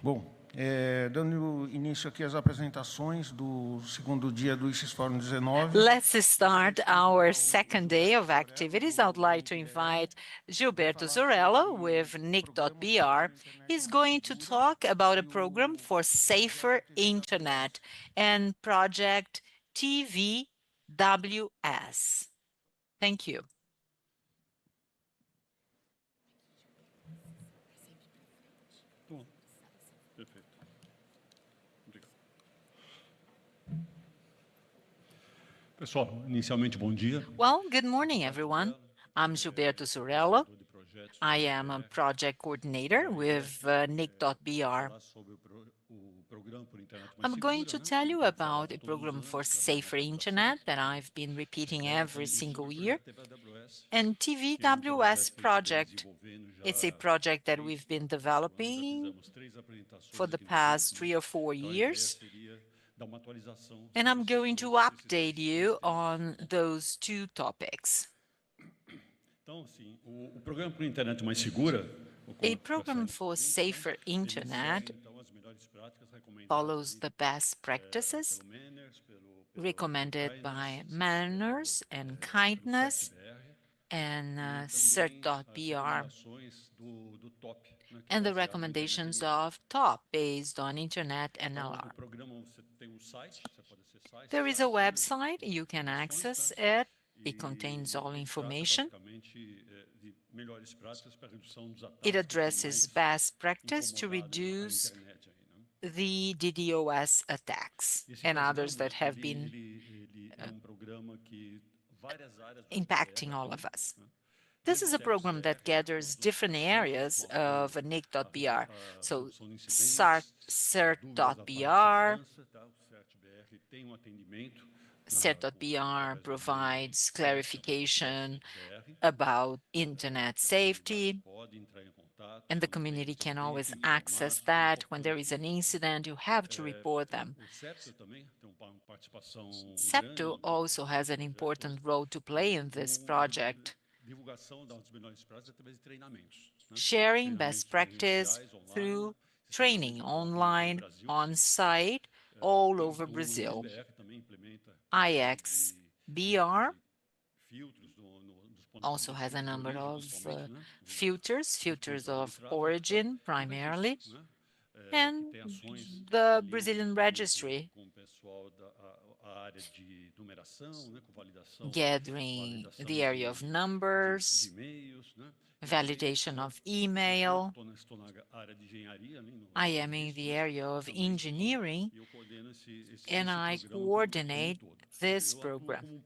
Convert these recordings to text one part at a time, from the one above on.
Bom, dando início aqui às apresentações do segundo dia do ICES Fórum 19. Let's start our second day of activities. I would like to invite Gilberto Zorella with NIC.br. He's going to talk about a program for safer internet and project TVWS. Thank you. Perfeito. Obrigado. Pessoal, inicialmente, bom dia. Well, good morning, everyone. I'm Gilberto Zorella. I am a project coordinator with NIC.br. I'm going to tell you about a program for safer internet that I've been repeating every single year. And TVWS project, it's a project that we've been developing for the past 3 or 4 years. And I'm going to update you on those two topics. A program for safer internet follows the best practices recommended by Manners and Kindness and CERT.br and the recommendations of TOP based on Internet NLR. There is a website, you can access it. It contains all information. It addresses best practice to reduce the DDoS attacks and others that have been impacting all of us. This is a program that gathers different areas of NIC.br. So CERT.br, CERT.br provides clarification about internet safety, and the community can always access that. When there is an incident, you have to report them. CEPTO also has an important role to play in this project, sharing best practice through training online, on-site, all over Brazil. NIC.br also has a number of filters of origin primarily, and the Brazilian registry, gathering the area of numbers, validation of email. I am in the area of engineering, and I coordinate this program.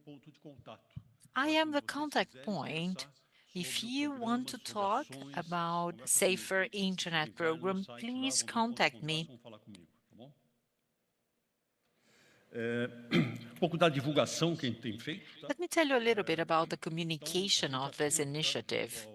I am the contact point. If you want to talk about safer internet program, please contact me. Let me tell you a little bit about the communication of this initiative.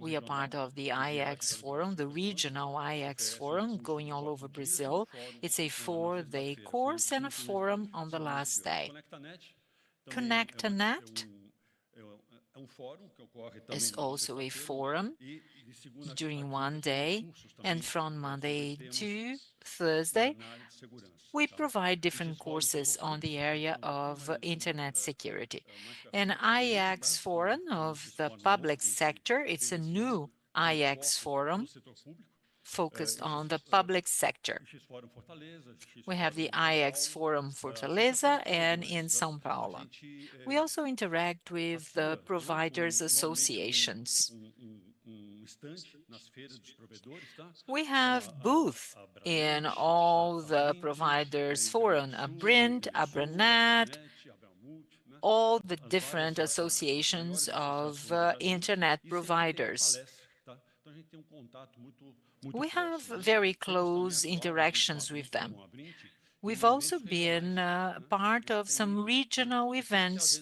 We are part of the IX Forum, the regional IX Forum, going all over Brazil. It's a 4-day course and a forum on the last day. ConnectNet is also a forum during one day, and from Monday to Thursday, we provide different courses on the area of internet security. An IX Forum of the public sector, it's a new IX Forum focused on the public sector. We have the IX Forum Fortaleza and in São Paulo. We also interact with the providers' associations. We have booths in all the providers' forums, Abrint, Abranet, all the different associations of internet providers. We have very close interactions with them. We've also been part of some regional events,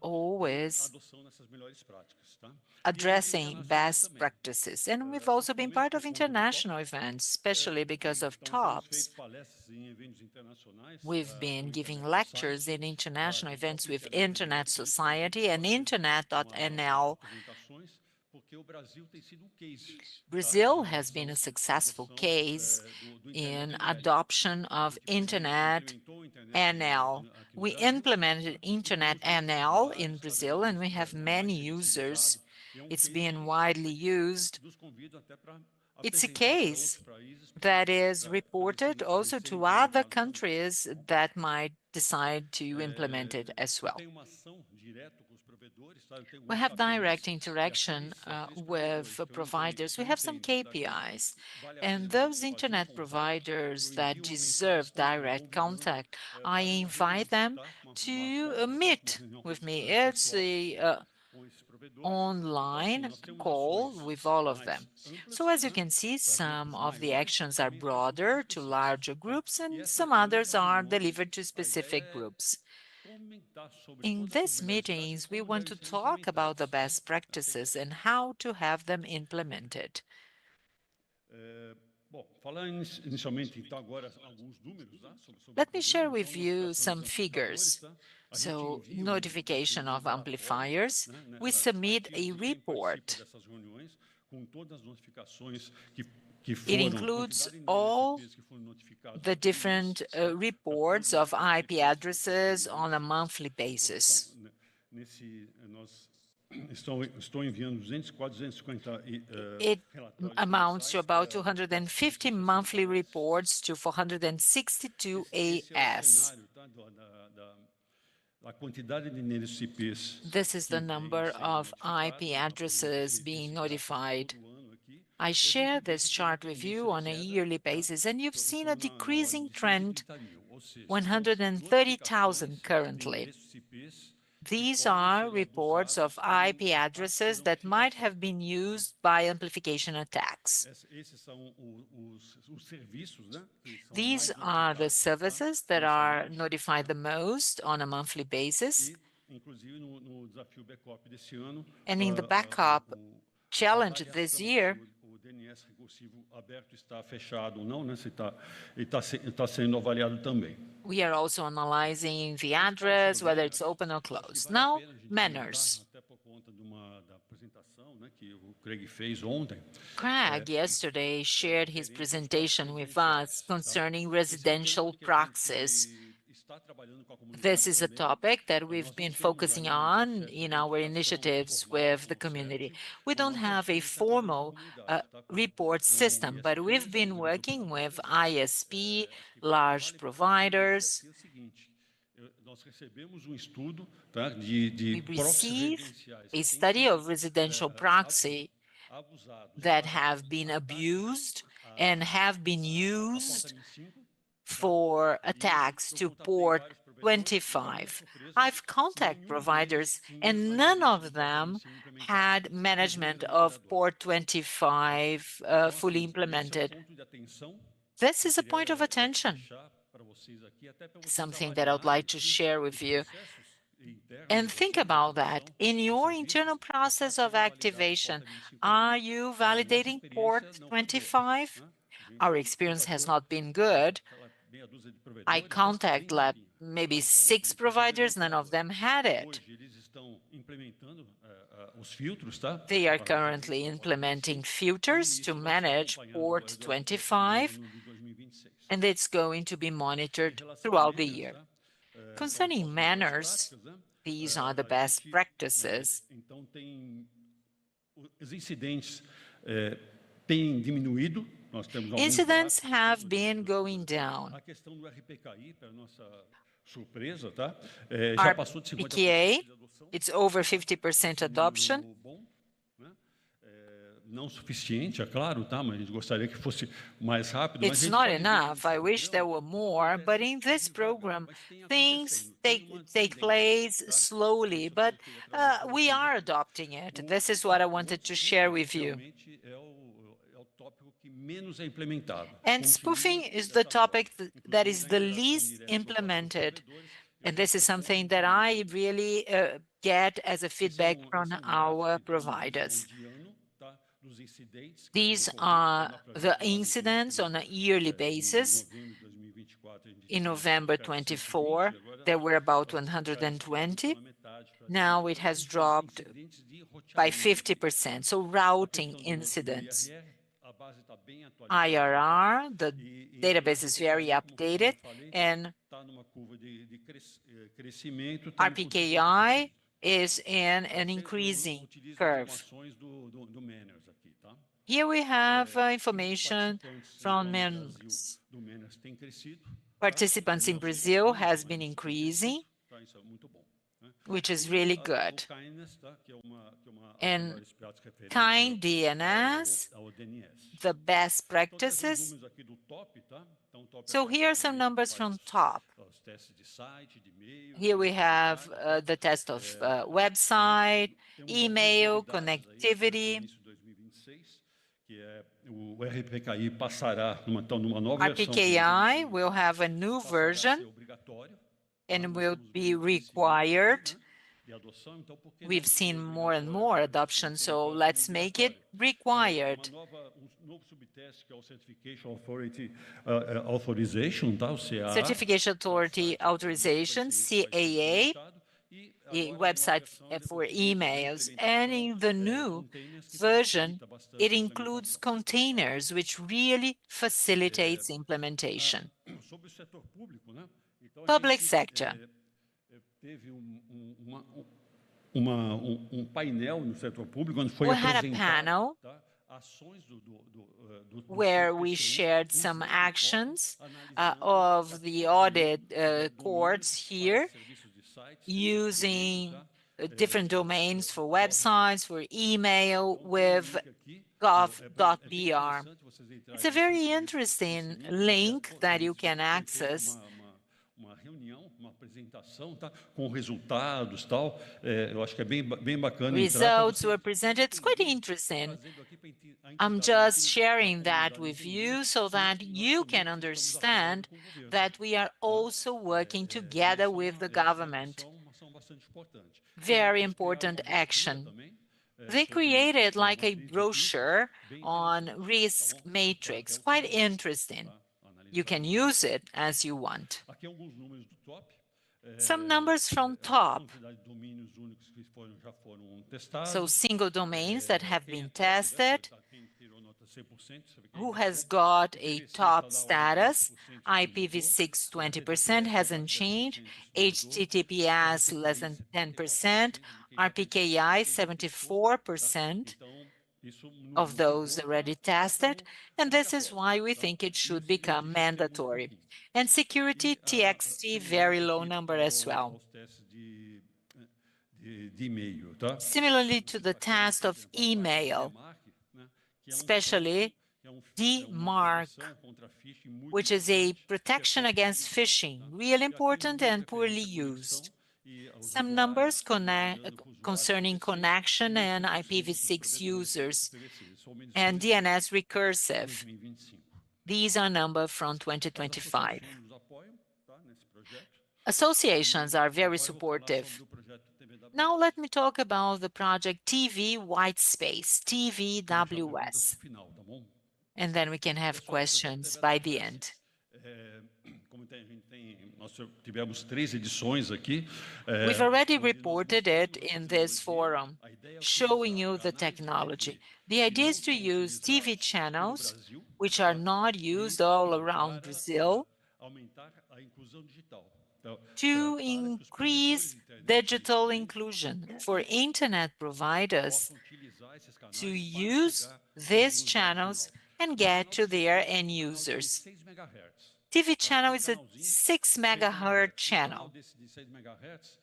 always addressing best practices. And we've also been part of international events, especially because of TOPS. We've been giving lectures in international events with Internet Society and Internet.nl, Brazil has been a successful case in adoption of Internet NL. We implemented Internet NL in Brazil, and we have many users. It's being widely used. It's a case that is reported also to other countries that might decide to implement it as well. We have direct interaction with providers. We have some KPIs, and those internet providers that deserve direct contact, I invite them to meet with me. It's a online call with all of them. So as you can see, some of the actions are broader to larger groups and some others are delivered to specific groups. In these meetings, we want to talk about the best practices and how to have them implemented. Let me share with you some figures. So, notification of amplifiers, we submit a report. It includes all the different reports of IP addresses on a monthly basis. It amounts to about 250 monthly reports to 462 AS. This is the number of IP addresses being notified. I share this chart with you on a yearly basis, and you've seen a decreasing trend, 130,000 currently. These are reports of IP addresses that might have been used by amplification attacks. These are the services that are notified the most on a monthly basis. And in the backup challenge this year, we are also analyzing the address, whether it's open or closed. Now, manners. Craig yesterday shared his presentation with us concerning residential proxies. This is a topic that we've been focusing on in our initiatives with the community. We don't have a formal report system, but we've been working with ISP, large providers. We receive a study of residential proxy that have been abused and have been used for attacks to port 25. I've contacted providers and none of them had management of port 25 fully implemented. This is a point of attention, something that I'd like to share with you. And think about that. In your internal process of activation, are you validating port 25? Our experience has not been good. I contacted maybe 6 providers, none of them had it. They are currently implementing filters to manage port 25, and it's going to be monitored throughout the year. Concerning manners, these are the best practices. Incidents have been going down. Our PKA, it's over 50% adoption. It's not enough. I wish there were more, but in this program, things take place slowly, but we are adopting it. This is what I wanted to share with you. And spoofing is the topic that is the least implemented. And this is something that I really get as a feedback from our providers. These are the incidents on a yearly basis. In November 24, there were about 120. Now it has dropped by 50%. So routing incidents. IRR, the database is very updated, and RPKI is in an increasing curve. Here we have information from members. Participants in Brazil has been increasing, which is really good. And kind DNS, the best practices. So here are some numbers from top. Here we have the test of website, email, connectivity. RPKI will have a new version and will be required. We've seen more and more adoption, so let's make it required. Certification Authority Authorization, CAA, a website for emails, and in the new version, it includes containers, which really facilitates implementation. Public sector. We had a panel where we shared some actions of the audit courts here, using different domains for websites, for email with gov.br. It's a very interesting link that you can access. Results were presented. It's quite interesting. I'm just sharing that with you so that you can understand that we are also working together with the government. Very important action. They created like a brochure on risk matrix, quite interesting. You can use it as you want. Some numbers from top. So single domains that have been tested. Who has got a top status? IPv6 20% hasn't changed. HTTPS less than 10%. RPKI 74% of those already tested, and this is why we think it should become mandatory. And security TXT, very low number as well. Similarly to the test of email, especially DMARC, which is a protection against phishing, really important and poorly used. Some numbers concerning connection and IPv6 users and DNS recursive. These are numbers from 2025. Associations are very supportive. Now let me talk about the project TV White Space, TVWS. And then we can have questions by the end. We've already reported it in this forum, showing you the technology. The idea is to use TV channels, which are not used all around Brazil, to increase digital inclusion for internet providers to use these channels and get to their end users. TV channel is a 6 megahertz channel.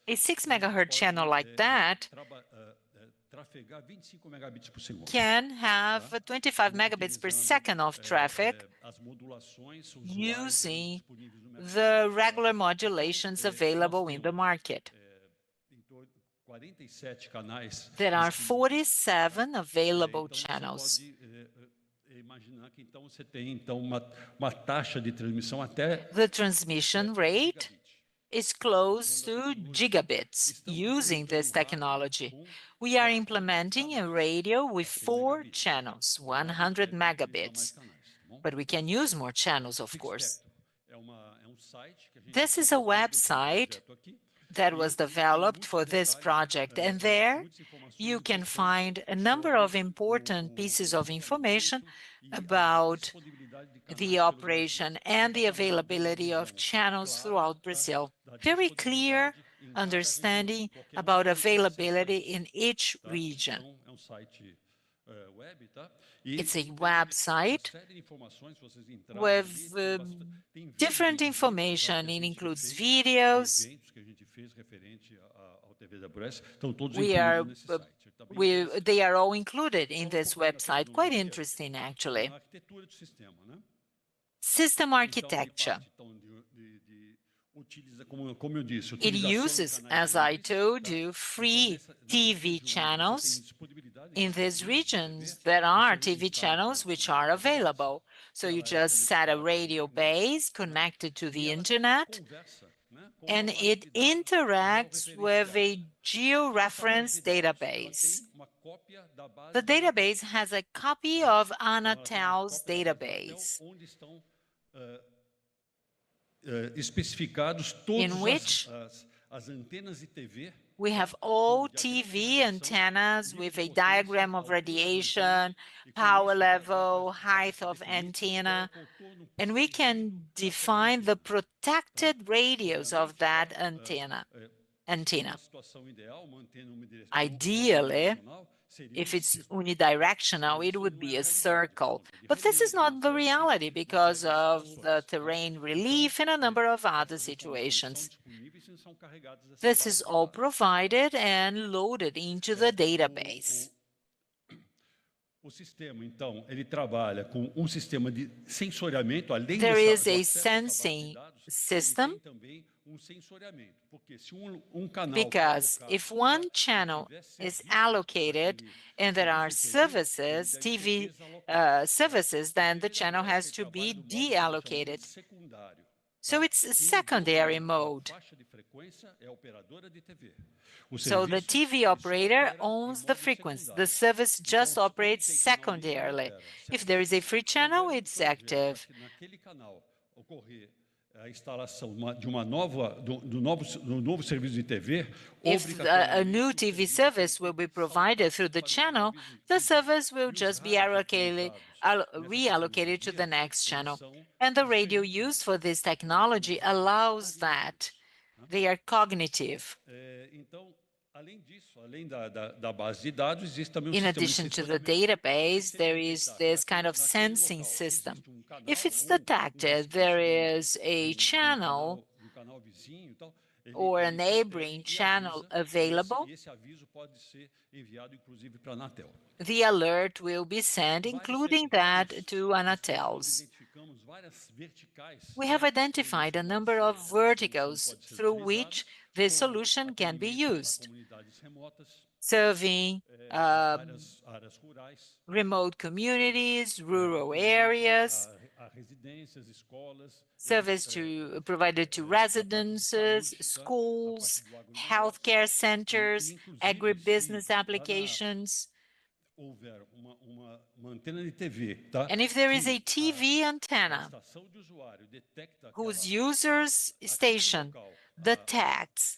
A 6 megahertz channel like that can have 25 megabits per second of traffic using the regular modulations available in the market. There are 47 available channels. The transmission rate is close to gigabits using this technology. We are implementing a radio with 4 channels, 100 megabits, but we can use more channels, of course. This is a website that was developed for this project. And there you can find a number of important pieces of information about the operation and the availability of channels throughout Brazil. Very clear understanding about availability in each region. It's a website with different information. It includes videos. They are all included in this website. Quite interesting, actually. System architecture. It uses, as I told you, free TV channels. In these regions, there are TV channels which are available. So you just set a radio base connected to the internet, and it interacts with a georeference database. The database has a copy of Anatel's database, in which we have all TV antennas with a diagram of radiation, power level, height of antenna, and we can define the protected radius of that antenna. Ideally, if it's unidirectional, it would be a circle. But this is not the reality because of the terrain relief and a number of other situations. This is all provided and loaded into the database. There is a sensing system, because if one channel is allocated and there are services, TV services, then the channel has to be deallocated. So it's a secondary mode. So the TV operator owns the frequency. The service just operates secondarily. If there is a free channel, it's active. If a new TV service will be provided through the channel, the service will just be reallocated to the next channel. And the radio used for this technology allows that. They are cognitive. In addition to the database, there is this kind of sensing system. If it's detected there is a channel or a neighboring channel available, the alert will be sent, including that to Anatel's. We have identified a number of verticals through which this solution can be used, serving remote communities, rural areas, service provided to residences, schools, healthcare centers, agribusiness applications. And if there is a TV antenna whose user's station detects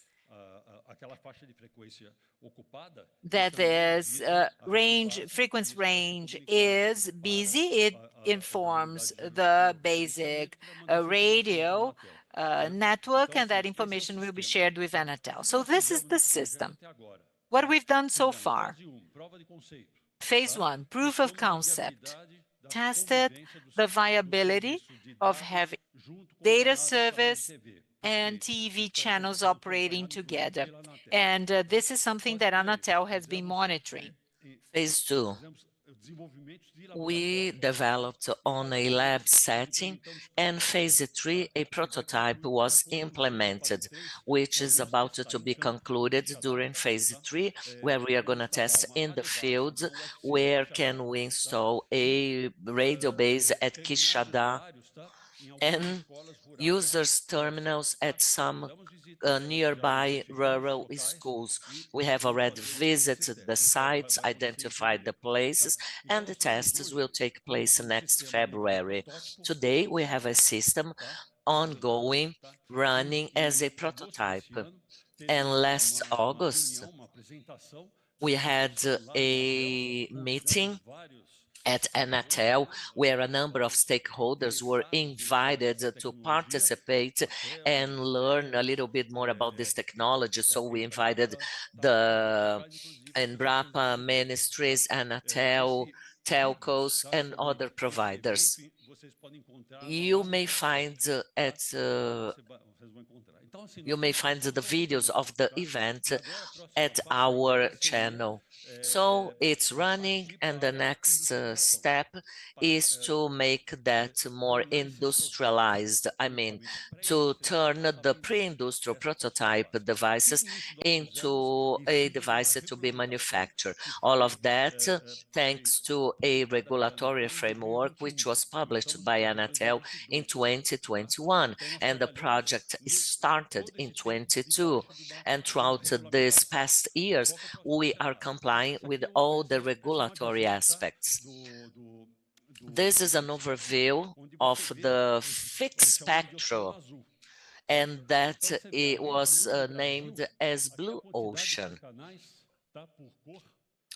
that this frequency range is busy, it informs the basic radio network, and that information will be shared with Anatel. So this is the system. What we've done so far. Phase 1, proof of concept. Tested the viability of having data service and TV channels operating together. And this is something that Anatel has been monitoring. Phase 2. We developed on a lab setting, and phase 3, a prototype was implemented, which is about to be concluded during phase 3, where we are going to test in the field, where can we install a radio base at Quixadá and users' terminals at some nearby rural schools. We have already visited the sites, identified the places, and the tests will take place next February. Today, we have a system ongoing, running as a prototype. And last August, we had a meeting at Anatel, where a number of stakeholders were invited to participate and learn a little bit more about this technology. So we invited the Embrapa ministries, Anatel, telcos, and other providers. You may find you may find the videos of the event at our channel. So it's running, and the next step is to make that more industrialized. I mean, to turn the pre-industrial prototype devices into a device to be manufactured. All of that thanks to a regulatory framework which was published by Anatel in 2021, and the project started in 22. And throughout these past years, we are complying with all the regulatory aspects. This is an overview of the fixed spectrum, and that it was named as Blue Ocean.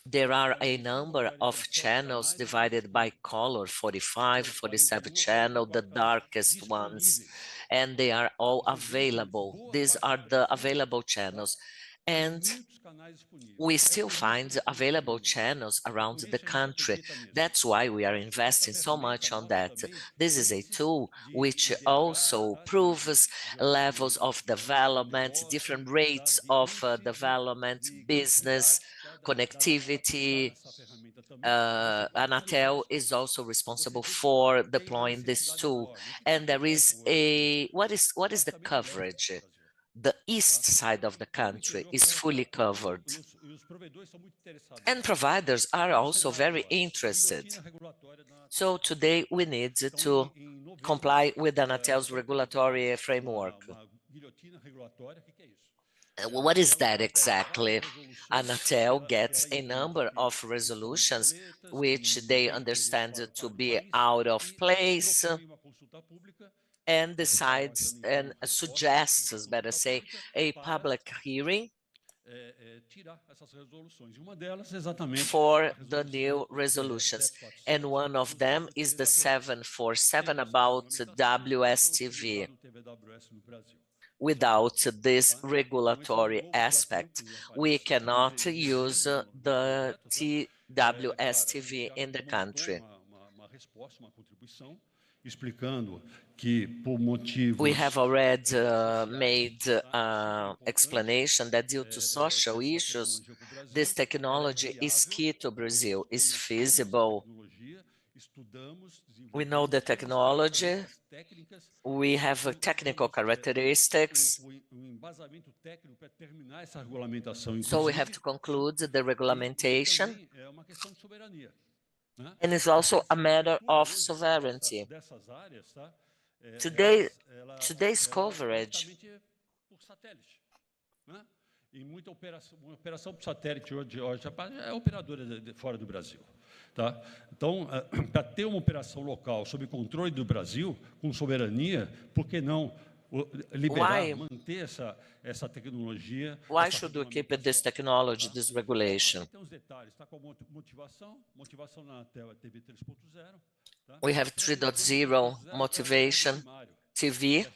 There are a number of channels divided by color, 45, 47 channel, the darkest ones, and they are all available. These are the available channels. And we still find available channels around the country. That's why we are investing so much on that. This is a tool which also proves levels of development, different rates of development, business, connectivity. Anatel is also responsible for deploying this tool. And there is what is the coverage? The east side of the country is fully covered. And providers are also very interested. So today we need to comply with Anatel's regulatory framework. What is that exactly? Anatel gets a number of resolutions which they understand to be out of place, and decides and suggests, better say, a public hearing for the new resolutions. And one of them is the 747 about WSTV. Without this regulatory aspect, we cannot use the WSTV in the country. We have already made explanation that due to social issues, this technology is key to Brazil, is feasible. We know the technology, we have technical characteristics, so we have to conclude the regulation, and it's also a matter of sovereignty. Today's coverage E muita operação por satélite hoje é operadora fora do Brasil. Tá? Então, para ter uma operação local sob controle do Brasil, com soberania, por que não liberar, manter essa tecnologia? Why should we keep this technology, this regulation? Tem uns detalhes, tá? Com motivação na TV 3.0. We have 3.0 motivation TV.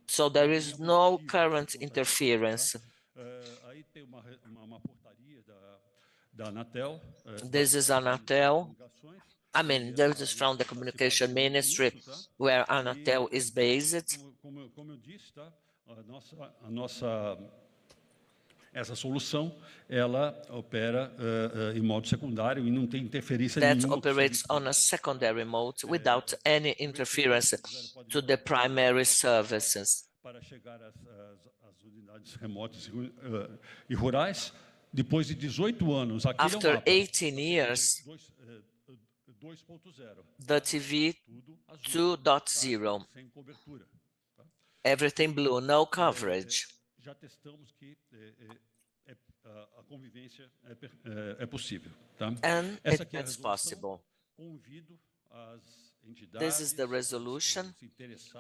So there is no current interference. This is Anatel. I mean, this is from the Communication Ministry, where Anatel is based. Essa solução, ela opera em modo secundário e não tem interferência that nenhuma. operates on a secondary mode without any interference to the primary services. Para chegar às unidades remotas e rurais, depois de 18 anos, After 18 years, the TV 2.0, everything blue, no coverage. Já testamos que a convivência é possível, tá? And it's possible. Convido This is the resolution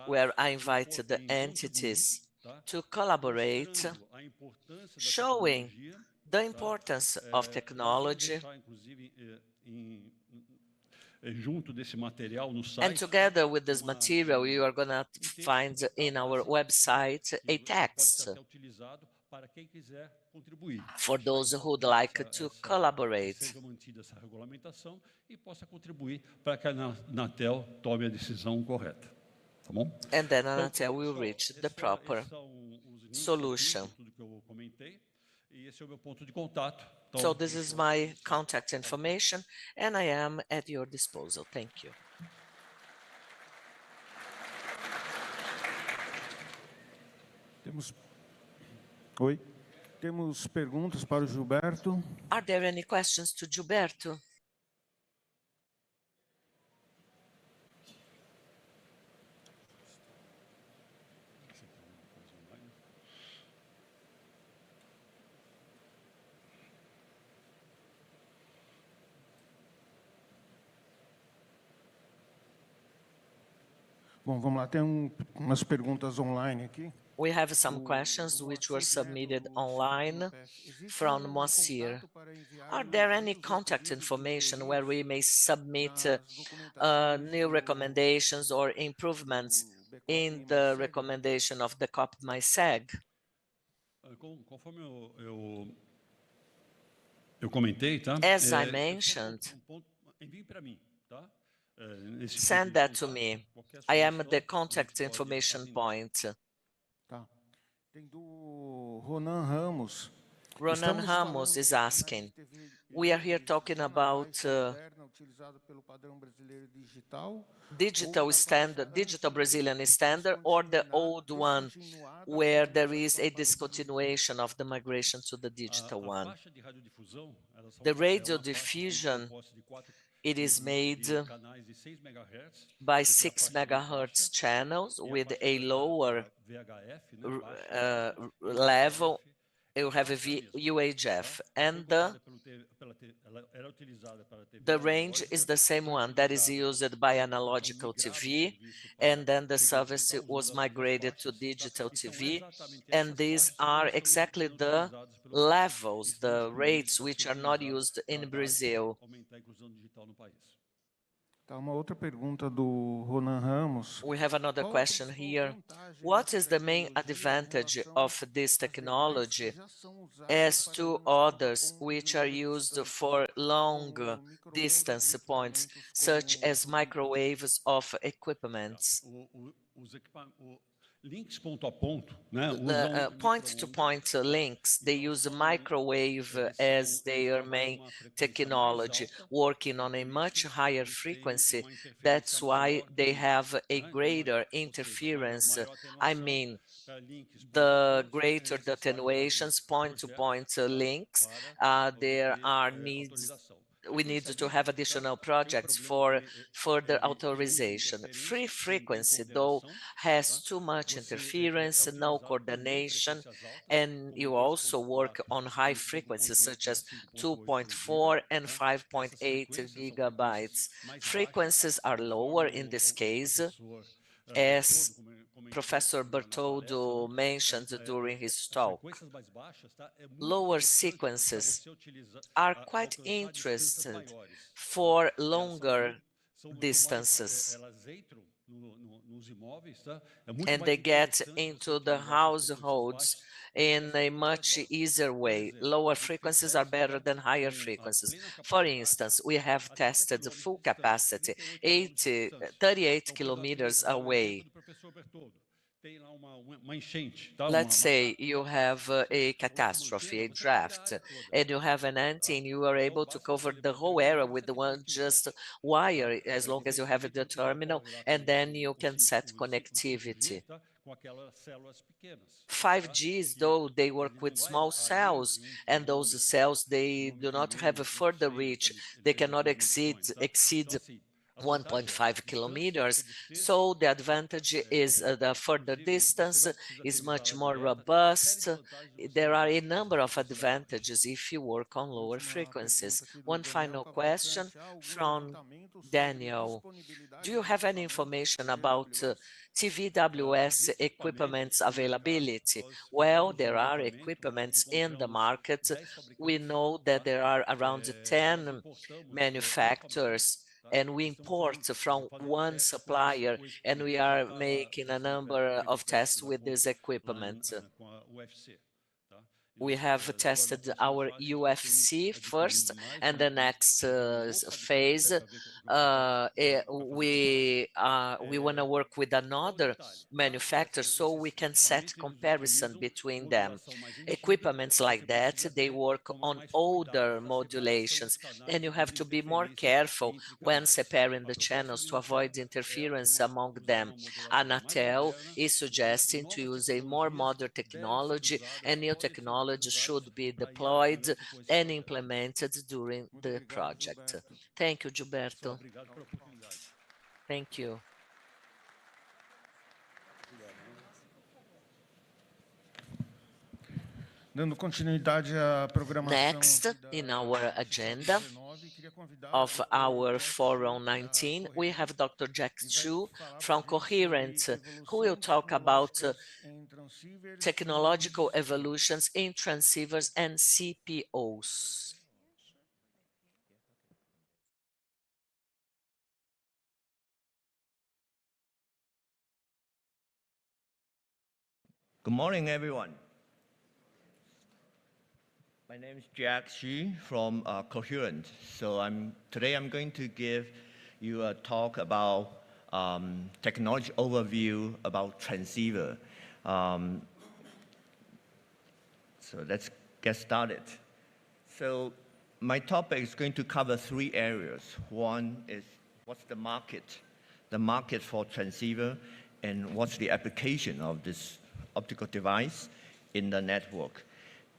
where I invited the entities to collaborate, showing the importance of technology. And together with this material, you are going to find in our website a text for those who would like to collaborate. And then Anatel will reach the proper solution. So this is my contact information, and I am at your disposal. Thank you. Temos perguntas para o Gilberto. Are there any questions to Gilberto? Bom, vamos lá, tem umas perguntas online aqui. We have some questions which were submitted online from Moacir. Are there any contact information where we may submit new recommendations or improvements in the recommendation of the COP-MySeg? As I mentioned, send that to me. I am the contact information point. Tem do Ronan Ramos. Ronan Ramos is asking, we are here talking about digital standard, digital Brazilian standard, or the old one where there is a discontinuation of the migration to the digital one. The radio diffusion, it is made by 6 megahertz channels with a lower level. You have a UHF, and the range is the same one that is used by analogical TV, and then the service was migrated to digital TV, and these are exactly the levels, the rates which are not used in Brazil. Uma outra pergunta do Ronan Ramos. We have another question here. What is the main advantage of this technology as to others which are used for long distance points, such as microwaves of equipments? The point-to-point links, they use microwave as their main technology, working on a much higher frequency. That's why they have a greater interference. I mean, the greater the attenuations, point-to-point links, there are needs. We need to have additional projects for further authorization. Free frequency, though, has too much interference, no coordination, and you also work on high frequencies such as 2.4 and 5.8 gigabytes. Frequencies are lower in this case, as Professor Bertoldo mentioned during his talk. Lower sequences are quite interested for longer distances, and they get into the households in a much easier way. Lower frequencies are better than higher frequencies. For instance, we have tested the full capacity 38 kilometers away. Let's say you have a catastrophe, a draft, and you have an antenna, you are able to cover the whole area with one just wire, as long as you have the terminal, and then you can set connectivity. 5Gs, though, they work with small cells, and those cells, they do not have a further reach. They cannot exceed 1.5 kilometers. So the advantage is the further distance is much more robust. There are a number of advantages if you work on lower frequencies. One final question from Daniel. Do you have any information about TVWS equipment's availability? Well, there are equipments in the market. We know that there are around 10 manufacturers, and we import from one supplier, and we are making a number of tests with this equipment. We have tested our UFC first, and the next phase, we want to work with another manufacturer so we can set comparison between them. Equipments like that, they work on older modulations, and you have to be more careful when separating the channels to avoid interference among them. Anatel is suggesting to use a more modern technology, and new technology should be deployed and implemented during the project. Thank you, Gilberto. Thank you. Dando continuidade à programação. Next, in our agenda of our Fórum 19, we have Dr. Jack Chu from Coherent, who will talk about technological evolutions in transceivers and CPOs. Good morning, everyone. My name is Jack Xu from Coherent. So today I'm going to give you a talk about technology overview about transceiver. So let's get started. So my topic is going to cover 3 areas. One is what's the market for transceiver, and what's the application of this optical device in the network.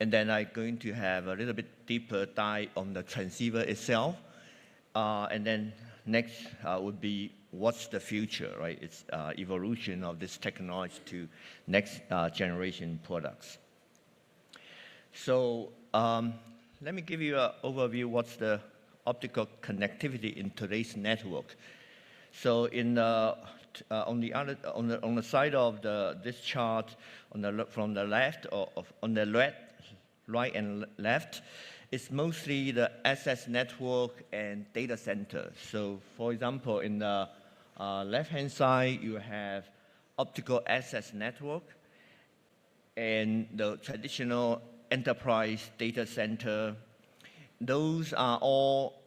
And then I'm going to have a little bit deeper dive on the transceiver itself. And then next would be what's the future, right? It's evolution of this technology to next generation products. So let me give you an overview what's the optical connectivity in today's network. So on the side of this chart, from the left on the right and left, it's mostly the access network and data center. So for example, in the left-hand side, you have optical access network and the traditional enterprise data center. Those are all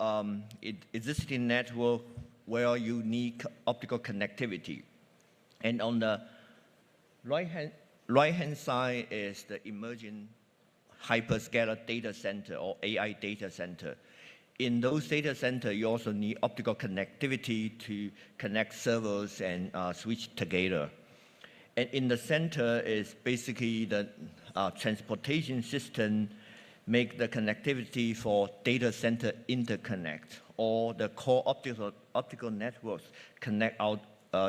existing network where you need optical connectivity. And on the right-hand side is the emerging hyperscaler data center or AI data center. In those data centers, you also need optical connectivity to connect servers and switch together. And in the center is basically the transportation system make the connectivity for data center interconnect, or the core optical networks connect out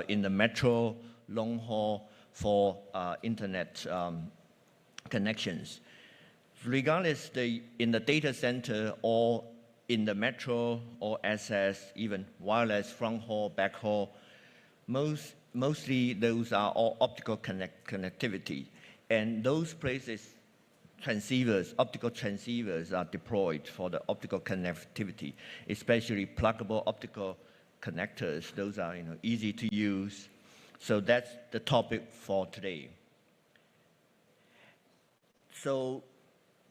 in the metro, long haul for internet connections. Regardless, in the data center or in the metro or access, even wireless front haul, back haul, mostly those are all optical connectivity. And those places, optical transceivers are deployed for the optical connectivity, especially pluggable optical connectors. Those are easy to use. So that's the topic for today. So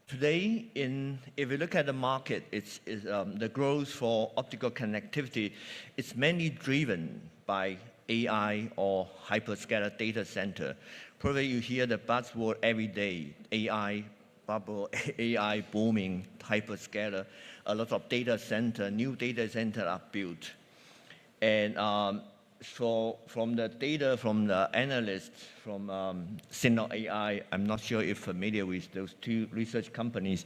today, if you look at the market, the growth for optical connectivity is mainly driven by AI or hyperscaler data center. Probably you hear the buzzword every day, AI bubble, AI booming, hyperscaler. A lot of data center, new data center are built. And so from the data from the analysts from Signal AI, I'm not sure if you're familiar with those 2 research companies,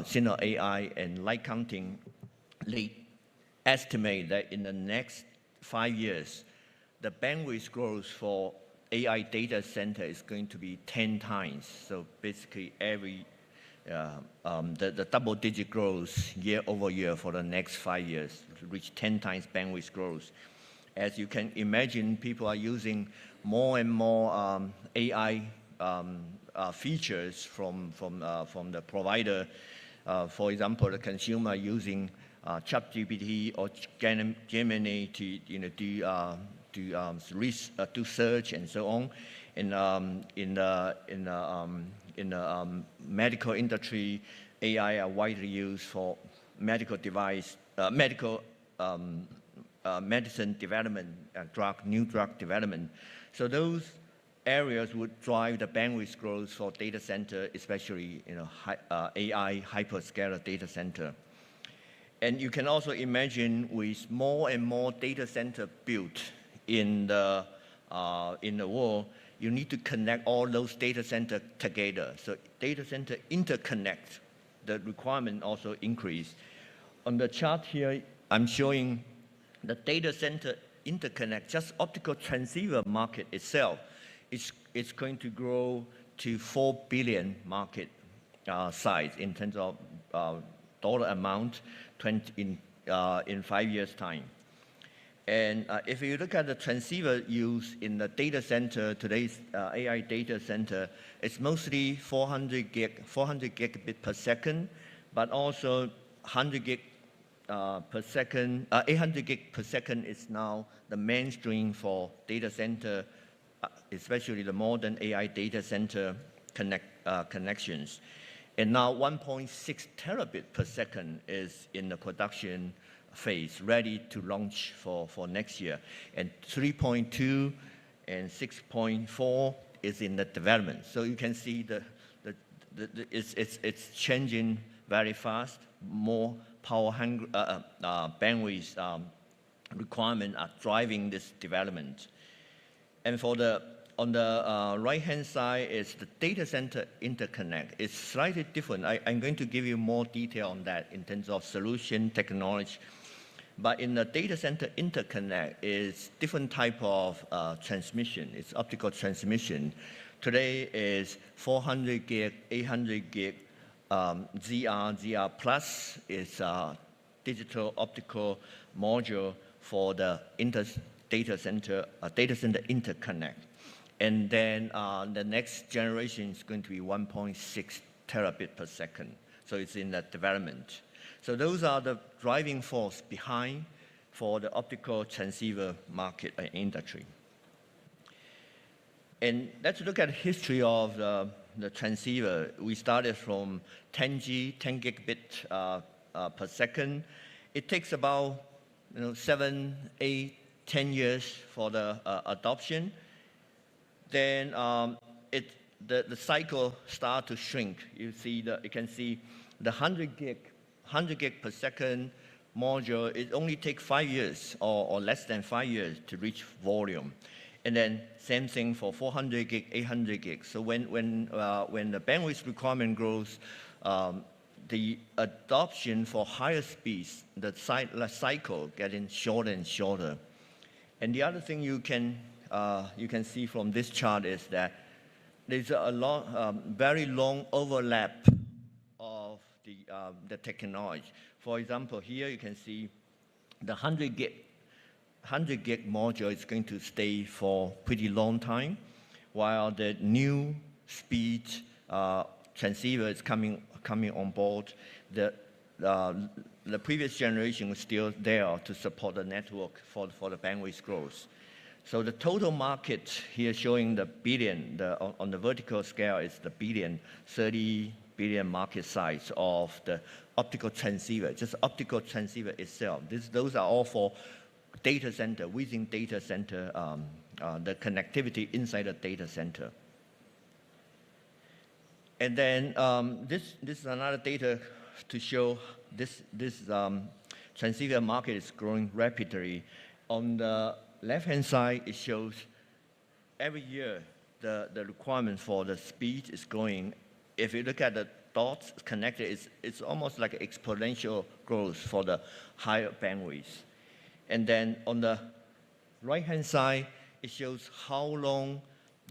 Signal AI and Light Counting, estimate that in the next 5 years, the bandwidth growth for AI data center is going to be 10 times. So basically the double-digit growth year over year for the next 5 years to reach 10 times bandwidth growth. As you can imagine, people are using more and more AI features from the provider. For example, the consumer using ChatGPT or Gemini to do search and so on. In the medical industry, AI are widely used for medical device, medicine development, new drug development. So those areas would drive the bandwidth growth for data center, especially AI hyperscaler data center. And you can also imagine with more and more data center built in the world, you need to connect all those data center together. So data center interconnect, the requirement also increase. On the chart here, I'm showing the data center interconnect, just optical transceiver market itself, it's going to grow to 4 billion market size in terms of dollar amount in 5 years' time. And if you look at the transceiver use in the data center, today's AI data center, it's mostly 400 gigabit per second, but also 100 gig per second, 800 gig per second is now the mainstream for data center, especially the modern AI data center connections. And now 1.6 terabit per second is in the production phase, ready to launch for next year. And 3.2 and 6.4 is in the development. So you can see it's changing very fast. More power bandwidth requirement are driving this development. And on the right-hand side is the data center interconnect. It's slightly different. I'm going to give you more detail on that in terms of solution technology. But in the data center interconnect is different type of transmission. It's optical transmission. Today is 400 gig, 800 gig, ZR Plus is digital optical module for the data center interconnect. And then the next generation is going to be 1.6 terabit per second. So it's in that development. So those are the driving force behind for the optical transceiver market industry. And let's look at the history of the transceiver. We started from 10G, 10 gigabit per second. It takes about 7, 8, 10 years for the adoption. Then the cycle starts to shrink. You can see the 100 gig per second module, it only takes 5 years or less than 5 years to reach volume. And then same thing for 400 gig, 800 gig. So when the bandwidth requirement grows, the adoption for higher speeds, the cycle getting shorter and shorter. And the other thing you can see from this chart is that there's a very long overlap of the technology. For example, here you can see the 100 gig module is going to stay for pretty long time, while the new speed transceiver is coming on board. The previous generation was still there to support the network for the bandwidth growth. So the total market here showing the billion, on the vertical scale is the 30 billion market size of the optical transceiver, just optical transceiver itself. Those are all for data center, within data center, the connectivity inside the data center. And then this is another data to show this transceiver market is growing rapidly. On the left-hand side, it shows every year the requirement for the speed is growing. If you look at the dots connected, it's almost like exponential growth for the higher bandwidth. And then on the right-hand side, it shows how long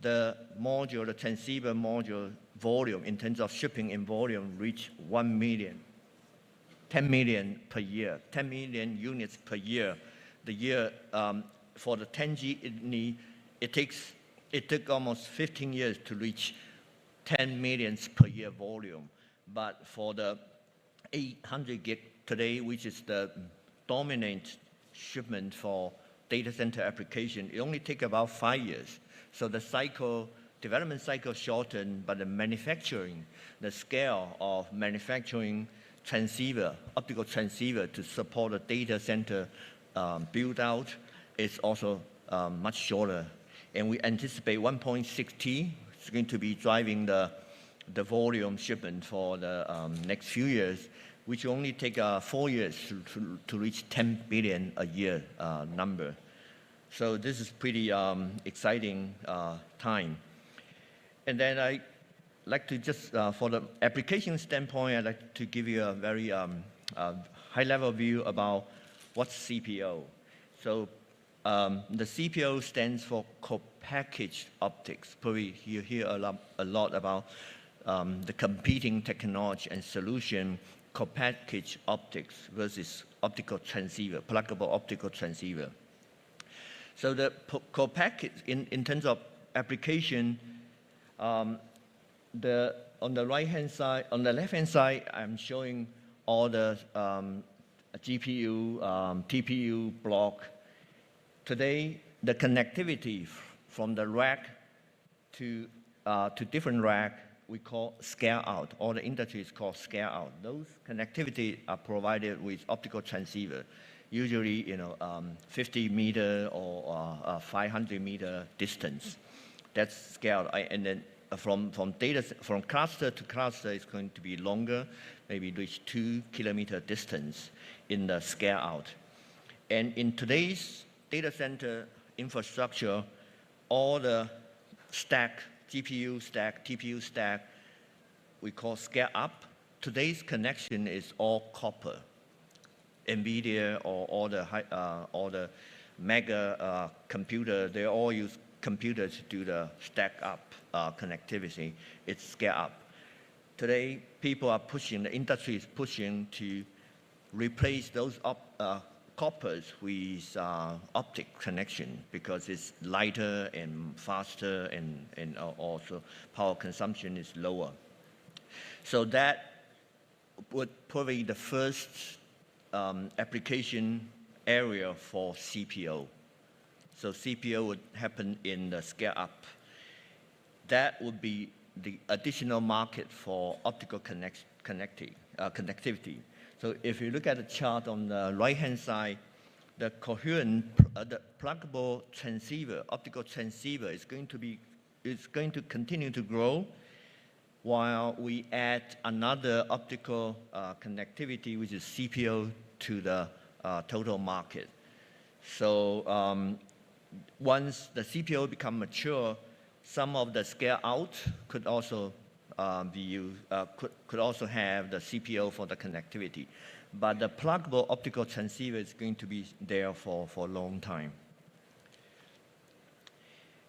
the module, the transceiver module volume in terms of shipping in volume reach 1 million, 10 million per year, 10 million units per year. The year for the 10G, it took almost 15 years to reach 10 millions per year volume. But for the 800 gig today, which is the dominant shipment for data center application, it only takes about 5 years. So the development cycle shortened, but the manufacturing, the scale of manufacturing transceiver, optical transceiver to support the data center build out is also much shorter. And we anticipate 1.6T is going to be driving the volume shipment for the next few years, which only take 4 years to reach 10 billion a year number. So this is pretty exciting time. And then I like to just, for the application standpoint, I'd like to give you a very high-level view about what's CPO. So the CPO stands for co-packaged optics. Probably you hear a lot about the competing technology and solution, co-packaged optics versus optical transceiver, pluggable optical transceiver. So the co-package, in terms of application, on the right-hand side, on the left-hand side, I'm showing all the GPU, TPU block. Today, the connectivity from the rack to different rack, we call scale out. All the industry is called scale out. Those connectivity are provided with optical transceiver, usually 50 meter or 500 meter distance. That's scale. And then from cluster to cluster, it's going to be longer, maybe reach 2 kilometer distance in the scale out. And in today's data center infrastructure, all the stack, GPU stack, TPU stack, we call scale up. Today's connection is all copper. NVIDIA or all the mega computer, they all use computers to do the stack up connectivity. It's scale up. Today, people are pushing, the industry is pushing to replace those coppers with optic connection because it's lighter and faster and also power consumption is lower. So that would probably the first application area for CPO. So CPO would happen in the scale up. That would be the additional market for optical connectivity. So if you look at the chart on the right-hand side, the coherent, the pluggable transceiver, optical transceiver is going to continue to grow while we add another optical connectivity, which is CPO, to the total market. So once the CPO become mature, some of the scale out could also be used, could also have the CPO for the connectivity. But the pluggable optical transceiver is going to be there for a long time.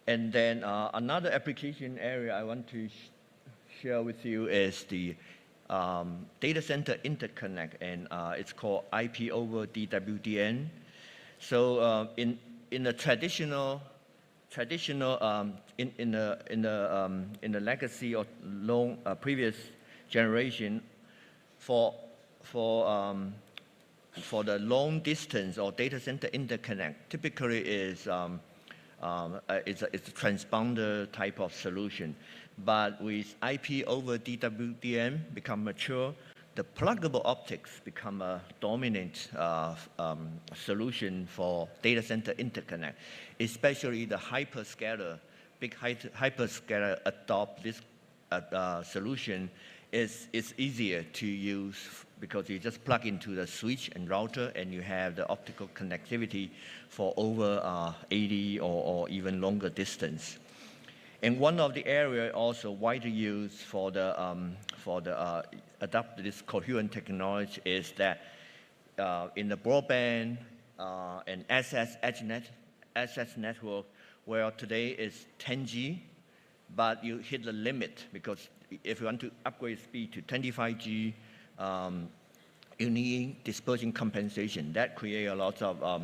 And then another application area I want to share with you is the data center interconnect, and it's called IP over DWDM. So in the traditional in the legacy or long previous generation, for the long distance or data center interconnect, typically it's a transponder type of solution. But with IP over DWDM become mature, the pluggable optics become a dominant solution for data center interconnect, especially the hyperscaler, big hyperscaler adopt this solution. It's easier to use because you just plug into the switch and router and you have the optical connectivity for over 80 or even longer distance. And one of the areas also widely used for the adopt this coherent technology is that in the broadband and access network, where today is 10G, but you hit the limit because if you want to upgrade speed to 25G, you need dispersion compensation. That creates a lot of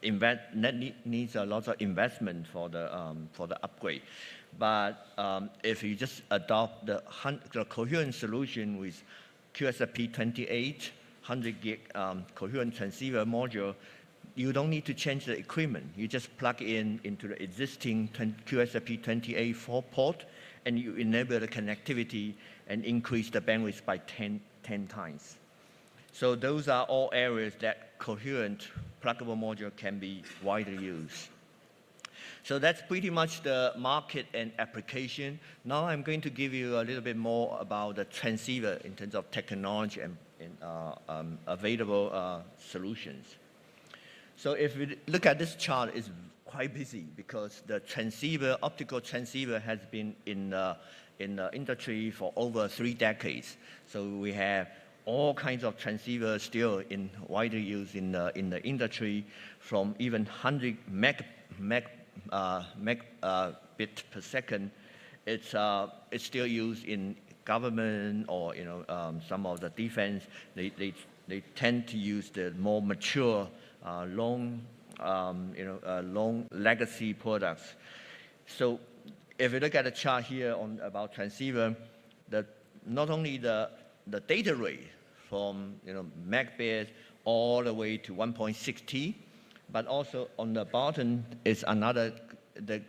needs a lot of investment for the upgrade. But if you just adopt the coherent solution with QSFP28, 100 gig coherent transceiver module, you don't need to change the equipment. You just plug into the existing QSFP28 port, and you enable the connectivity and increase the bandwidth by 10 times. So those are all areas that coherent pluggable module can be widely used. So that's pretty much the market and application. Now I'm going to give you a little bit more about the transceiver in terms of technology and available solutions. So if we look at this chart, it's quite busy because the transceiver, optical transceiver, has been in the industry for over 3 decades. So we have all kinds of transceivers still in widely used in the industry, from even 100 megabit per second. It's still used in government or some of the defense. They tend to use the more mature, long legacy products. So if you look at the chart here about transceiver, not only the data rate from megabit all the way to 1.6T, but also on the bottom is another the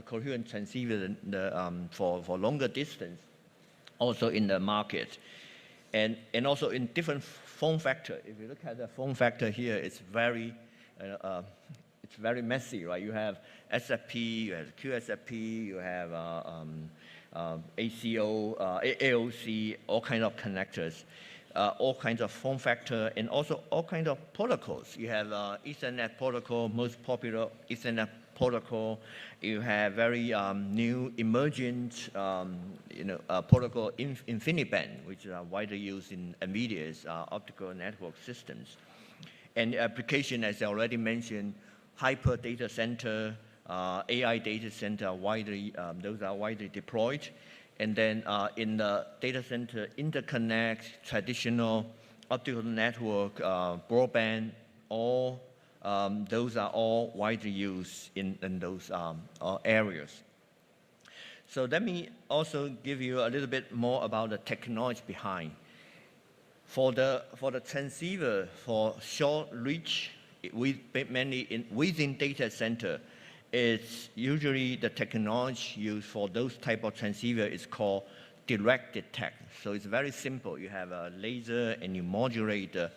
coherent transceiver for longer distance, also in the market, and also in different form factor. If you look at the form factor here, it's very messy, right? You have SFP, you have QSFP, you have ACO, AOC, all kinds of connectors, all kinds of form factor, and also all kinds of protocols. You have Ethernet protocol, most popular Ethernet protocol. You have very new emergent protocol, InfiniBand, which are widely used in NVIDIA's optical network systems. And the application, as I already mentioned, hyper data center, AI data center, those are widely deployed. And then in the data center interconnect, traditional optical network, broadband, those are all widely used in those areas. So let me also give you a little bit more about the technology behind. For the transceiver for short reach, mainly within data center, it's usually the technology used for those type of transceiver is called direct detect. So it's very simple. You have a laser and you modulate the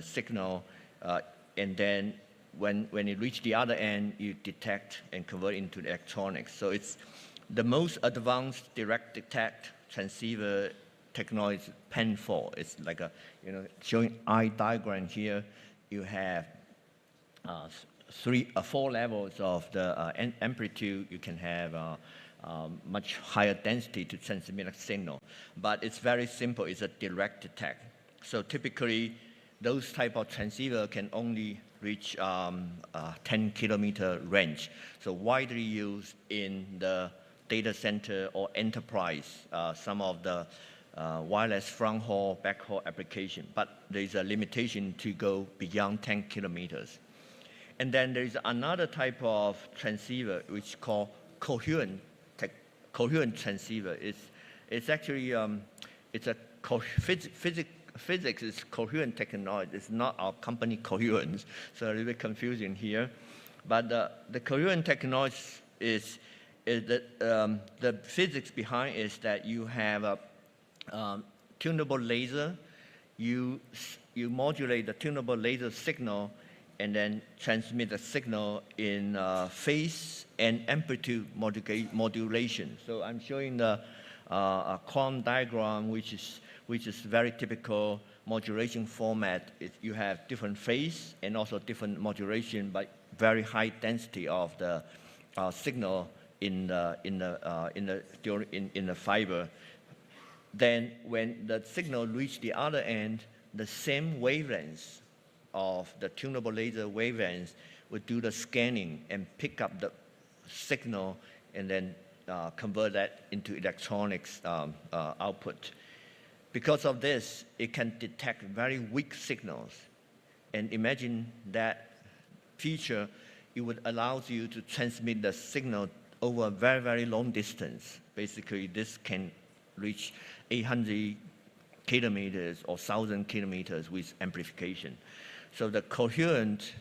signal, and then when it reaches the other end, you detect and convert into the electronics. So it's the most advanced direct detect transceiver technology, PAN4. It's like showing eye diagram here. You have 4 levels of the amplitude. You can have much higher density to transmit a signal. But it's very simple. It's a direct detect. So typically, those type of transceiver can only reach 10-kilometer range. So widely used in the data center or enterprise, some of the wireless front haul, back haul application. But there's a limitation to go beyond 10 kilometers. And then there's another type of transceiver which is called coherent transceiver. It's actually it's a physics is coherent technology. It's not our company Coherence, so a little bit confusing here. But the coherent technology is the physics behind is that you have a tunable laser. You modulate the tunable laser signal and then transmit the signal in phase and amplitude modulation. So I'm showing the quantum diagram, which is very typical modulation format. You have different phase and also different modulation, but very high density of the signal in the fiber. Then when the signal reach the other end, the same wavelengths of the tunable laser wavelengths would do the scanning and pick up the signal and then convert that into electronics output. Because of this, it can detect very weak signals. And imagine that feature, it would allow you to transmit the signal over a very, very long distance. Basically, this can reach 800 kilometers or 1,000 kilometers with amplification. So the coherent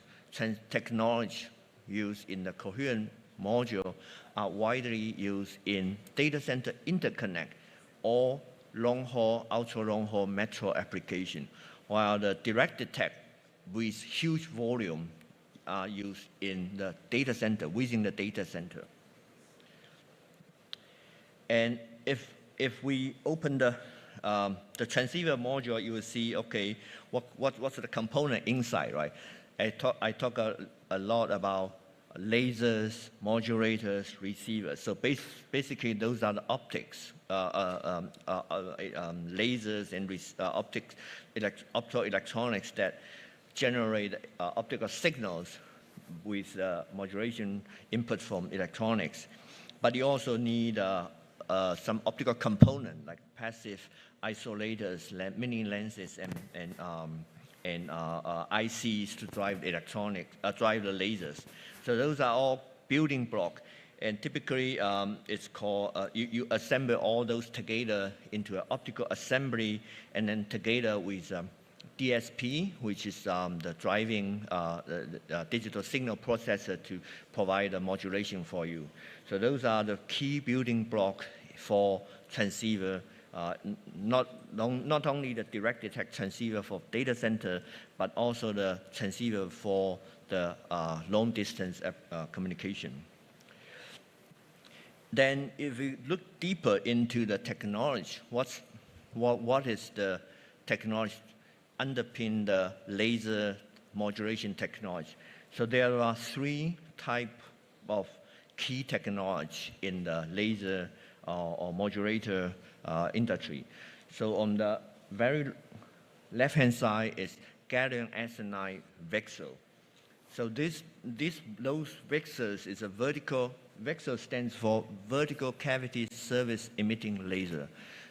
technology used in the coherent module are widely used in data center interconnect or long-haul, ultra-long-haul metro application, while the direct detect with huge volume are used in the data center, within the data center. And if we open the transceiver module, you will see, okay, what's the component inside, right? I talk a lot about lasers, modulators, receivers. So basically, those are the optics, lasers and optics, optoelectronics that generate optical signals with modulation input from electronics. But you also need some optical component like passive isolators, mini lenses, and ICs to drive drive the lasers. So those are all building blocks. And typically, it's called, you assemble all those together into an optical assembly, and then together with DSP, which is the driving digital signal processor to provide the modulation for you. So those are the key building blocks for transceiver, not only the direct detect transceiver for data center, but also the transceiver for the long distance communication. Then if we look deeper into the technology, what is the technology underpin the laser modulation technology? So there are three types of key technology in the laser or modulator industry. So on the very left-hand side is gallium arsenide VCSEL. So those VCSELs is a vertical, VCSEL stands for vertical cavity surface emitting laser.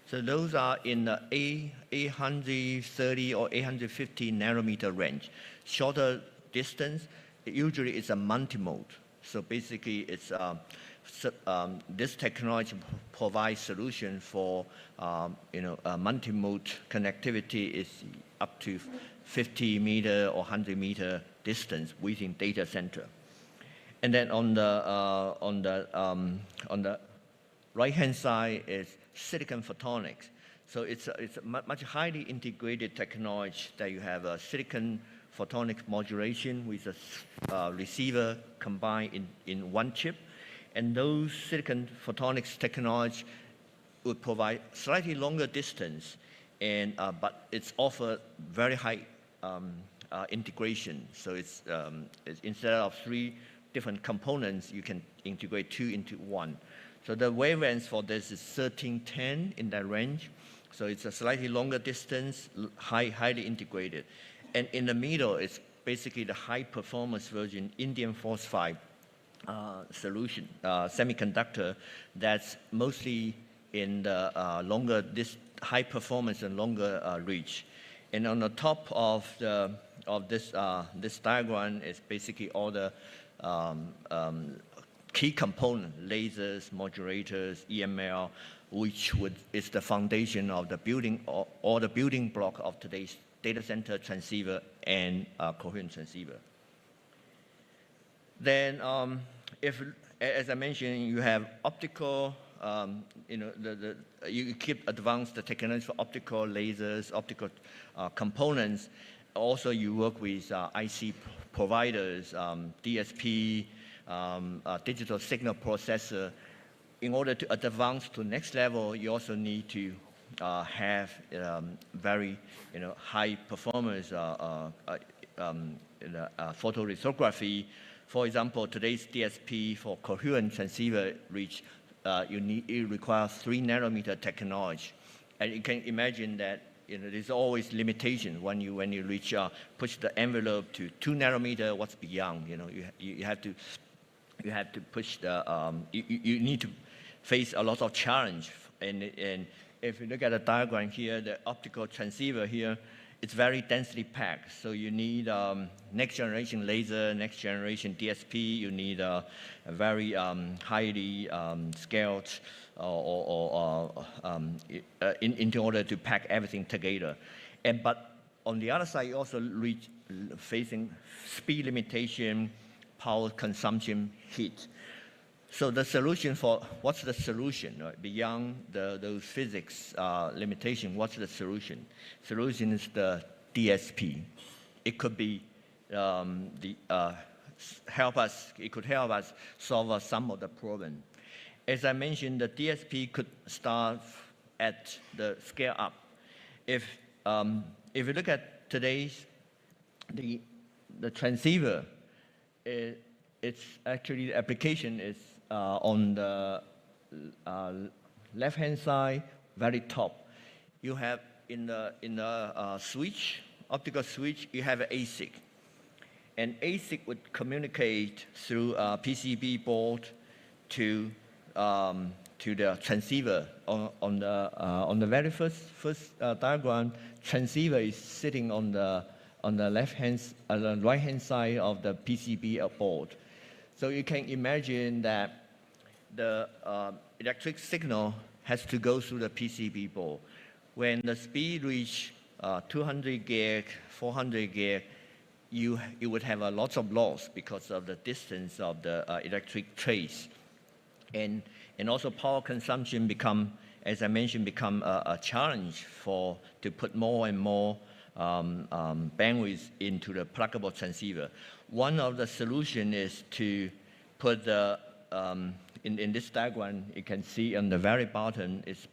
So those are in the 830 or 850 nanometer range. Shorter distance, usually it's a multi-mode. So basically it's this technology provides solution for multi-mode connectivity is up to 50 meter or 100 meter distance within data center. And then on the right-hand side is silicon photonics. So it's a much highly integrated technology that you have a silicon photonic modulation with a receiver combined in one chip. And those silicon photonics technology would provide slightly longer distance, but it's offered very high integration. So it's instead of 3 different components, you can integrate 2 into 1. So the wavelength for this is 1310 in that range. So it's a slightly longer distance, highly integrated. And in the middle, it's basically the high performance version indium phosphide solution, semiconductor that's mostly in the high performance and longer reach. And on the top of this diagram is basically all the key components, lasers, modulators, EML, which is the foundation of the building or the building block of today's data center transceiver and coherent transceiver. Then, as I mentioned, you have optical. You keep advance the technology for optical lasers, optical components. Also, you work with IC providers, DSP, digital signal processor. In order to advance to next level, you also need to have very high performance photoresolography For example, today's DSP for coherent transceiver reach, it requires 3 nanometer technology. And you can imagine that there's always limitation when you reach push the envelope to 2 nanometer. What's beyond? You have to push the you need to face a lot of challenge. And if you look at the diagram here, the optical transceiver here, it's very densely packed. So you need next generation laser, next generation DSP. You need a very highly scaled in order to pack everything together. But on the other side, you also facing speed limitation, power consumption, heat. So the solution what's the solution? Right? Beyond those physics limitation, what's the solution? Solution is the DSP. It could be it could help us solve some of the problem. As I mentioned, the DSP could start at the scale up. If you look at today's the transceiver, it's actually the application is on the left-hand side, very top. You have in the switch, optical switch, you have an ASIC. And ASIC would communicate through a PCB board to the transceiver. On the very first diagram, transceiver is sitting on the right-hand side of the PCB board. So you can imagine that the electric signal has to go through the PCB board. When the speed reach 200 gig, 400 gig, you would have a lot of loss because of the distance of the electric trace. And also power consumption become, as I mentioned, a challenge to put more and more bandwidth into the pluggable transceiver. One of the solutions is to put the, in this diagram, you can see on the very bottom, is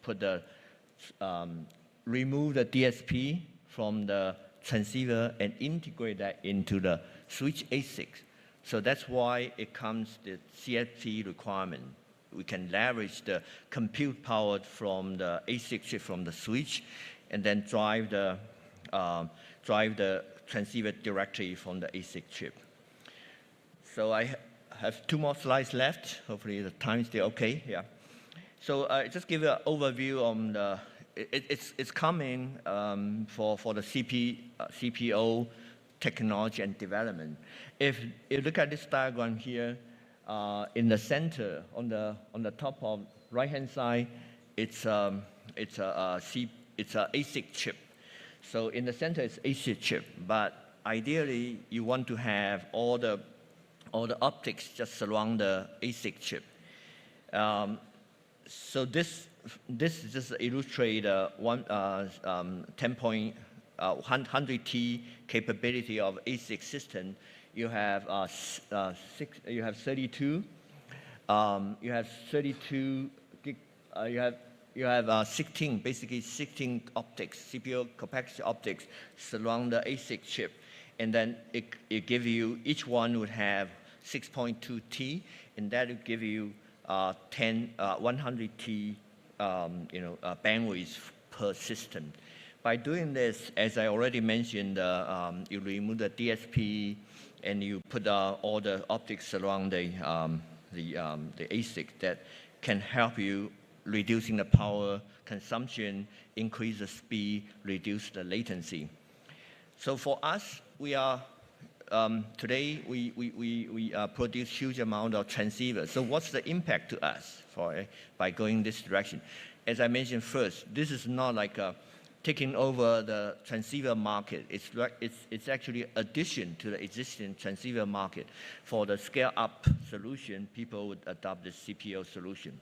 remove the DSP from the transceiver and integrate that into the switch ASIC. So that's why it comes the CFP requirement. We can leverage the compute power from the ASIC chip from the switch and then drive the transceiver directly from the ASIC chip. So I have 2 more slides left. Hopefully the time is still okay. Yeah. So just give an overview on the. It's coming for the CPO technology and development. If you look at this diagram here, in the center on the top of right-hand side, it's a ASIC chip. So in the center is ASIC chip, but ideally you want to have all the optics just surround the ASIC chip. So this just illustrate 100T capability of ASIC system. You have 32. You have 32 gig. You have 16, basically 16 optics, CPU capacity optics surround the ASIC chip, and then it give you, each one would have 6.2 T, and that would give you 100 T bandwidth per system. By doing this, as I already mentioned, you remove the DSP and you put all the optics around the ASIC that can help you reducing the power consumption, increase the speed, reduce the latency. So for us, we are today we produce huge amount of transceivers. So what's the impact to us by going this direction? As I mentioned first, this is not like taking over the transceiver market. It's actually addition to the existing transceiver market. For the scale-up solution, people would adopt the CPO solution.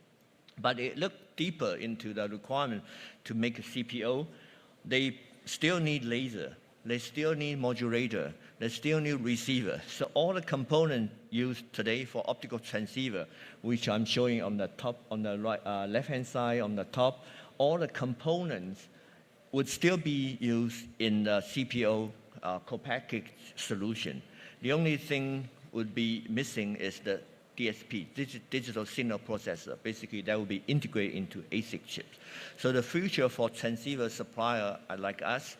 But they look deeper into the requirement to make a CPO. They still need laser. They still need modulator. They still need receiver. So all the components used today for optical transceiver, which I'm showing on the top, on the right, left-hand side, on the top, all the components would still be used in the CPO co-packaged solution. The only thing would be missing is the DSP, digital signal processor. Basically, that will be integrated into ASIC chips. So the future for transceiver supplier like us,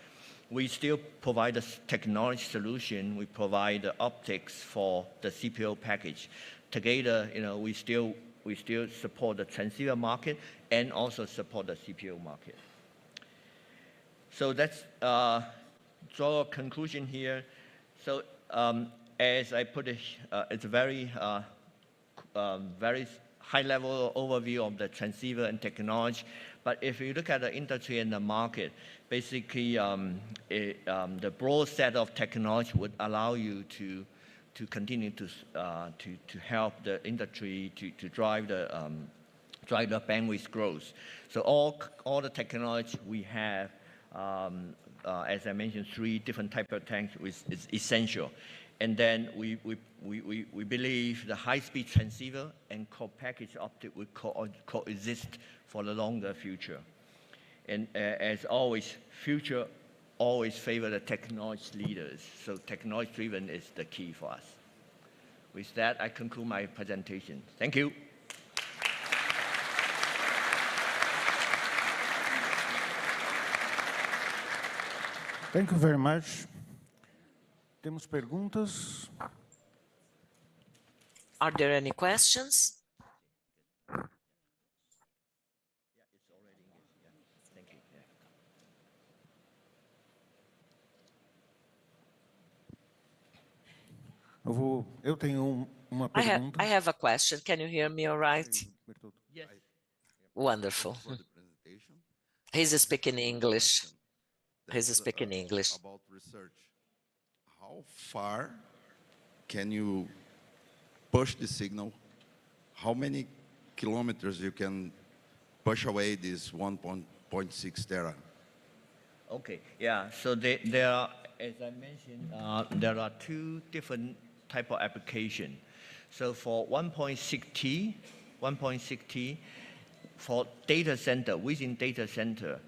we still provide a technology solution. We provide the optics for the CPO package. Together, we still support the transceiver market and also support the CPO market. So that's draw a conclusion here. So as I put it, it's a very high-level overview of the transceiver and technology. But if you look at the industry and the market, basically the broad set of technology would allow you to continue to help the industry to drive the bandwidth growth. So all the technology we have, as I mentioned, 3 different types of tanks is essential. And then we believe the high-speed transceiver and co-packaged optic will coexist for the longer future. And as always, future always favor the technology leaders. So technology-driven is the key for us. With that, I conclude my presentation. Thank you. Thank you very much. Temos perguntas? Are there any questions? Eu tenho uma pergunta. I have a question. Can you hear me all right? Yes. Wonderful. He's speaking English. He's speaking English. About research, how far can you push the signal? How many kilometers you can push away this 1.6 tera? Okay, yeah. So there are, as I mentioned, there are 2 different type of application. So for 1.6T, for data center, within data center,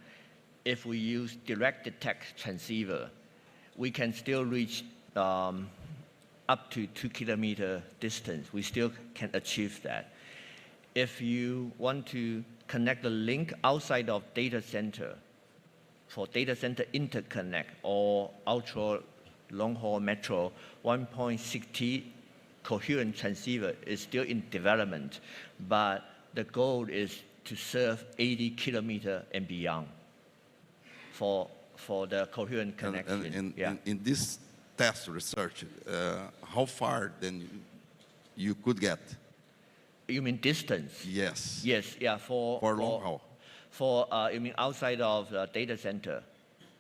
if we use direct detect transceiver, we can still reach up to 2 kilometer distance. We still can achieve that. If you want to connect the link outside of data center, for data center interconnect or ultra long haul metro, 1.6T coherent transceiver is still in development, but the goal is to serve 80 kilometer and beyond for the coherent connection. In this test research, how far then you could get? You mean distance? Yes. Yes, yeah. For long haul. For you mean outside of the data center?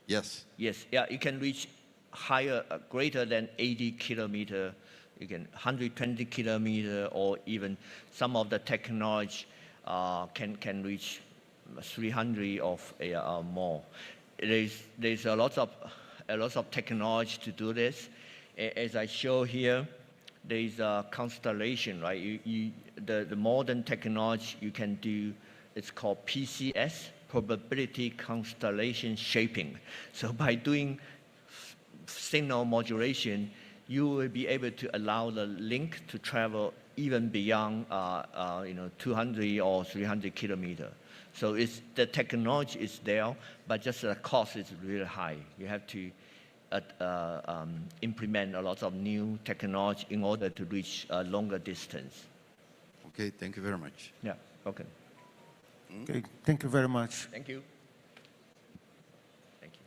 Yes. Yes, yeah. You can reach higher, greater than 80 kilometer. You can 120 kilometer, or even some of the technology can reach 300 or more. There's a lot of technology to do this. As I show here, there's a constellation, right? The modern technology you can do, it's called PCS, probability constellation shaping. So by doing signal modulation, you will be able to allow the link to travel even beyond 200 or 300 kilometers. So the technology is there, but just the cost is really high. You have to implement a lot of new technology in order to reach a longer distance. Okay, thank you very much. Yeah, okay. Okay, thank you very much. Thank you. Thank you.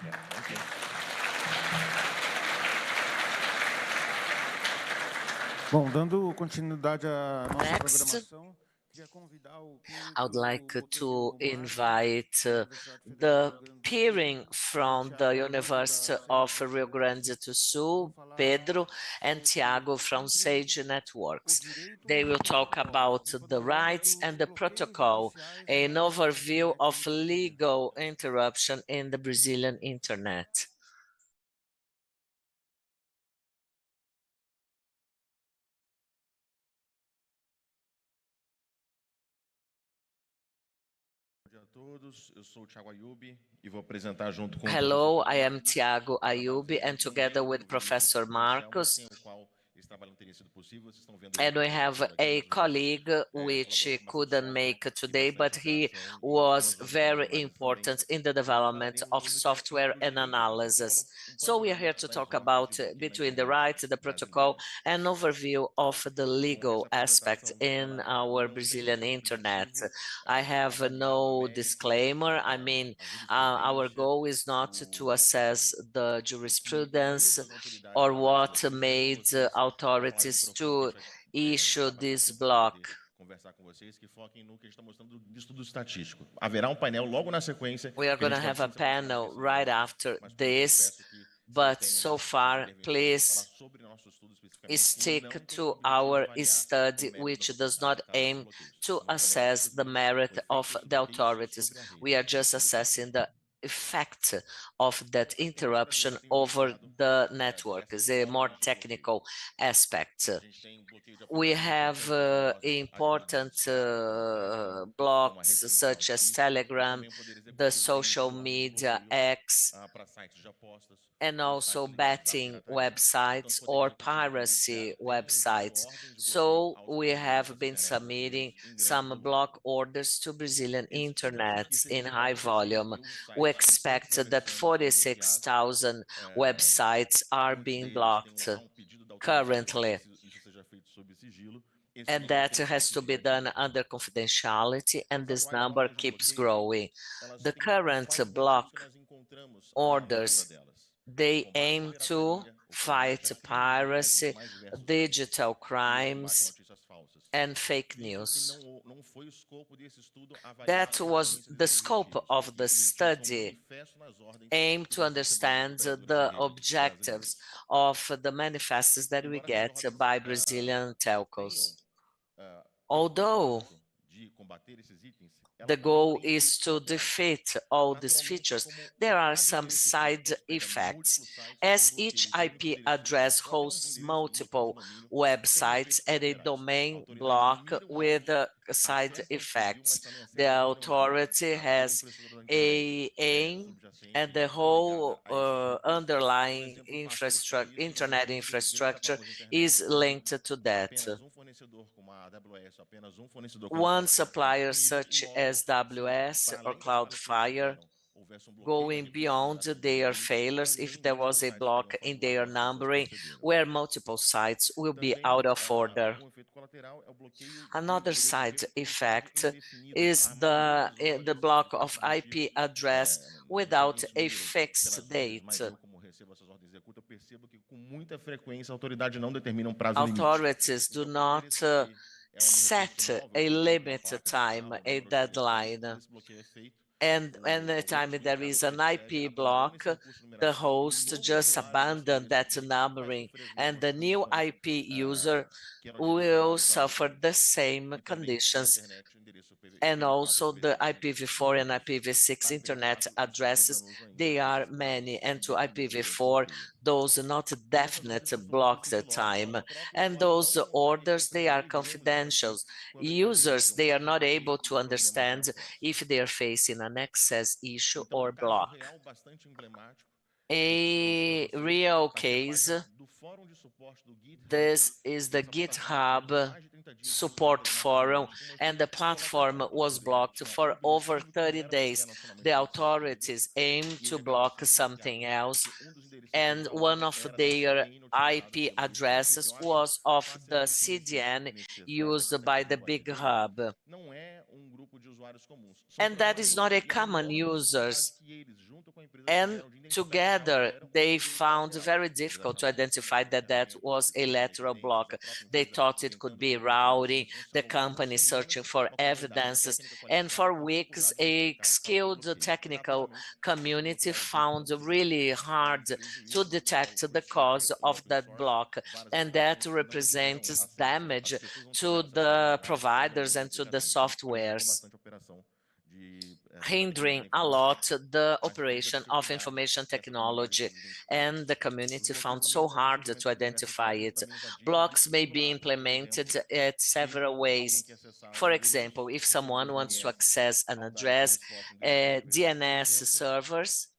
Yeah, thank you. Bom, dando continuidade à nossa Next. programação, queria convidar o I would like to invite the peering from the University of Rio Grande do Sul, Pedro and Tiago from Sage Networks. They will talk about the rights and the protocol, an overview of legal interruption in the Brazilian internet. Hello, I am Tiago Ayubi, and together with Professor Marcos, And we have a colleague which couldn't make today, but he was very important in the development of software and analysis. So we are here to talk about between the rights, the protocol, and overview of the legal aspect in our Brazilian internet. I have no disclaimer. I mean, our goal is not to assess the jurisprudence or what made authorities to issue this block. We are going to have a panel right after this, but so far, please stick to our study, which does not aim to assess the merit of the authorities. We are just assessing the effect of that interruption over the network. Is a more technical aspect. We have important blocks such as Telegram, the social media X, and also betting websites or piracy websites. So we have been submitting some block orders to Brazilian internet in high volume. We expect that 46,000 websites are being blocked currently, and that has to be done under confidentiality, and this number keeps growing. The current block orders, they aim to fight piracy, digital crimes, and fake news. That was the scope of the study, aim to understand the objectives of the manifestos that we get by Brazilian telcos. Although the goal is to defeat all these features, there are some side effects. As each IP address hosts multiple websites and a domain block with side effects, the authority has a aim, and the whole underlying internet infrastructure is linked to that. One supplier such as AWS or Cloudflare going beyond their failures if there was a block in their numbering where multiple sites will be out of order. Another side effect is the block of IP address without a fixed date. Authorities do not set a limit time, a deadline. And anytime there is an IP block, the host just abandons that numbering, and the new IP user will suffer the same conditions. And also the IPv4 and IPv6 internet addresses, they are many, and to IPv4, those not definite blocks at time. And those orders, they are confidential. Users, they are not able to understand if they are facing an access issue or block. A real case, this is the GitHub support forum, and the platform was blocked for over 30 days. The authorities aimed to block something else, and one of their IP addresses was of the CDN used by the big hub. And that is not a common users. And together, they found very difficult to identify that that was a lateral block. They thought it could be routing, the company searching for evidences, and for weeks, a skilled technical community found really hard to detect the cause of that block, and that represents damage to the providers and to the softwares, hindering a lot the operation of information technology, and the community found so hard to identify it. Blocks may be implemented at several ways. For example, if someone wants to access an address, DNS servers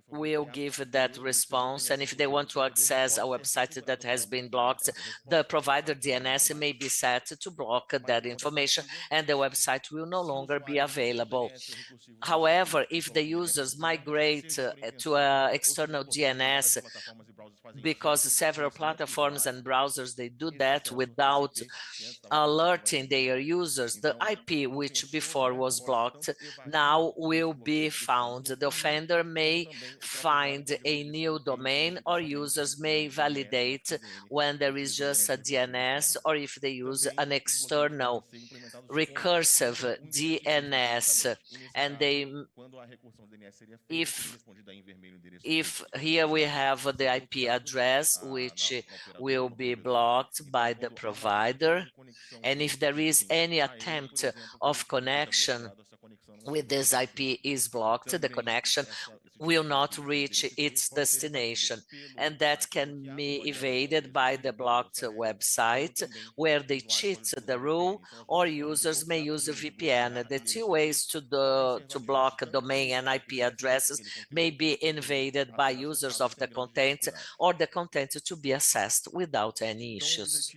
will give that response, and if they want to access a website that has been blocked, the provider DNS may be set to block that information, and the website will no longer be available. However, if the users migrate to an external DNS, because several platforms and browsers, they do that without alerting their users, the IP which before was blocked now will be found. The offender may find a new domain, or users may validate when there is just a DNS, or if they use an external recursive DNS, and if here we have the IP address which will be blocked by the provider, and if there is any attempt of connection with this IP is blocked, the connection will not reach its destination, and that can be evaded by the blocked website, where they cheat the rule, or users may use a VPN. The two ways to block domain and IP addresses may be invaded by users of the content, or the content to be accessed without any issues.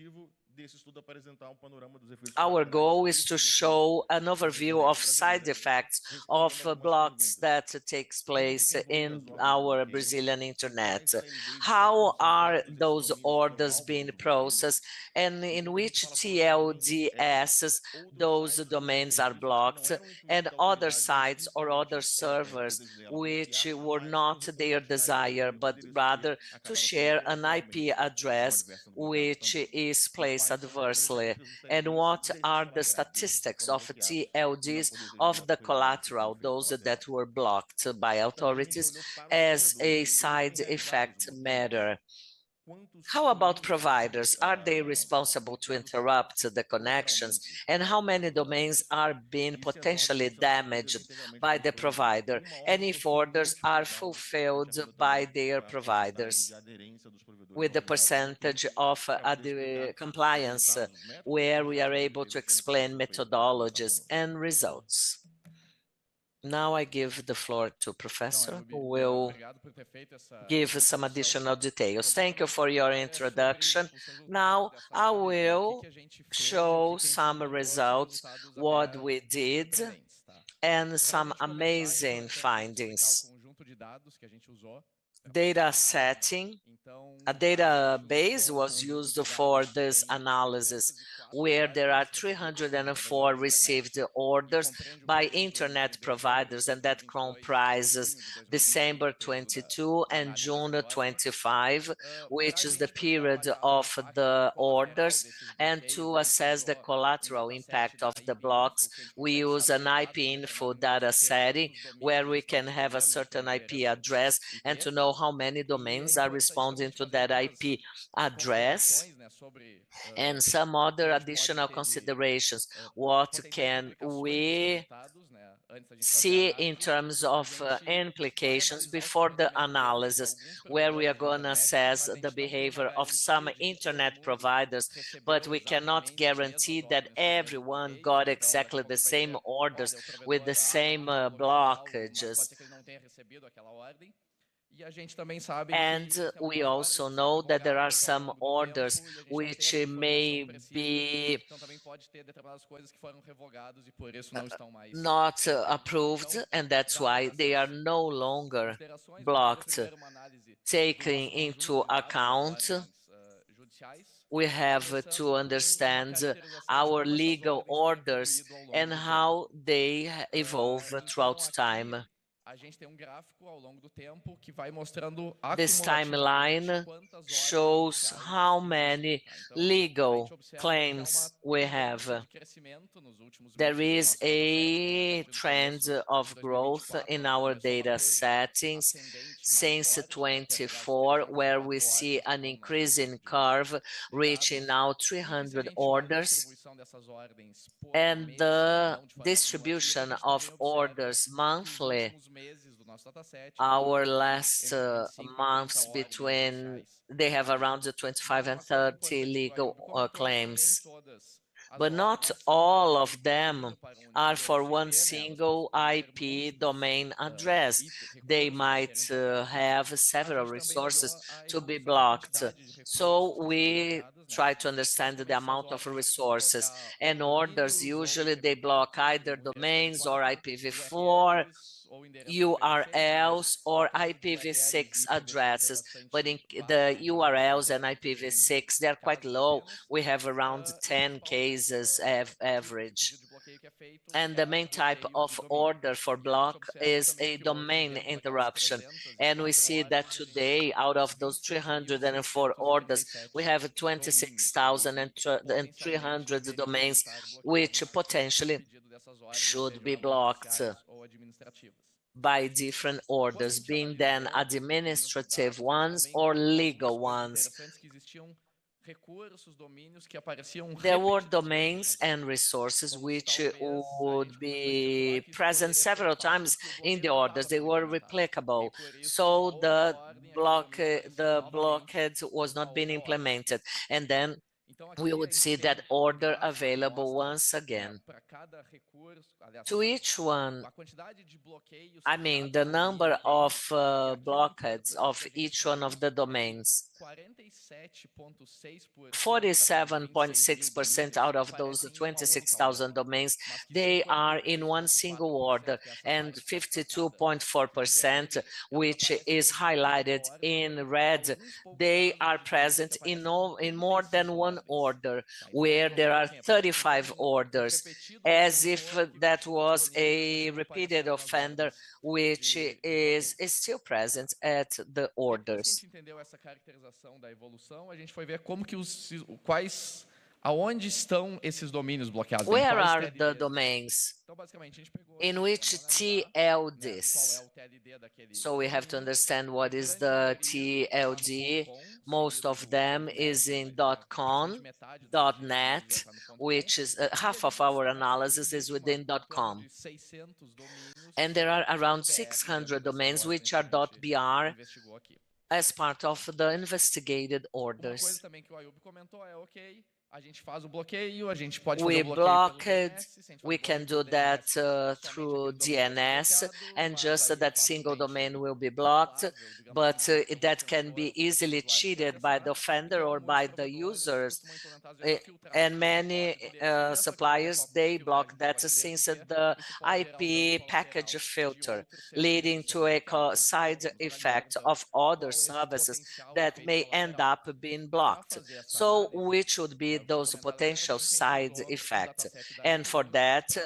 Our goal is to show an overview of side effects of blocks that takes place in our Brazilian internet. How are those orders being processed, and in which TLDSs those domains are blocked, and other sites or other servers which were not their desire, but rather to share an IP address which is placed adversely, and what are the statistics of TLDs of the collateral, those that were blocked by authorities, as a side effect matter. How about providers? Are they responsible to interrupt the connections? And how many domains are being potentially damaged by the provider? And if orders are fulfilled by their providers, with the percentage of compliance, where we are able to explain methodologies and results. Now I give the floor to Professor, who will give some additional details. Thank you for your introduction. Now I will show some results, what we did, and some amazing findings. Data setting. A database was used for this analysis, where there are 304 received orders by internet providers, and that comprises December 22 and June 25, which is the period of the orders. And to assess the collateral impact of the blocks, we use an IP info data setting, where we can have a certain IP address and to know how many domains are responding to that IP address, and some other additional considerations. What can we see in terms of implications before the analysis, where we are going to assess the behavior of some internet providers, but we cannot guarantee that everyone got exactly the same orders with the same blockages. And we also know that there are some orders which may be not approved, and that's why they are no longer blocked. Taking into account, we have to understand our legal orders and how they evolve throughout time. This timeline shows how many legal claims we have. There is a trend of growth in our data settings since 24, where we see an increasing curve reaching now 300 orders, and the distribution of orders monthly. Our last months they have around 25 and 30 legal claims. but not all of them are for one single IP domain address. They might have several resources to be blocked. So we try to understand the amount of resources, and orders usually they block either domains or IPv4, URLs or IPv6 addresses, but in the URLs and IPv6, they're quite low. We have around 10 cases average. And the main type of order for block is a domain interruption. And we see that today, out of those 304 orders, we have 26,300 domains, which potentially should be blocked by different orders, being then administrative ones or legal ones. There were domains and resources which would be present several times in the orders. They were replicable. So the blockade was not being implemented. And then we would see that order available once again. To each one, I mean, the number of blockades of each one of the domains, 47.6% out of those 26,000 domains, they are in one single order, and 52.4%, which is highlighted in red, they are present in more than one order, where there are 35 orders, as if that was a repeated offender, which is still present at the orders. Aonde estão esses domínios bloqueados? Where are the domains? In which TLDs? So we have to understand what is the TLD. Most of them is in .com, .net, which is half of our analysis is within .com. And there are around 600 domains which are .br as part of the investigated orders. We block it, we can do that through DNS, and just that single domain will be blocked, but that can be easily cheated by the offender or by the users. And many suppliers, they block that since the IP package filter, leading to a side effect of other services that may end up being blocked. So which should be those potential side effects? And for that,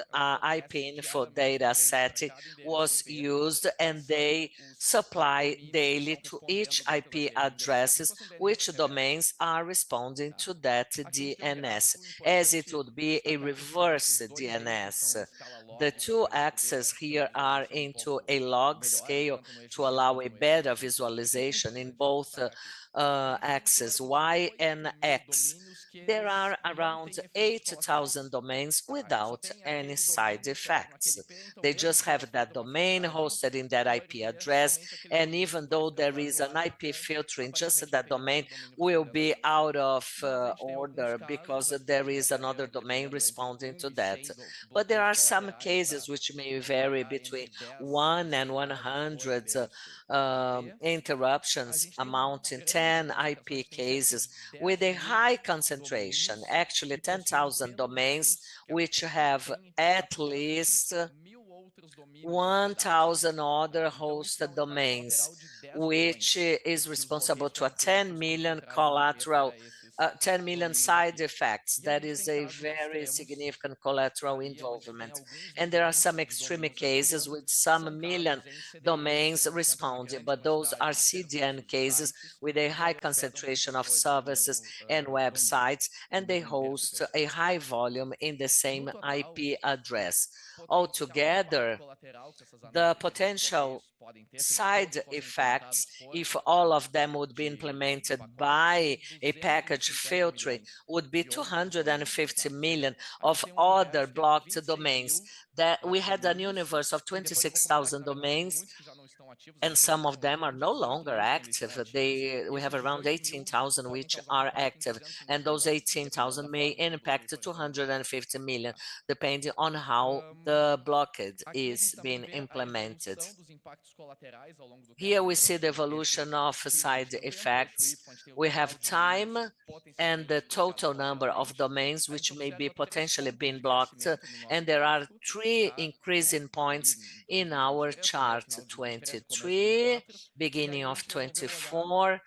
IP info data set was used, and they supply daily to each IP addresses which domains are responding to that DNS, as it would be a reverse DNS. The two axes here are into a log scale to allow a better visualization in both axes, Y and X. There are around 8,000 domains without any side effects. They just have that domain hosted in that IP address, and even though there is an IP filtering, just that domain will be out of order because there is another domain responding to that. But there are some cases which may vary between 1 and 100 interruptions, amounting 10 IP cases with a high concentration, actually 10,000 domains, which have at least 1,000 other hosted domains, which is responsible to a 10 million collateral, 10 million side effects. That is a very significant collateral involvement. And there are some extreme cases with some million domains responding, but those are CDN cases with a high concentration of services and websites, and they host a high volume in the same IP address. Altogether, the potential side effects, if all of them would be implemented by a package filtering, would be 250 million of other blocked domains. That we had a universe of 26,000 domains and some of them are no longer active. We have around 18,000 which are active, and those 18,000 may impact 250 million, depending on how the blockade is being implemented. Here we see the evolution of side effects. We have time and the total number of domains which may be potentially being blocked, and there are 3 increasing points in our chart: 23, beginning of 24,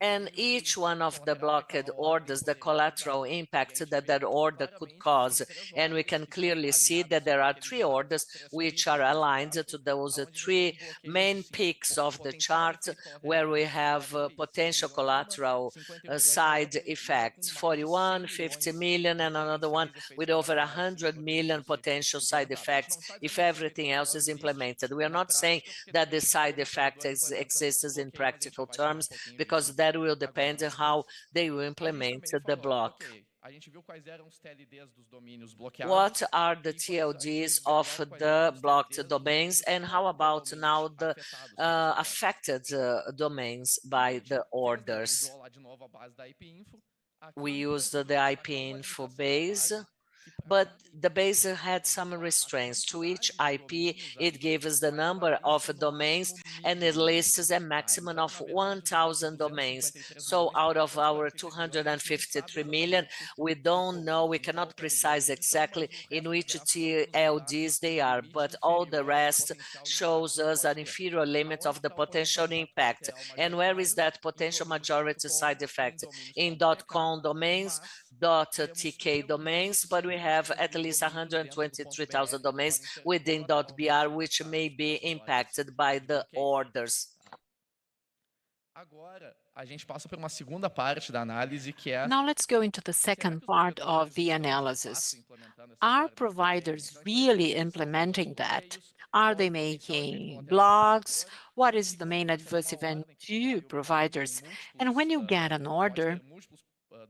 and each one of the blocked orders, the collateral impact that that order could cause. And we can clearly see that there are 3 orders which are aligned to those 3 main peaks of the chart, where we have potential collateral side effects: 41, 50 million, and another one with over 100 million potential side effects if everything else is implemented. We are not saying that the side effect exists in practical terms, because that will depend on how they will implement the block. What are the TLDs of the blocked domains, and how about now the affected domains by the orders? We used the IP info base, but the base had some restraints. To each IP, it gave us the number of domains, and it lists a maximum of 1,000 domains. So out of our 253 million, we don't know, we cannot precise exactly in which TLDs they are, but all the rest shows us an inferior limit of the potential impact. And where is that potential majority side effect? In .com domains, .tk domains, but we have at least 123,000 domains within .br which may be impacted by the orders. Now let's go into the second part of the analysis. Are providers really implementing that? Are they making blogs? What is the main adverse event to providers? And when you get an order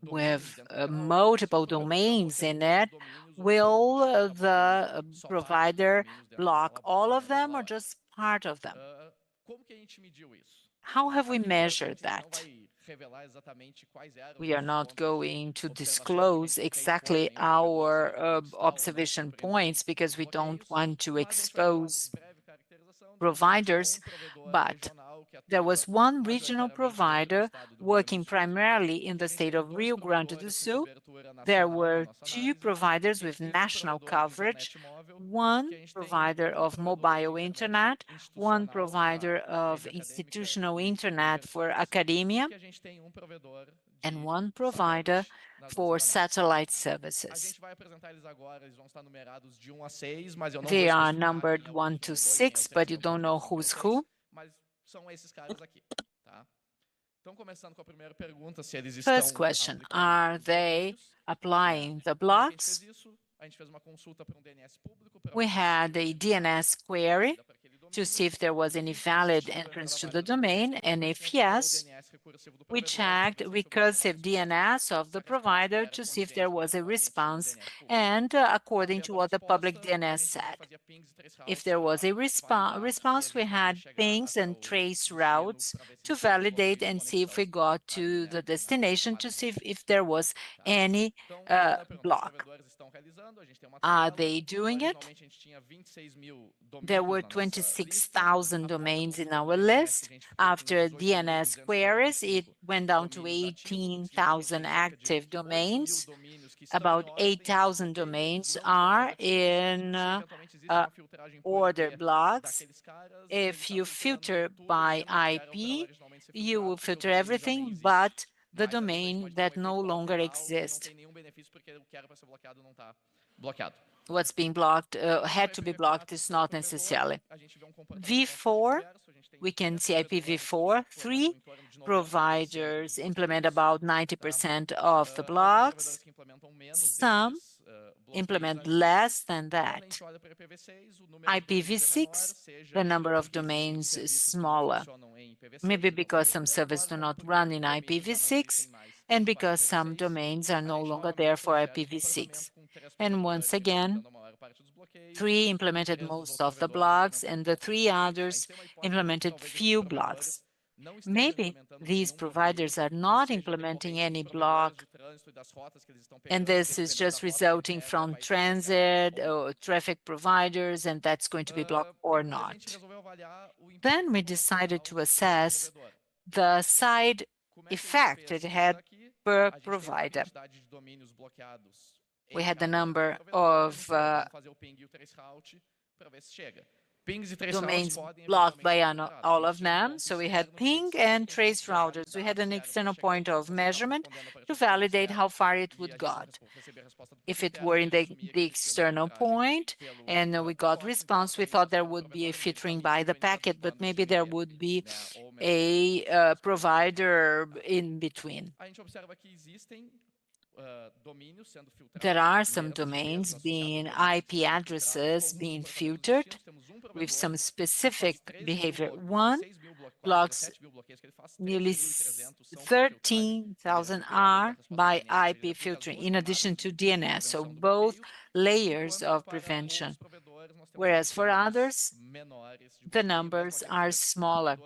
with multiple domains in it, will the provider block all of them or just part of them? How have we measured that? We are not going to disclose exactly our observation points because we don't want to expose providers, but there was one regional provider working primarily in the state of Rio Grande do Sul. There were 2 providers with national coverage, 1 provider of mobile internet, 1 provider of institutional internet for academia, and 1 provider for satellite services. They are numbered 1 to 6, but you don't know who's who. First question, are they applying the blocks? We had a DNS query to see if there was any valid entrance to the domain, and if yes, we checked recursive DNS of the provider to see if there was a response, and according to what the public DNS said. If there was a response, we had pings and trace routes to validate and see if we got to the destination to see if there was any block. Are they doing it? There were 26,000 domains in our list. After DNS queries, it went down to 18,000 active domains. About 8,000 domains are in order blocks. If you filter by IP, you will filter everything but the domain that no longer exists. What's being blocked, had to be blocked, is not necessarily. V4, we can see IPv4, 3 providers implement about 90% of the blocks. Some implement less than that. IPv6, the number of domains is smaller, maybe because some servers do not run in IPv6 and because some domains are no longer there for IPv6. And once again, 3 implemented most of the blocks, and the 3 others implemented few blocks. Maybe these providers are not implementing any block, and this is just resulting from transit or traffic providers, and that's going to be blocked or not. Then we decided to assess the side effect it had per provider. We had the number of domains blocked by all of them. So we had ping and trace routers. We had an external point of measurement to validate how far it would got. If it were in the external point and we got response, we thought there would be a filtering by the packet, but maybe there would be a provider in between. There are some domains being IP addresses being filtered with some specific behavior. One blocks nearly 13,000 R by IP filtering, in addition to DNS, so both layers of prevention. Whereas for others, the numbers are smaller.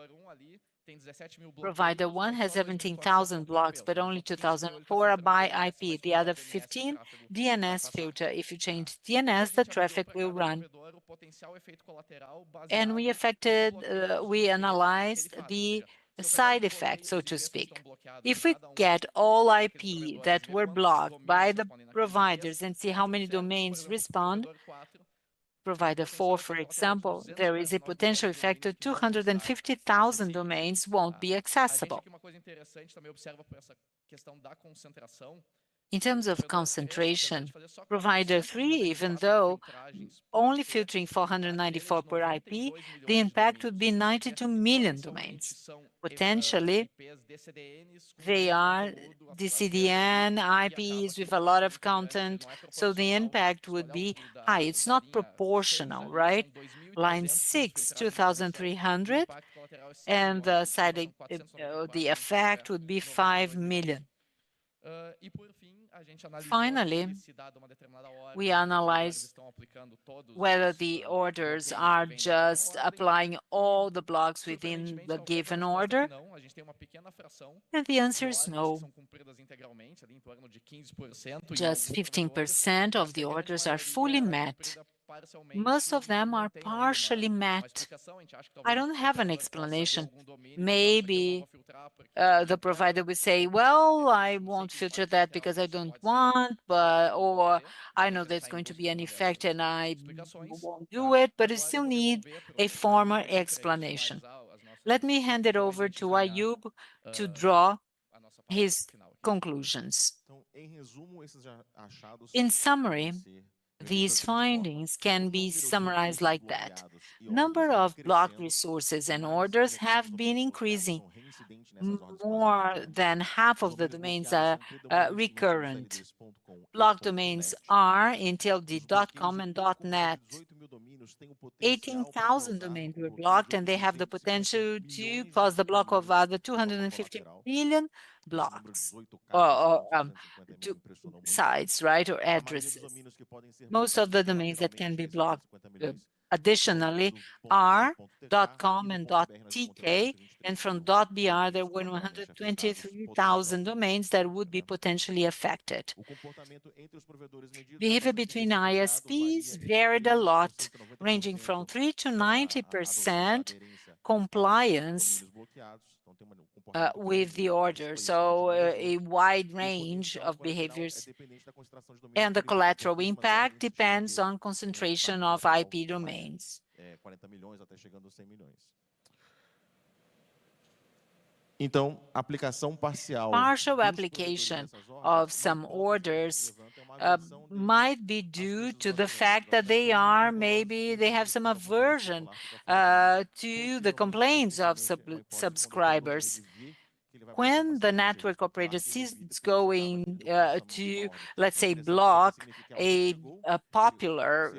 Provider 1 has 17,000 blocks, but only 2,004 are by IP. The other 15, DNS filter. If you change DNS, the traffic will run. And we analyzed the side effect, so to speak. If we get all IP that were blocked by the providers and see how many domains respond, provider 4, for example, there is a potential effect of 250,000 domains won't be accessible. In terms of concentration, provider 3, even though only filtering 494 per IP, the impact would be 92 million domains. Potentially, they are DCDN IPs with a lot of content, so the impact would be high. It's not proportional, right? Line 6, 2,300, and the effect would be 5 million. Finally, we analyze whether the orders are just applying all the blocks within the given order, and the answer is no. Just 15% of the orders are fully met. Most of them are partially met. I don't have an explanation. Maybe the provider would say, well, I won't filter that because I don't want, or I know there's going to be an effect and I won't do it, but I still need a formal explanation. Let me hand it over to Ayub to draw his conclusions. In summary, these findings can be summarized like that. Number of blocked resources and orders have been increasing. More than half of the domains are recurrent. Blocked domains are until the .com and .net. 18,000 domains were blocked, and they have the potential to cause the block of other 250 million blocks or sites, right, or addresses. Most of the domains that can be blocked additionally are .com and .tk, and from .br there were 123,000 domains that would be potentially affected. Behavior between ISPs varied a lot, ranging from 3 to 90% compliance with the order, so a wide range of behaviors. And the collateral impact depends on concentration of IP domains. Partial application of some orders might be due to the fact that maybe they have some aversion to the complaints of subscribers. When the network operator sees it's going to, let's say, block a popular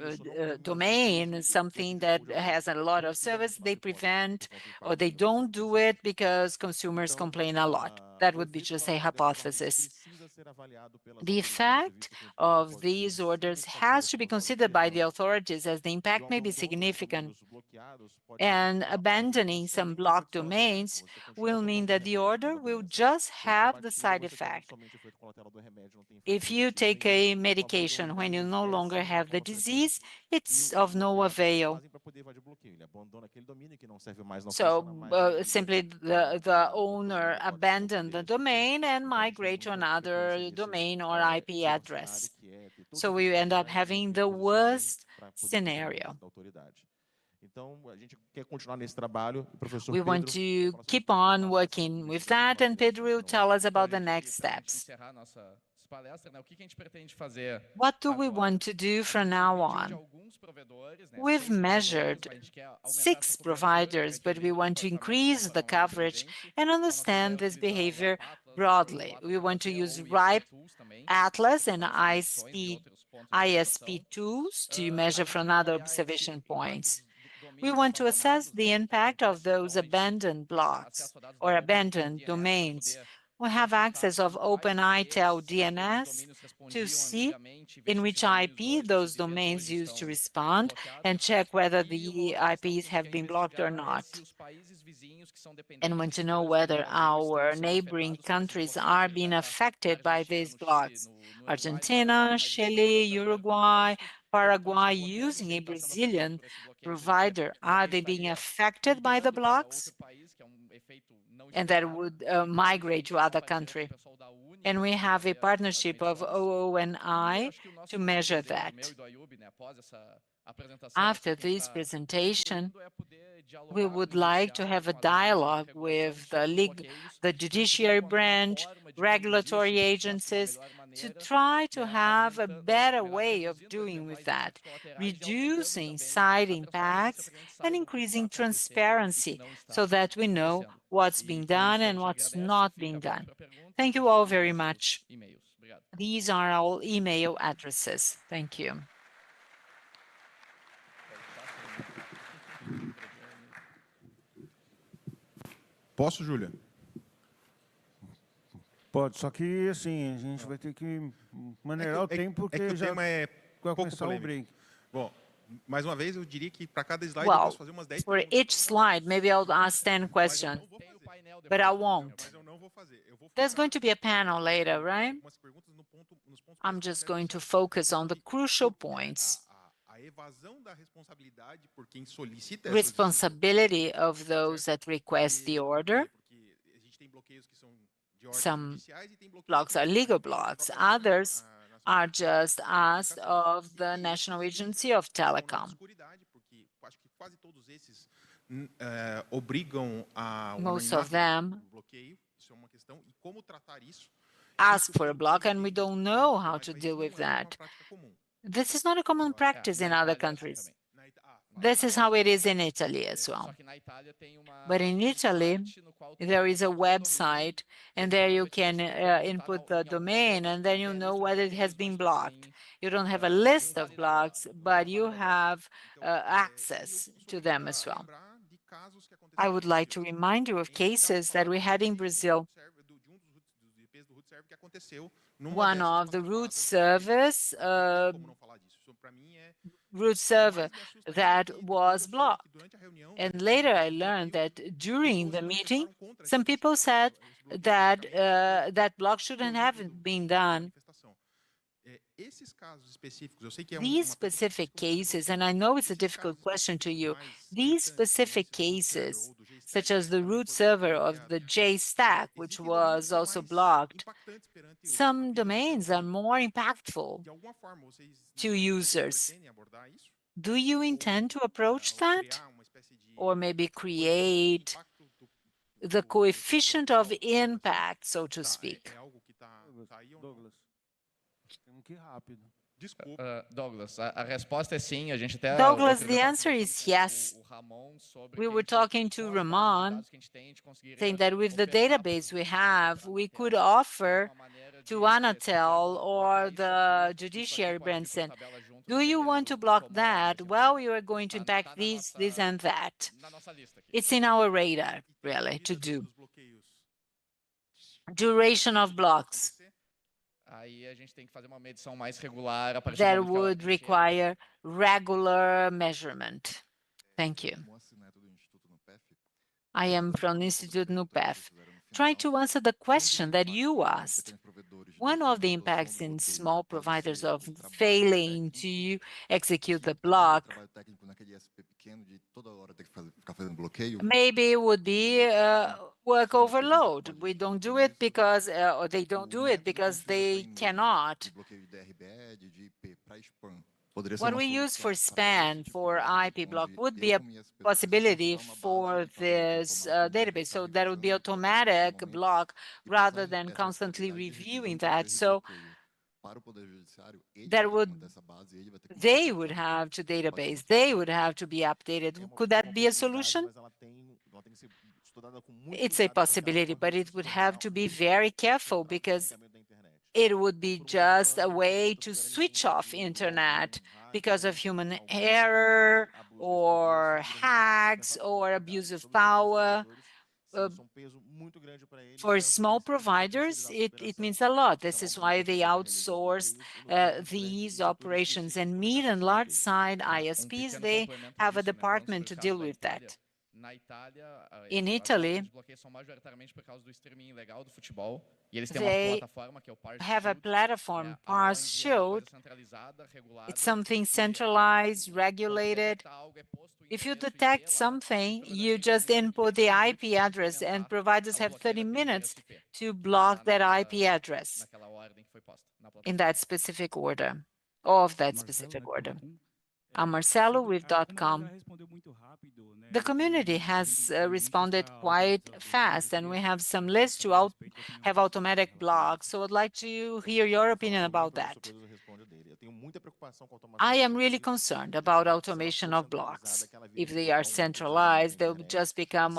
domain, something that has a lot of service, they prevent or they don't do it because consumers complain a lot. That would be just a hypothesis. The effect of these orders has to be considered by the authorities, as the impact may be significant, and abandoning some blocked domains will mean that the order will just have the side effect. If you take a medication when you no longer have the disease, it's of no avail. So simply the owner abandoned the domain and migrate to another domain or IP address. So we end up having the worst scenario. We want to keep on working with that, and Pedro will tell us about the next steps. What do we want to do from now on? We've measured 6 providers, but we want to increase the coverage and understand this behavior broadly. We want to use RIPE, Atlas, and ISP tools to measure from other observation points. We want to assess the impact of those abandoned blocks or abandoned domains. We have access of OpenITEL DNS to see in which IP those domains used to respond and check whether the IPs have been blocked or not. And want to know whether our neighboring countries are being affected by these blocks. Argentina, Chile, Uruguay, Paraguay using a Brazilian provider, are they being affected by the blocks? And that would migrate to other country. And we have a partnership of OO and I to measure that. After this presentation, we would like to have a dialogue with the judiciary branch, regulatory agencies, to try to have a better way of doing with that, reducing side impacts and increasing transparency so that we know what's being done and what's not being done. Thank you all very much. These are our email addresses. Thank you. Posso, Júlia? Pode, só que assim, a gente vai ter que maneirar o tempo, porque já vai começar o break. Bom, mais uma vez, eu diria que para cada slide eu posso fazer umas 10 perguntas. For each slide, maybe I'll ask 10 questions, but I won't. There's going to be a panel later, right? I'm just going to focus on the crucial points. Responsibility of those that request the order. Some blocks are legal blocks, others are just asked of the National Agency of Telecom. Most of them ask for a block, and we don't know how to deal with that. This is not a common practice in other countries. This is how it is in Italy as well. But in Italy, there is a website, and there you can input the domain, and then you know whether it has been blocked. You don't have a list of blocks, but you have access to them as well. I would like to remind you of cases that we had in Brazil. One of the root server that was blocked. And later I learned that during the meeting, some people said that that block shouldn't have been done. These specific cases, and I know it's a difficult question to you, these specific cases, such as the root server of the JStack, which was also blocked, some domains are more impactful to users. Do you intend to approach that? Or maybe create the coefficient of impact, so to speak? Douglas, a resposta é sim. A gente até Douglas, the answer is yes. We were talking to Ramon, saying that with the database we have, we could offer to Anatel or the judiciary branch, do you want to block that? Well, you are going to impact this, this, and that. It's in our radar, really, to do. Duration of blocks. that would require regular measurement. Thank you. I am from Institute NUPEF. Trying to answer the question that you asked. One of the impacts in small providers of failing to execute the block maybe would be work overload. We don't do it because, or they don't do it because they cannot. What we use for span, for IP block, would be a possibility for this database. So that would be automatic block rather than constantly reviewing that. So that would, they would have to database, they would have to be updated. Could that be a solution? It's a possibility, but it would have to be very careful because it would be just a way to switch off internet because of human error or hacks or abuse of power. For small providers, it means a lot. This is why they outsource these operations, and mid and large side ISPs, they have a department to deal with that. In Italy, they have a platform, Parse Shield. It's something centralized, regulated. If you detect something, you just input the IP address, and providers have 30 minutes to block that IP address in that specific order, of that specific order. I'm Marcelo with .com. The community has responded quite fast, and we have some lists to have automatic blocks. So I'd like to hear your opinion about that. I am really concerned about automation of blocks. If they are centralized, they'll just become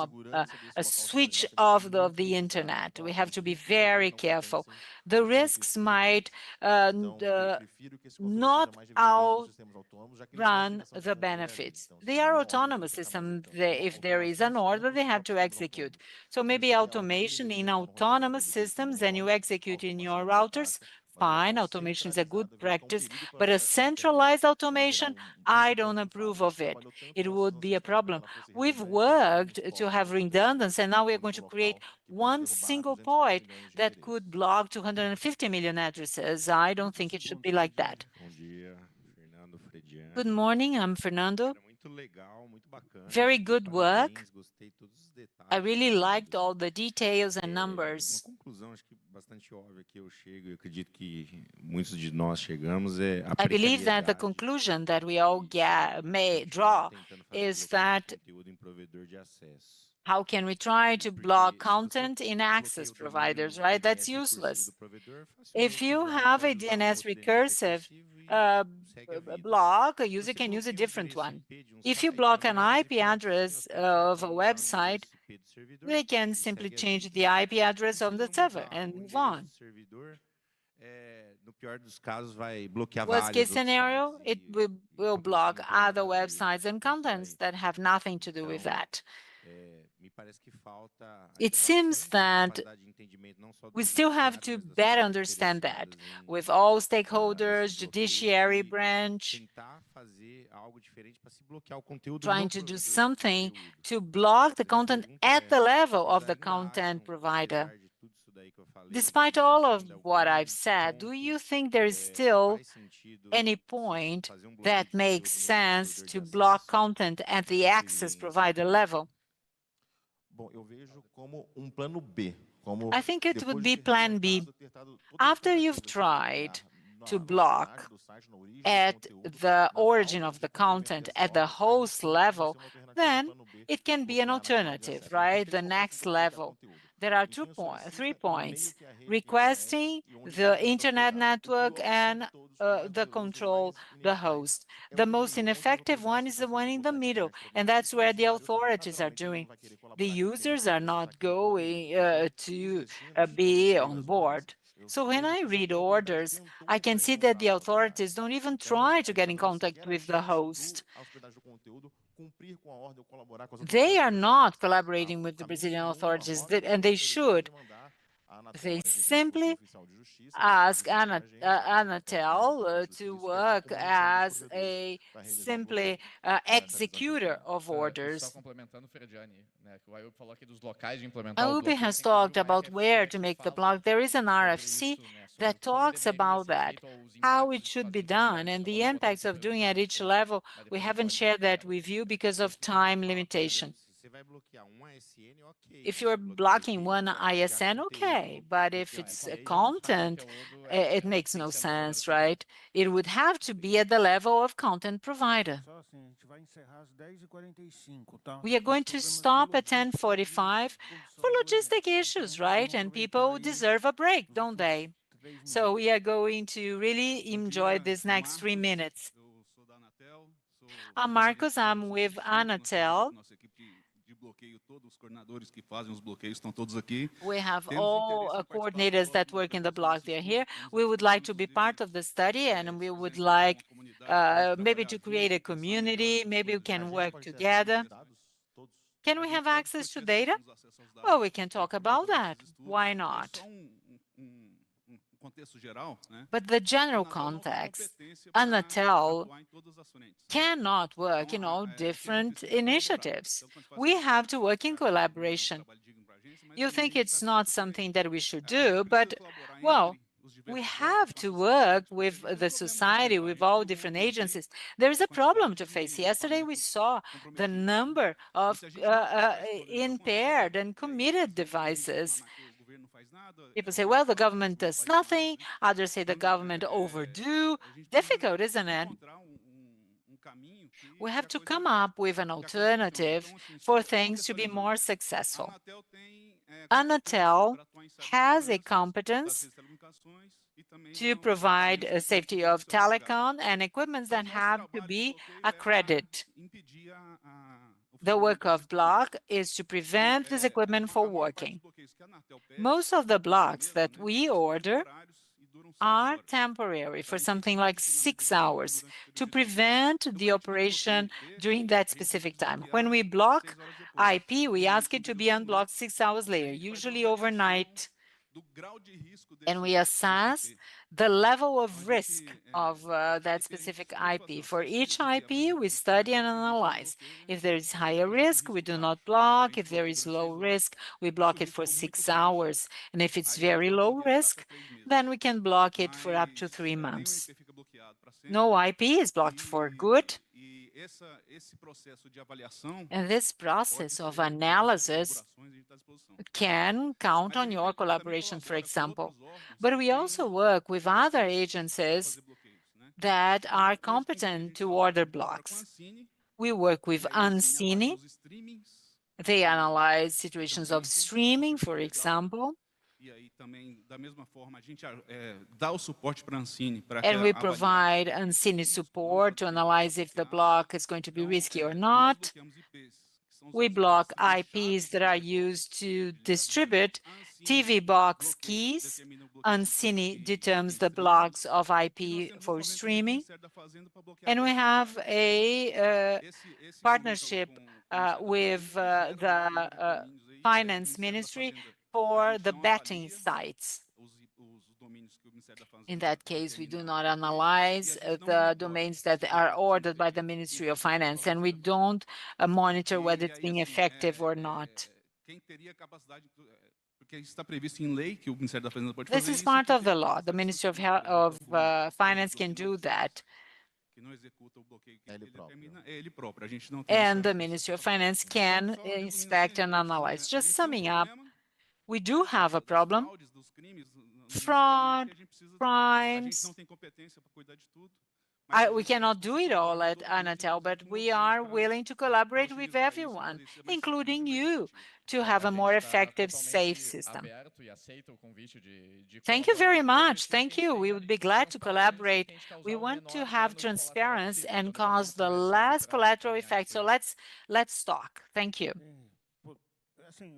a switch off of the internet. We have to be very careful. The risks might not outrun the benefits. They are autonomous systems. If there is an order, they have to execute. So maybe automation in autonomous systems, and you execute in your routers, fine, automation is a good practice, but a centralized automation, I don't approve of it. It would be a problem. We've worked to have redundancy, and now we're going to create one single point that could block 250 million addresses. I don't think it should be like that. Good morning, I'm Fernando. Very good work. I really liked all the details and numbers. I believe that the conclusion that we all may draw is that how can we try to block content in access providers, right? That's useless. If you have a DNS recursive block, a user can use a different one. If you block an IP address of a website, they can simply change the IP address of the server and move on. Worst case scenario, it will block other websites and contents that have nothing to do with that. It seems that we still have to better understand that with all stakeholders, judiciary branch, trying to do something to block the content at the level of the content provider. Despite all of what I've said, do you think there is still any point that makes sense to block content at the access provider level? I think it would be plan B. After you've tried to block at the origin of the content at the host level, then it can be an alternative, right? The next level. There are 3 points: requesting the internet network and the control, the host. The most ineffective one is the one in the middle, and that's where the authorities are doing. The users are not going to be on board. So when I read orders, I can see that the authorities don't even try to get in contact with the host. They are not collaborating with the Brazilian authorities, and they should. They simply ask Anatel to work as a simply executor of orders. Ayub has talked about where to make the block. There is an RFC that talks about that, how it should be done, and the impacts of doing at each level. We haven't shared that with you because of time limitation. If you're blocking one ISN, okay, but if it's content, it makes no sense, right? It would have to be at the level of content provider. We are going to stop at 10:45 for logistic issues, right? And people deserve a break, don't they? So we are going to really enjoy these next 3 minutes. I'm Marcos, I'm with Anatel. We have all coordinators that work in the block. They're here. We would like to be part of the study, and we would like maybe to create a community. Maybe we can work together. Can we have access to data? Well, we can talk about that. Why not? But the general context, Anatel cannot work in all different initiatives. We have to work in collaboration. You think it's not something that we should do, but, well, we have to work with the society, with all different agencies. There is a problem to face. Yesterday, we saw the number of impaired and committed devices. People say, well, the government does nothing. Others say the government overdo. Difficult, isn't it? We have to come up with an alternative for things to be more successful. Anatel has a competence to provide a safety of telecom and equipment that have to be accredited. The work of block is to prevent this equipment from working. Most of the blocks that we order are temporary for something like 6 hours to prevent the operation during that specific time. When we block IP, we ask it to be unblocked 6 hours later, usually overnight, and we assess the level of risk of that specific IP. For each IP, we study and analyze. If there is higher risk, we do not block. If there is low risk, we block it for 6 hours. And if it's very low risk, then we can block it for up to 3 months. No IP is blocked for good. And this process of analysis can count on your collaboration, for example. But we also work with other agencies that are competent to order blocks. We work with Ancine. They analyze situations of streaming, for example. And we provide Ancine support to analyze if the block is going to be risky or not. We block IPs that are used to distribute TV box keys. Ancine determines the blocks of IP for streaming. And we have a partnership with the Finance Ministry for the betting sites. In that case, we do not analyze the domains that are ordered by the Ministry of Finance, and we don't monitor whether it's being effective or not. This is part of the law. The Ministry of Finance can do that. And the Ministry of Finance can inspect and analyze. Just summing up, we do have a problem. Fraud, crimes. We cannot do it all at Anatel, but we are willing to collaborate with everyone, including you, to have a more effective, safe system. Thank you very much. Thank you. We would be glad to collaborate. We want to have transparency and cause the less collateral effect. So let's talk. Thank you.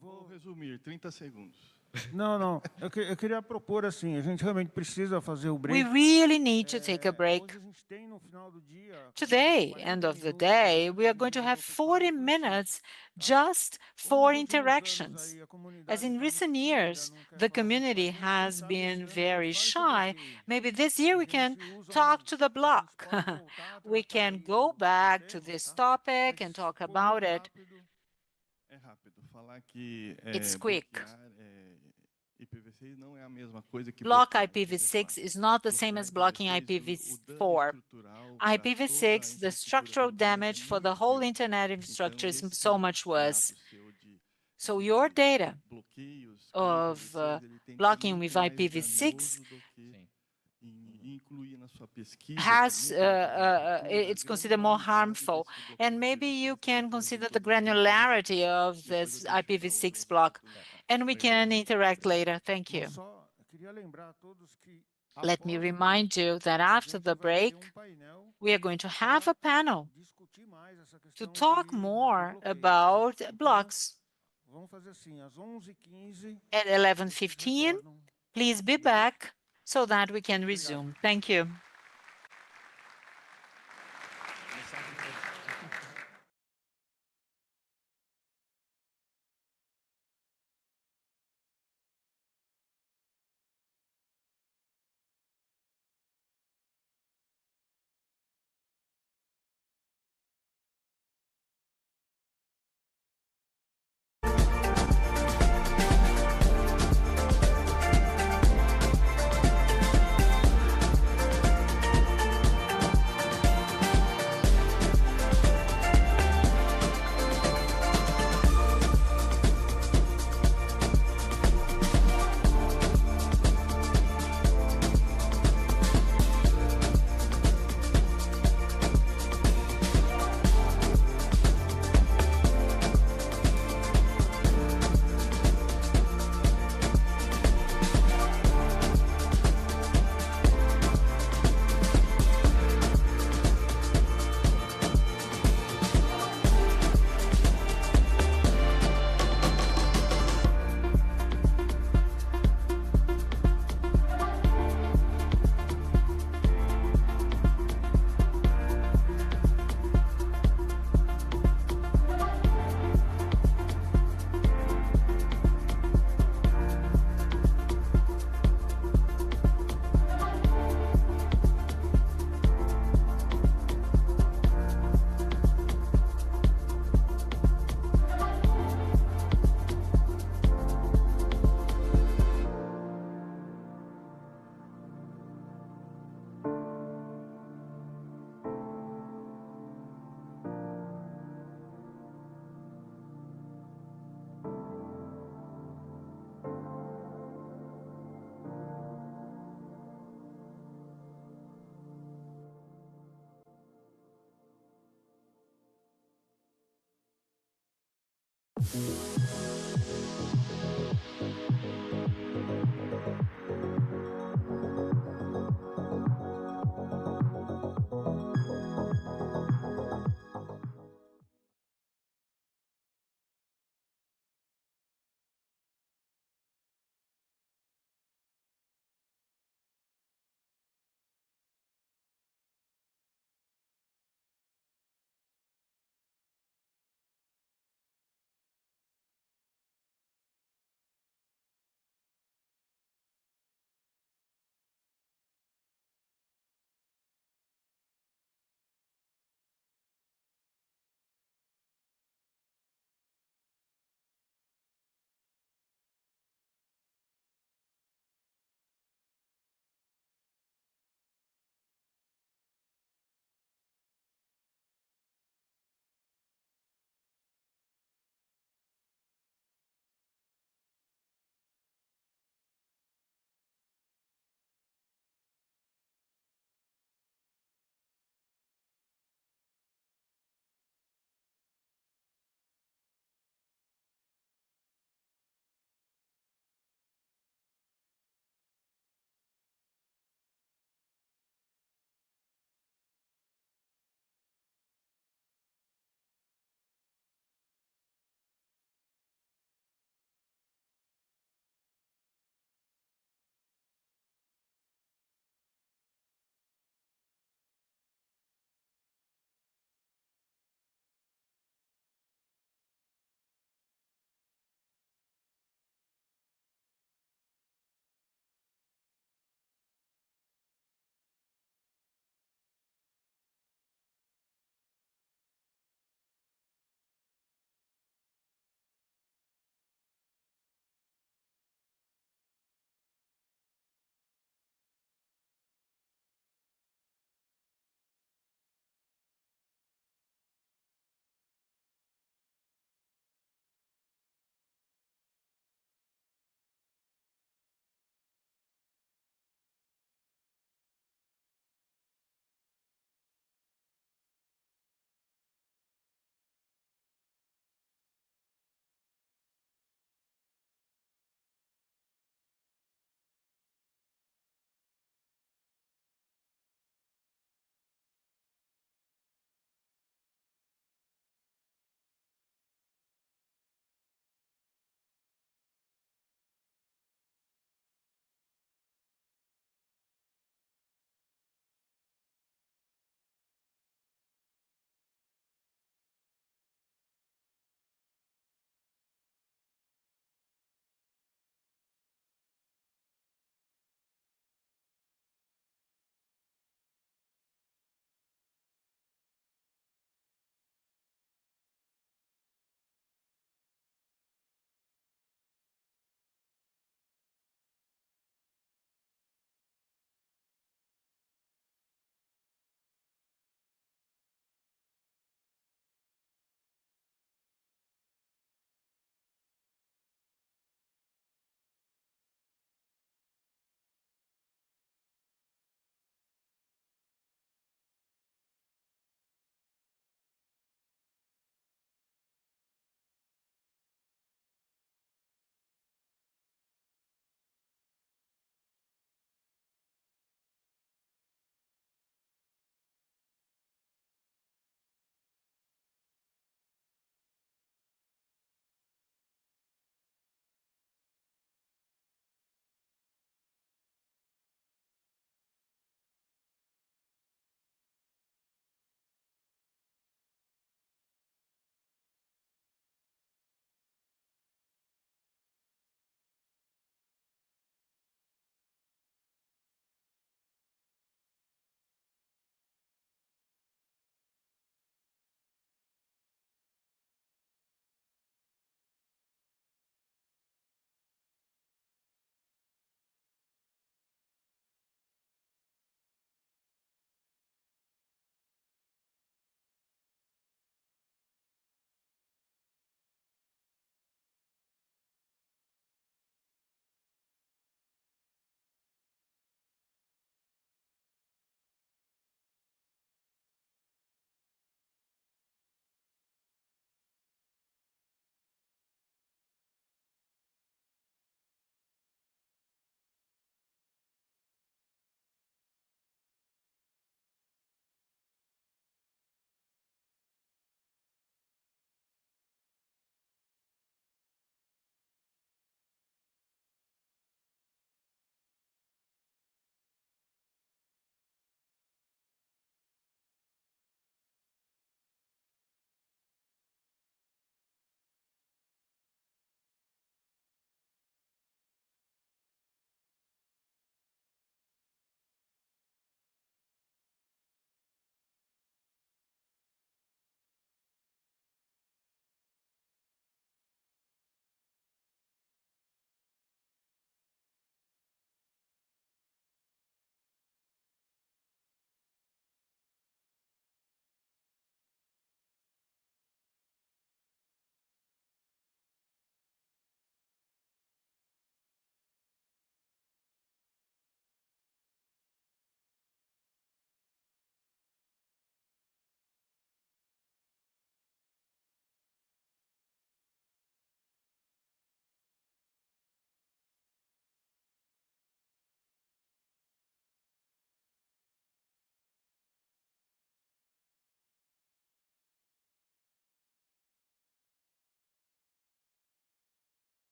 Vou resumir, 30 segundos. Não. Eu queria propor assim, a gente realmente precisa fazer o We break. really need to take a break. Hoje a gente tem no final do dia Today, 40 end of the minutos day, aí we are de going to have videoconferência, 40 minutes just for Como nos últimos anos interactions. aí a As comunidade in está muito recent tímida, years, não quer the falar muito com a community gente, quem has sabe esse been ano a gente very fale sobre o shy. case. Maybe this year A we can gente usa talk to the a block. gente pode voltar a We tratar can aí go back to tema, this tá? topic Mas and talk se for muito about it. rápido, É rápido. Falar que It's quick. bloquear IPv6 não é a mesma coisa que Block bloquear. IPv6 is not the same as blocking IPv4. IPv6, the structural damage for the whole internet infrastructure is so much worse. So your data of blocking with IPv6 has it's considered more harmful, and maybe you can consider the granularity of this IPv6 block, and we can interact later. Thank you. Let me remind you that after the break, we are going to have a panel to talk more about blocks. At 11:15, please be back so that we can resume. Thank you.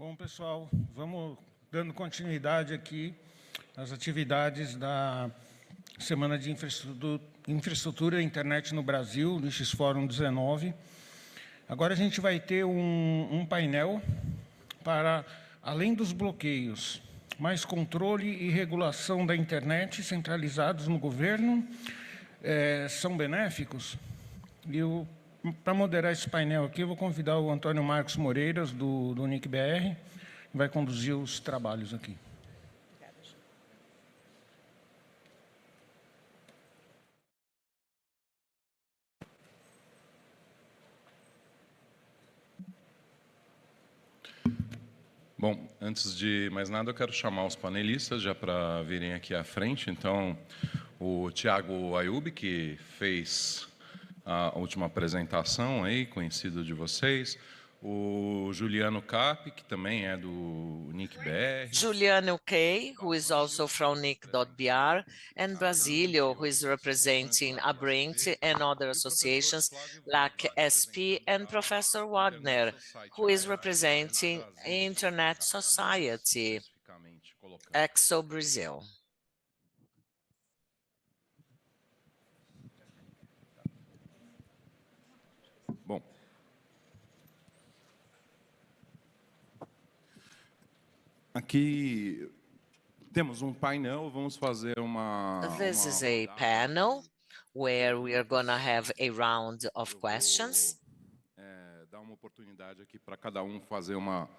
Bom, pessoal, vamos dando continuidade aqui às atividades da Semana de Infraestrutura e Internet no Brasil, do Fórum 19. Agora a gente vai ter um painel para, além dos bloqueios, mais controle e regulação da internet centralizados no governo, são benéficos? E para moderar esse painel aqui, eu vou convidar o Antônio Marcos Moreiras, do NIC.br, que vai conduzir os trabalhos aqui. Bom, antes de mais nada, eu quero chamar os panelistas já para virem aqui à frente. Então, o Thiago Ayub, que fez a última apresentação aí, conhecido de vocês. O Juliano Cap, que também é do NIC.br. Juliano K, who is also from NIC.br, and Brasílio, who is representing Abrint and other associations like SP, and Professor Wagner, who is representing Internet Society, Exo Brazil. Bom, aqui temos painel, vamos fazer This is a panel where we are going to have a round of questions. Dar uma oportunidade aqui para cada fazer uma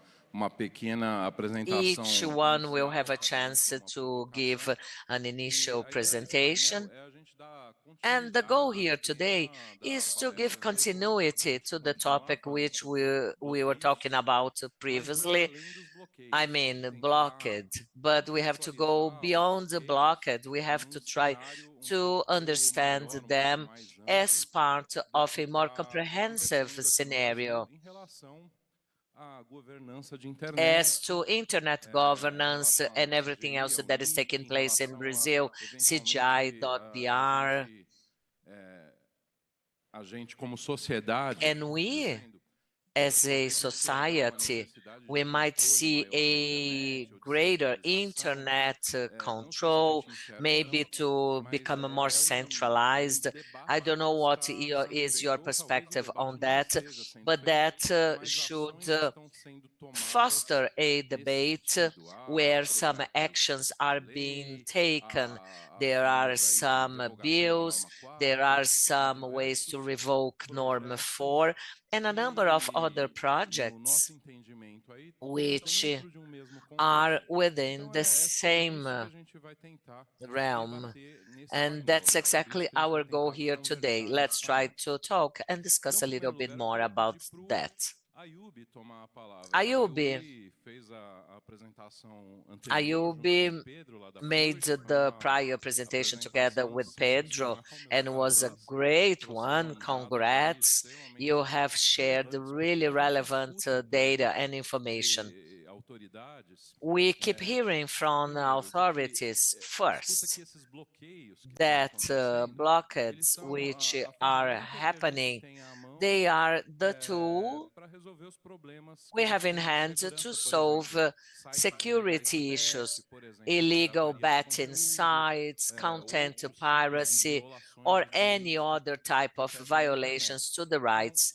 pequena apresentação. Each one will have a chance to give an initial presentation. And the goal here today is to give continuity to the topic which we were talking about previously. I mean, blockade, but we have to go beyond the blockade. We have to try to understand them as part of a more comprehensive scenario as to internet governance and everything else that is taking place in Brazil, CGI.br. And we, as a society, we might see a greater internet control, maybe to become more centralized. I don't know what is your perspective on that, but that should foster a debate where some actions are being taken. There are some bills, there are some ways to revoke Norm 4, and a number of other projects which are within the same realm. And that's exactly our goal here today. Let's try to talk and discuss a little bit more about that. Ayub made the prior presentation together with Pedro and was a great one. Congrats. You have shared really relevant data and information. We keep hearing from authorities first that blockades which are happening, they are the tool we have in hand to solve security issues, illegal betting sites, content piracy, or any other type of violations to the rights.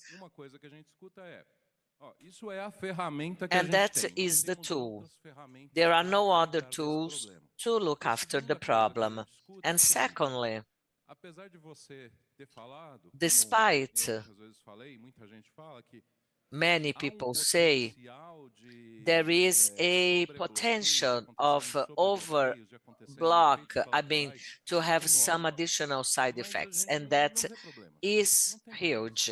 And that is the tool. There are no other tools to look after the problem. And secondly, despite many people say there is a potential of to have some additional side effects, and that is huge.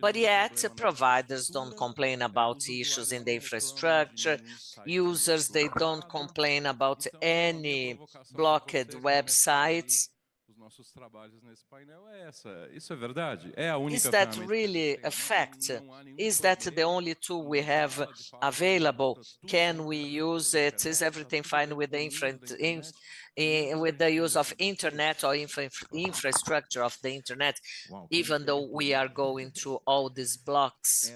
But yet, providers don't complain about issues in the infrastructure. Users, they don't complain about any blocked websites. Is that really a fact? Is that the only tool we have available? Can we use it? Is everything fine with the with the use of internet or infrastructure of the internet, even though we are going through all these blocks?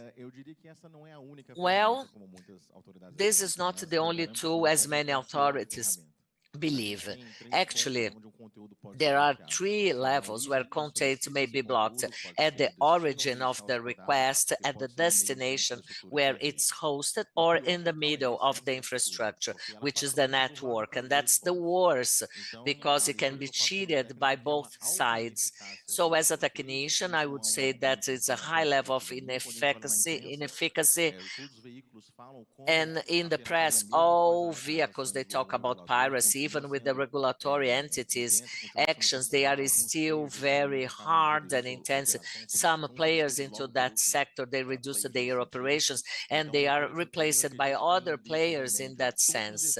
Well, this is not the only tool, as many authorities believe. Actually, there are 3 levels where content may be blocked: at the origin of the request, at the destination where it's hosted, or in the middle of the infrastructure, which is the network. And that's the worst, because it can be cheated by both sides. So as a technician, I would say that it's a high level of inefficacy. And in the press, all vehicles, they talk about piracy. Even with the regulatory entities actions, they are still very hard and intense. Some players into that sector, they reduce their operations and they are replaced by other players in that sense.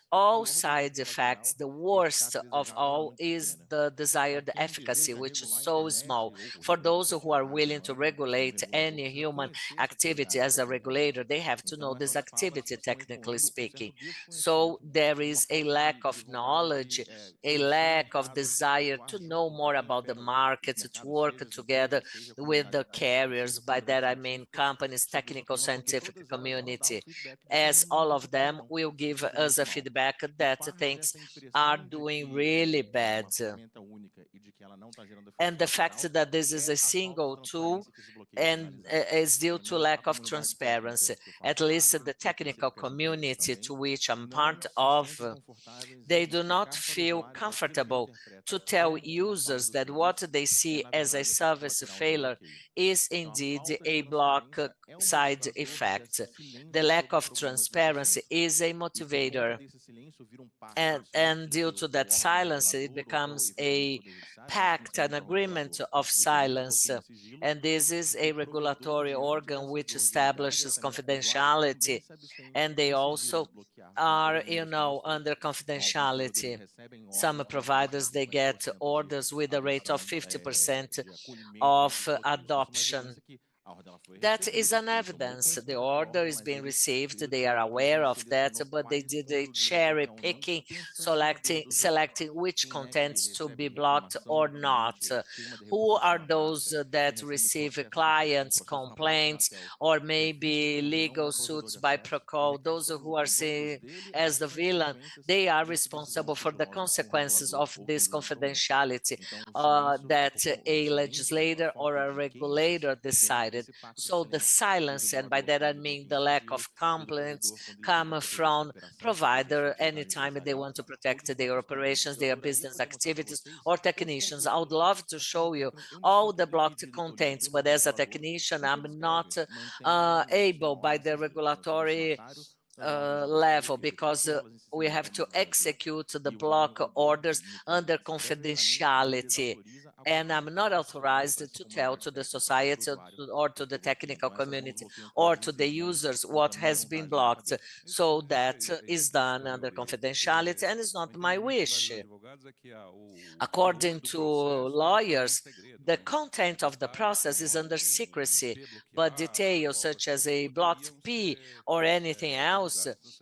All side effects, the worst of all is the desired efficacy, which is so small. For those who are willing to regulate any human activity as a regulator, they have to know this activity, technically speaking. So there is a lack of knowledge, a lack of desire to know more about the markets, to work together with the carriers. By that I mean companies, technical, scientific community, as all of them will give us a feedback that things are doing really bad. And the fact that this is a single tool and is due to lack of transparency. At least the technical community to which I'm part of, they do not feel comfortable to tell users that what they see as a service failure is indeed a block side effect. The lack of transparency is a motivator, and due to that silence, it becomes a pact, an agreement of silence. And this is a regulatory organ which establishes confidentiality, and they also are, under confidentiality. Some providers, they get orders with a rate of 50% of adoption. That is an evidence. The order is being received, they are aware of that, but they did a cherry picking, selecting which contents to be blocked or not. Who are those that receive clients' complaints or maybe legal suits by Procol? Those who are seen as the villain, they are responsible for the consequences of this confidentiality that a legislator or a regulator decided. So the silence, and by that I mean the lack of complaints, come from provider anytime they want to protect their operations, their business activities, or technicians. I would love to show you all the blocked contents, but as a technician, I'm not able by the regulatory level, because we have to execute the block orders under confidentiality, and I'm not authorized to tell to the society or to the technical community or to the users what has been blocked. So that is done under confidentiality, and it's not my wish. According to lawyers, the content of the process is under secrecy, but details such as a blocked P or anything else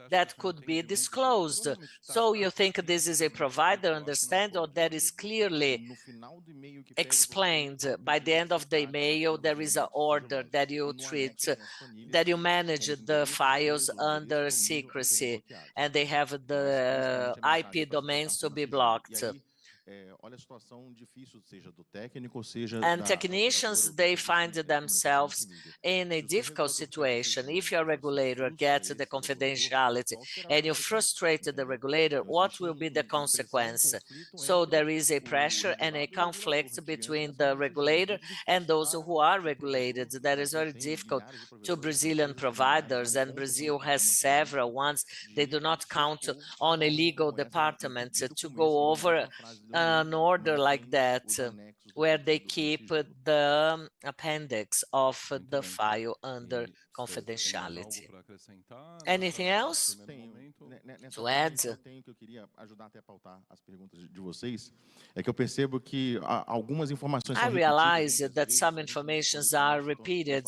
that could be disclosed. So you think this is a provider, understand, or that is clearly explained? By the end of the email, there is an order that you treat, that you manage the files under secrecy, and they have the IP domains to be blocked. And technicians, they find themselves in a difficult situation. If your regulator gets the confidentiality and you frustrate the regulator, what will be the consequence? So there is a pressure and a conflict between the regulator and those who are regulated. That is very difficult to Brazilian providers, and Brazil has several ones. They do not count on a legal department to go over an order like that, where they keep the appendix of the file under confidentiality. Anything else to add? Que eu queria ajudar até a pautar as perguntas de vocês é que eu percebo que algumas informações I realize that some informations are repeated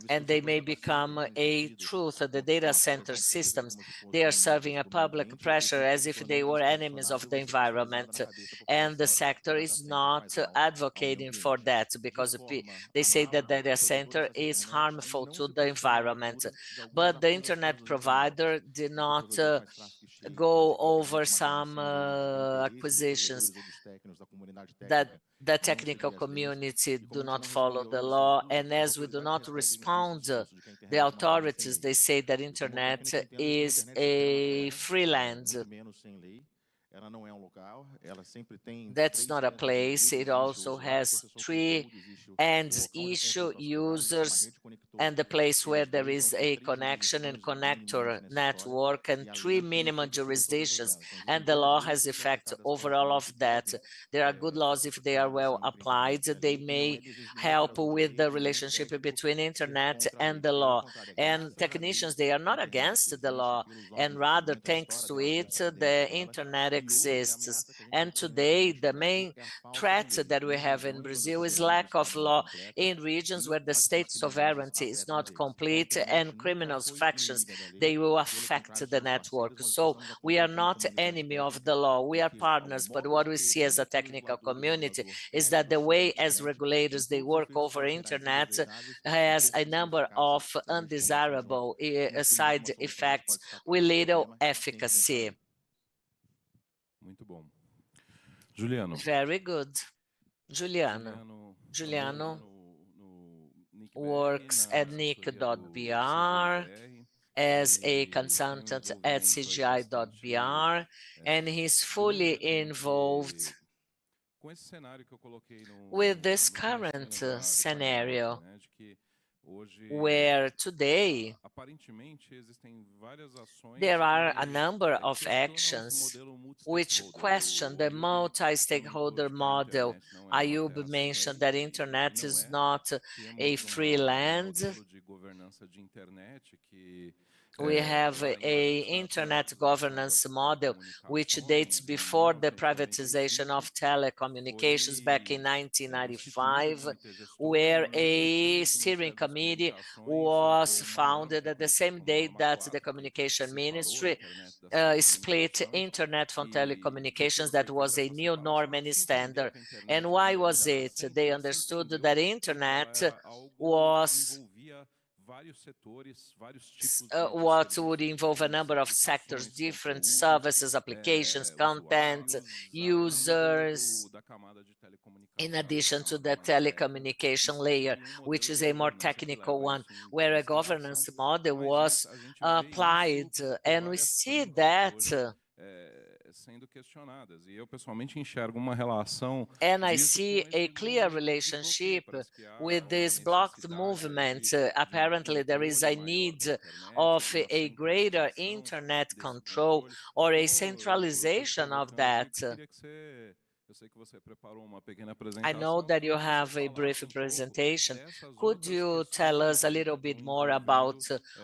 and they may become a truth. The data center systems, they are serving a public pressure as if they were enemies of the environment. And the sector is not advocating for that because they say that the data center is harmful to the environment. But the internet provider did not go over some acquisitions that the technical community do not follow the law. And as we do not respond, the authorities, they say that internet is a free land. That's not a place. It also has three ends: issue, users, and the place where there is a connection and connector network, and three minimum jurisdictions. And the law has effect over all of that. There are good laws if they are well applied. They may help with the relationship between internet and the law. And technicians, they are not against the law, and rather, thanks to it, the internet exists. And today, the main threat that we have in Brazil is lack of law in regions where the state sovereignty is not complete, and criminals, factions, they will affect the network. So we are not enemy of the law, we are partners, but what we see as a technical community is that the way as regulators they work over internet has a number of undesirable side effects with little efficacy. Muito bom. Juliano. Very good. Juliano works at NIC.br as a consultant at CGI.br, and he's fully involved with this current scenario, where today there are a number of actions which question the multi-stakeholder model. Ayub mentioned that internet is not a free land. We have an internet governance model which dates before the privatization of telecommunications back in 1995, where a steering committee was founded at the same day that the communication ministry split internet from telecommunications. That was a new norm and standard. And why was it? They understood that internet was what would involve a number of sectors, different services, applications, content, users, in addition to the telecommunication layer, which is a more technical one, where a governance model was applied. And we see that sendo questionadas. E eu pessoalmente enxergo uma relação. And I see a clear relationship with this blocked movement. Apparently, there is a need of a greater internet control or a centralization of that. I know that you have a brief presentation. Could you tell us a little bit more about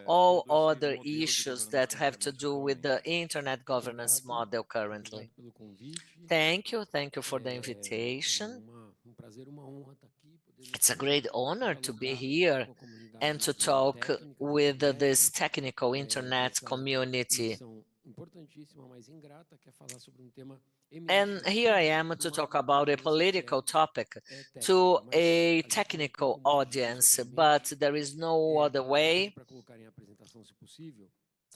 all other issues that have to do with the internet governance model currently? Thank you for the invitation. It's a great honor to be here and to talk with this technical internet community. And here I am to talk about a political topic to a technical audience, but there is no other way.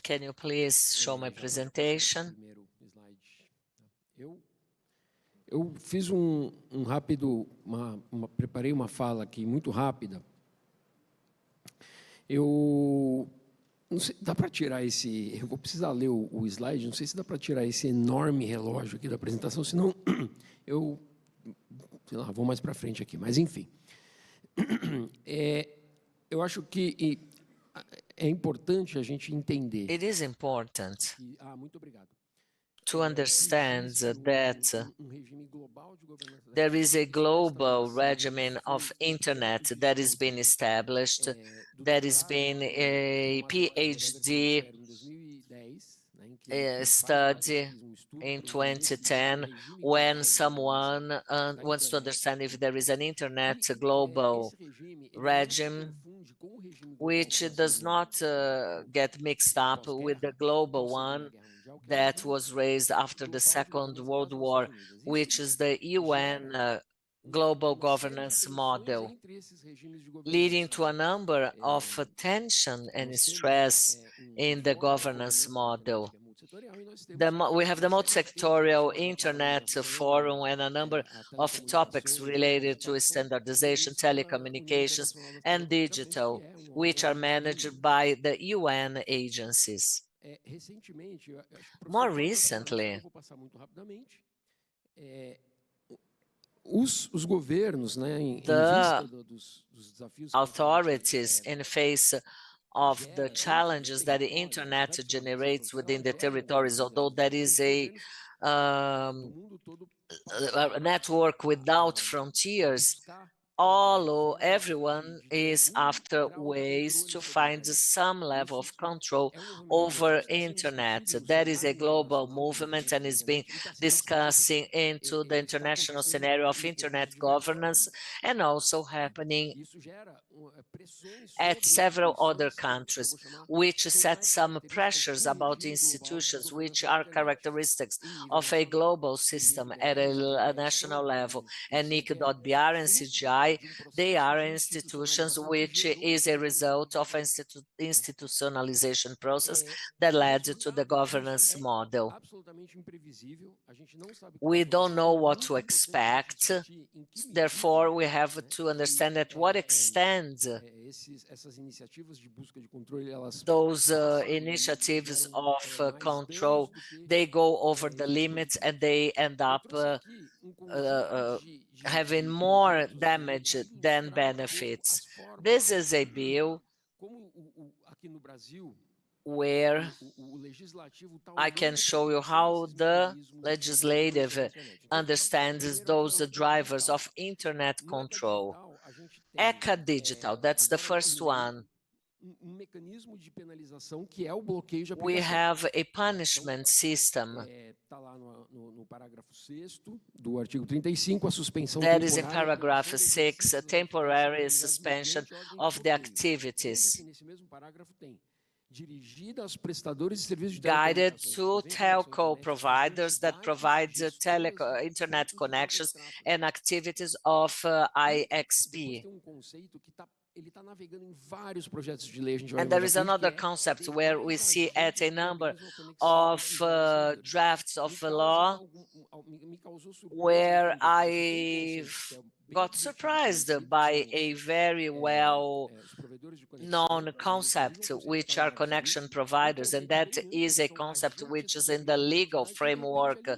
Can you please show my presentation? Eu fiz preparei uma fala aqui muito rápida. Não sei, dá para tirar esse... Eu vou precisar ler o slide, não sei se dá para tirar esse enorme relógio aqui da apresentação, senão eu, sei lá, vou mais para frente aqui, mas enfim. Eu acho que é importante a gente entender... It is important. Muito obrigado. to understand that there is a global regimen of internet that is being established, that is being a PhD study in 2010 when someone wants to understand if there is an internet global regime which does not get mixed up with the global one that was raised after the Second World War, which is the UN global governance model, leading to a number of tension and stress in the governance model. We have the multi-sectorial Internet Forum and a number of topics related to standardization, telecommunications, and digital, which are managed by the UN agencies. More recently, the authorities, in face of the challenges that the internet generates within the territories, although that is a network without frontiers, everyone is after ways to find some level of control over internet. That is a global movement and is being discussing into the international scenario of internet governance and also happening at several other countries, which set some pressures about institutions which are characteristics of a global system at a national level. And NIC.br and CGI, they are institutions which is a result of an institutionalization process that led to the governance model. We don't know what to expect. Therefore, we have to understand at what extent those initiatives of control, they go over the limits and they end up having more damage than benefits. This is a bill where I can show you how the legislative understands those drivers of internet control. ECA Digital, that's the first one. We have a punishment system that is in paragraph 6, a temporary suspension of the activities guided to telco providers that provide internet connections and activities of IXP. And there is another concept where we see at a number of drafts of law where I got surprised by a very well known concept, which are connection providers, and that is a concept which is in the legal framework.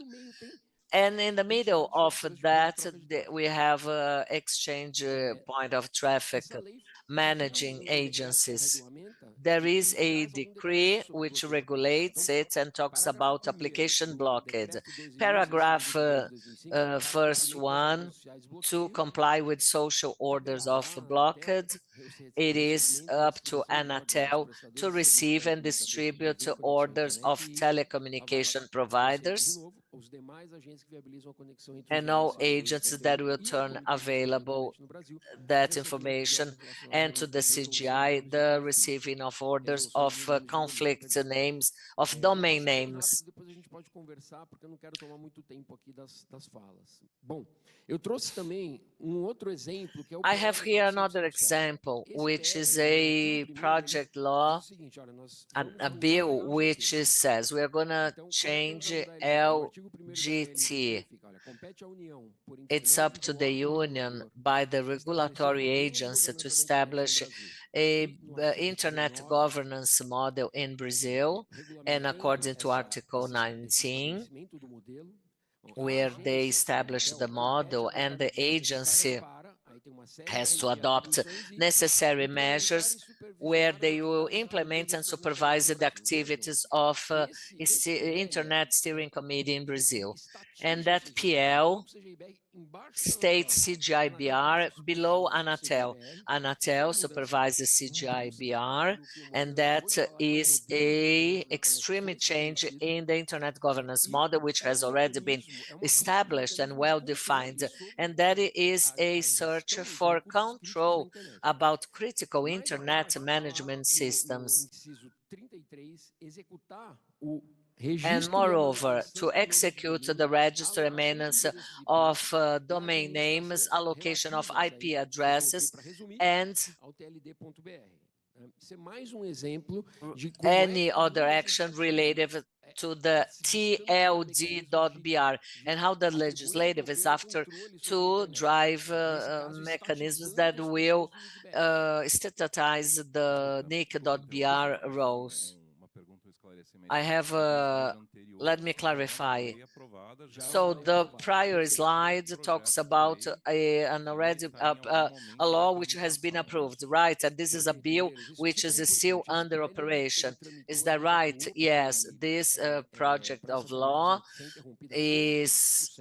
And in the middle of that, we have exchange point of traffic managing agencies. There is a decree which regulates it and talks about application blockade. Paragraph first one, to comply with social orders of blockade, it is up to Anatel to receive and distribute orders of telecommunication providers and all agents that will turn available that information, and to the CGI, the receiving of orders of conflict names, of domain names. I have here another example, which is a project law, a bill which says we are going to change LGT. It's up to the union by the regulatory agency to establish a internet governance model in Brazil, and according to Article 19, where they established the model, and the agency has to adopt necessary measures where they will implement and supervise the activities of Internet Steering Committee in Brazil. And that PL states CGI.br below Anatel. Anatel supervises CGI.br, and that is a extreme change in the internet governance model, which has already been established and well-defined, and that is a search for control about critical internet management systems. And moreover, to execute the register and maintenance of domain names, allocation of IP addresses, and any other action related to the TLD.br, and how the legislative is after to drive mechanisms that will statutize the NIC.br roles. I have, let me clarify. So the prior slide talks about a law which has been approved, right? And this is a bill which is still under operation. Is that right? Yes, this project of law is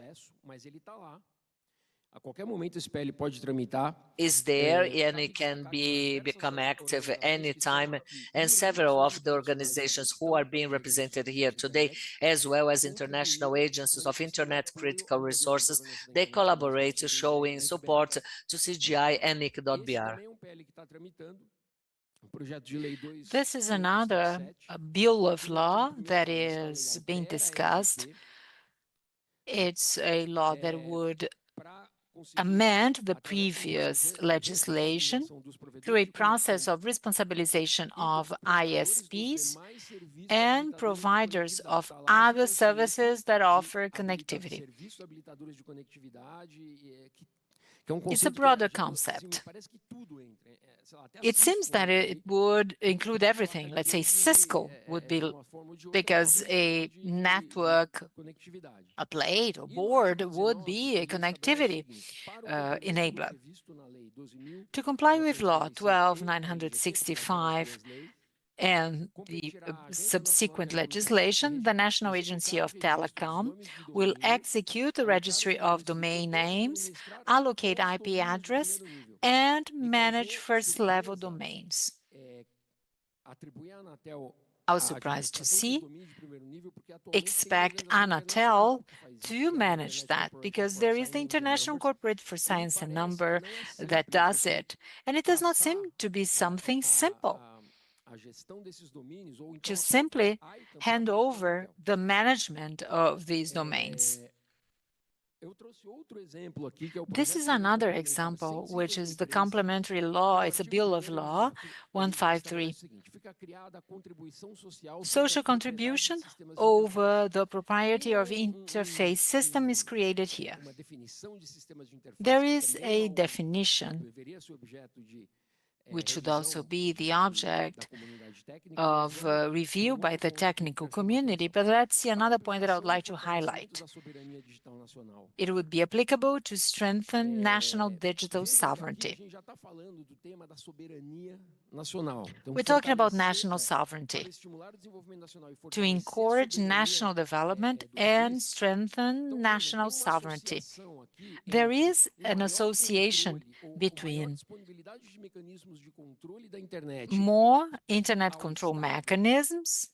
there, and it can become active anytime, and several of the organizations who are being represented here today, as well as international agencies of internet critical resources, they collaborate showing support to CGI and NIC.br. This is another bill of law that is being discussed. It's a law that would amend the previous legislation through a process of responsabilization of ISPs and providers of other services that offer connectivity. It's a broader concept. It seems that it would include everything. Let's say Cisco would be, because a network, a plate or board would be a connectivity enabler. To comply with Law 12,965 and the subsequent legislation, the National Agency of Telecom will execute the registry of domain names, allocate IP address, and manage first-level domains. I was surprised to see, expect Anatel to manage that, because there is the International Corporate for Science and Number that does it, and it does not seem to be something simple. To simply hand over the management of these domains. This is another example, which is the complementary law. It's a bill of law 153. Social contribution over the propriety of interface system is created here. There is a definition which should also be the object of review by the technical community, but let's see another point that I would like to highlight. It would be applicable to strengthen national digital sovereignty. We're talking about national sovereignty, to encourage national development and strengthen national sovereignty. There is an association between more internet control mechanisms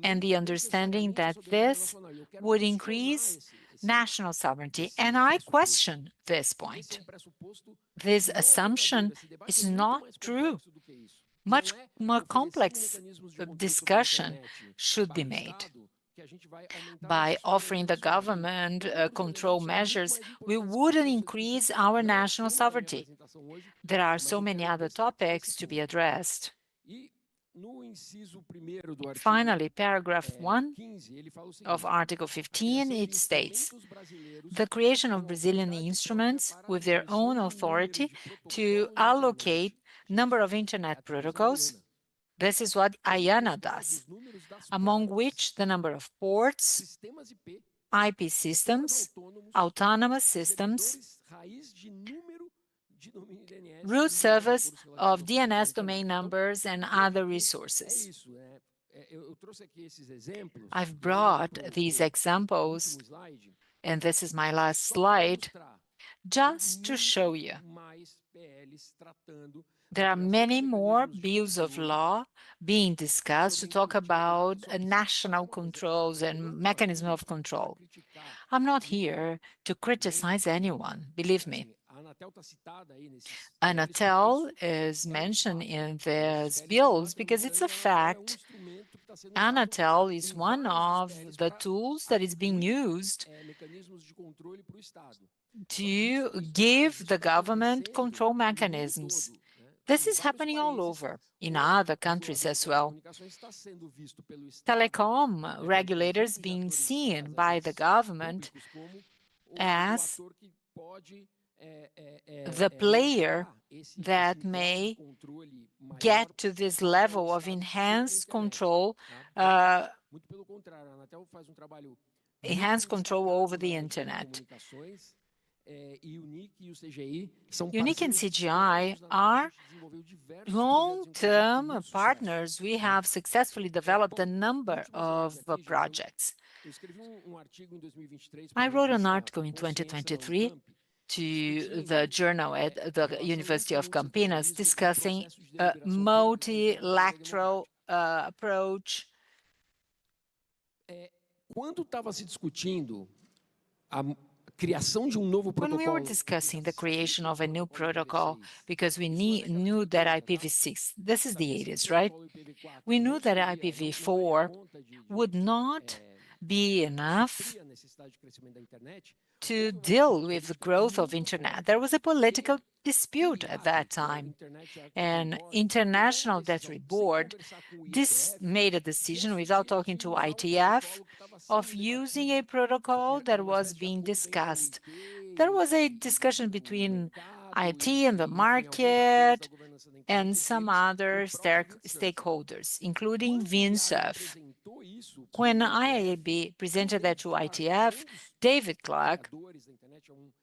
and the understanding that this would increase national sovereignty. And I question this point. This assumption is not true. Much more complex discussion should be made. By offering the government control measures, we wouldn't increase our national sovereignty. There are so many other topics to be addressed. Finally, paragraph 1 of Article 15, it states, the creation of Brazilian instruments with their own authority to allocate number of internet protocols. This is what IANA does, among which the number of ports, IP systems, autonomous systems, root service of DNS domain numbers and other resources. I've brought these examples, and this is my last slide, just to show you. There are many more bills of law being discussed to talk about national controls and mechanism of control. I'm not here to criticize anyone, believe me. Anatel is mentioned in these bills because it's a fact. Anatel is one of the tools that is being used to give the government control mechanisms. This is happening all over, in other countries as well. Telecom regulators being seen by the government as the player that may get to this level of enhanced control over the internet. NIC and CGI are long-term partners. We have successfully developed a number of projects. I wrote an article in 2023 to the journal at the University of Campinas discussing a multilateral approach. When we were discussing the creation of a new protocol, because we knew that IPv6, this is the 80s, right? We knew that IPv4 would not be enough to deal with the growth of internet. There was a political dispute at that time, and International Debtor Board made a decision without talking to ITF of using a protocol that was being discussed. There was a discussion between IT and the market and some other stakeholders, including Vinsurf. When IAB presented that to ITF, David Clark,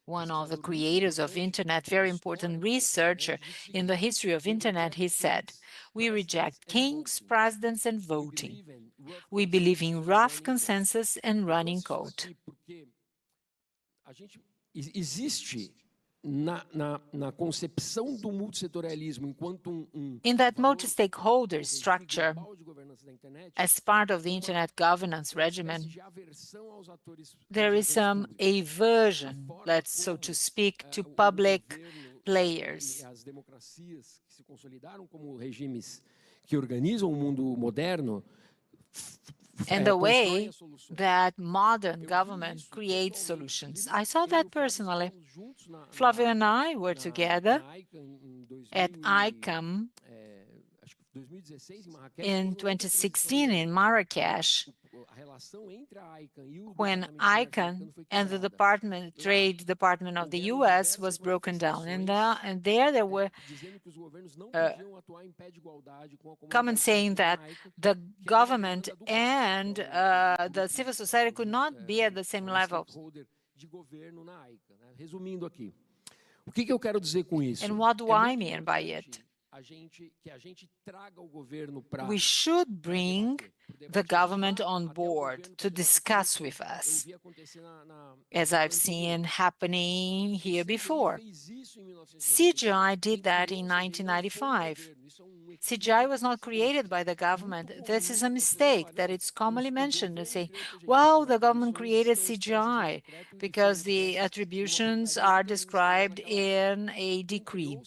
one of the creators of Internet, very important researcher in the history of Internet, he said, "We reject kings, presidents, and voting. We believe in rough consensus and running code." In that multi-stakeholder structure, as part of the Internet governance regimen, there is some aversion, so to speak, to public players. And the way that modern government creates solutions. I saw that personally. Flavio and I were together at ICAM in 2016 in Marrakesh, when ICANN and the Trade Department of the US was broken down. And there were comments saying that the government and the civil society could not be at the same level. And what do I mean by it? We should bring the government on board to discuss with us, as I've seen happening here before. CGI did that in 1995. CGI was not created by the government. This is a mistake that it's commonly mentioned. They say, well, the government created CGI because the attributions are described in a decree.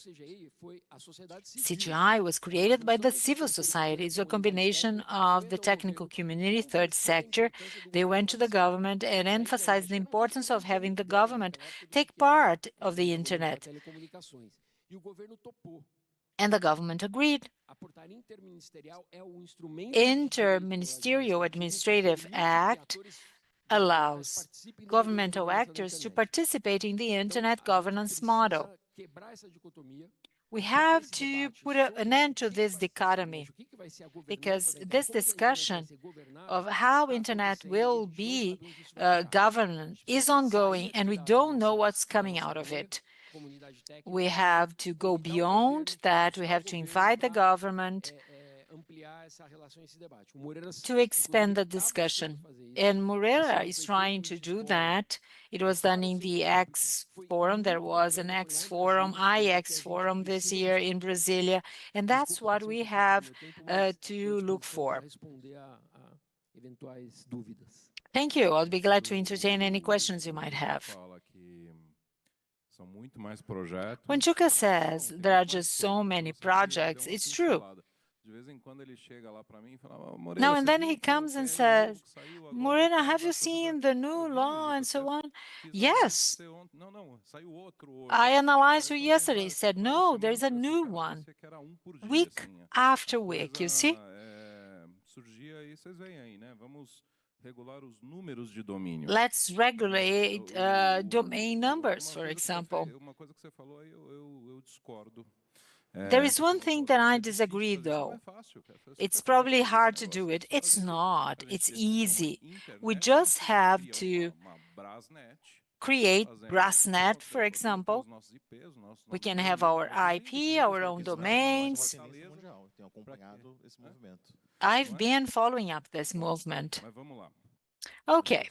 CGI was created by the civil society. It's a combination of the technical community, third sector. They went to the government and emphasized the importance of having the government take part of the internet. And the government agreed. Interministerial Administrative Act allows governmental actors to participate in the internet governance model. We have to put an end to this dichotomy, because this discussion of how internet will be governed is ongoing, and we don't know what's coming out of it. We have to go beyond that. We have to invite the government to expand the discussion. And Moreira is trying to do that. It was done in the X Forum. There was an X Forum, IX Forum this year in Brasilia. And that's what we have to look for. Thank you. I'll be glad to entertain any questions you might have. When Chuka says there are just so many projects, it's true. Now and then he comes and says, Morena, have you seen the new law and so on? Yes. I analyzed it yesterday. He said, no, there's a new one. Week after week, you see? Let's regulate domain numbers, for example. There is one thing that I disagree, though. It's probably hard to do it. It's not. It's easy. We just have to create BrassNet, for example. We can have our IP, our own domains. I've been following up this movement. Okay.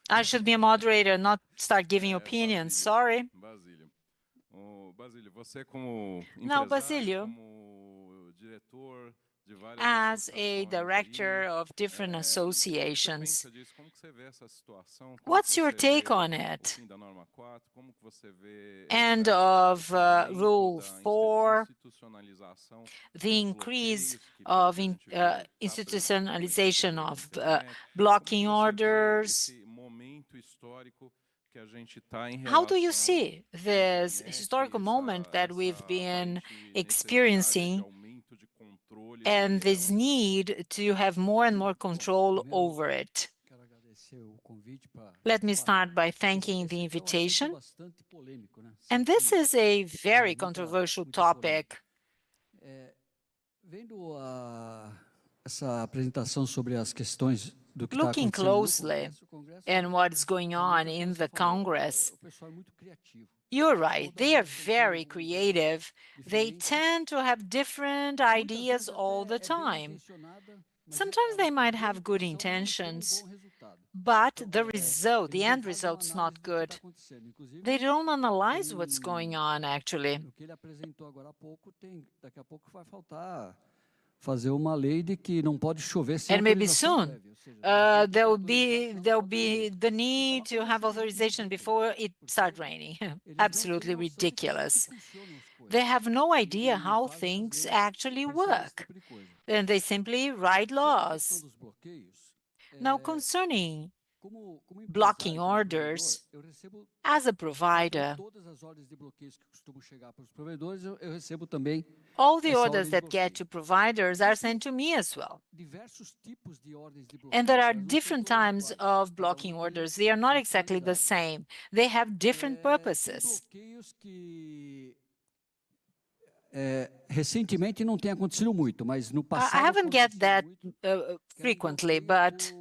I should be a moderator, not start giving opinions. Sorry. Now, Basílio, as a director of different associations, what's your take on it? And of Rule 4, the increase of institutionalization of blocking orders. How do you see this historical moment that we've been experiencing and this need to have more and more control over it? Let me start by thanking the invitation. And this is a very controversial topic. Looking closely at what's going on in the Congress, you're right, they are very creative. They tend to have different ideas all the time. Sometimes they might have good intentions, but the end result's not good. They don't analyze what's going on, actually. And maybe soon there'll be the need to have authorization before it starts raining. Absolutely ridiculous. They have no idea how things actually work, and they simply write laws. Now, concerning blocking orders, as a provider, all the orders that get to providers are sent to me as well. And there are different types of blocking orders. They are not exactly the same. They have different purposes. I haven't get that frequently, but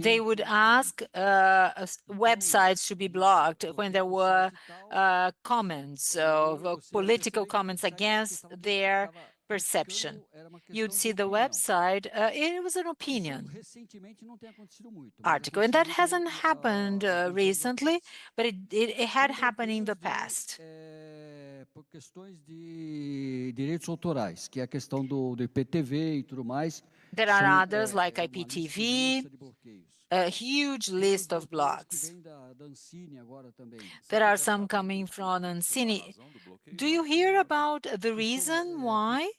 they would ask websites to be blocked when there were comments, political comments against their perception. You'd see the website, it was an opinion article, and that hasn't happened recently, but it had happened in the past. There are others like IPTV, a huge list of blocks. There are some coming from Ancine. Do you hear about the reason why?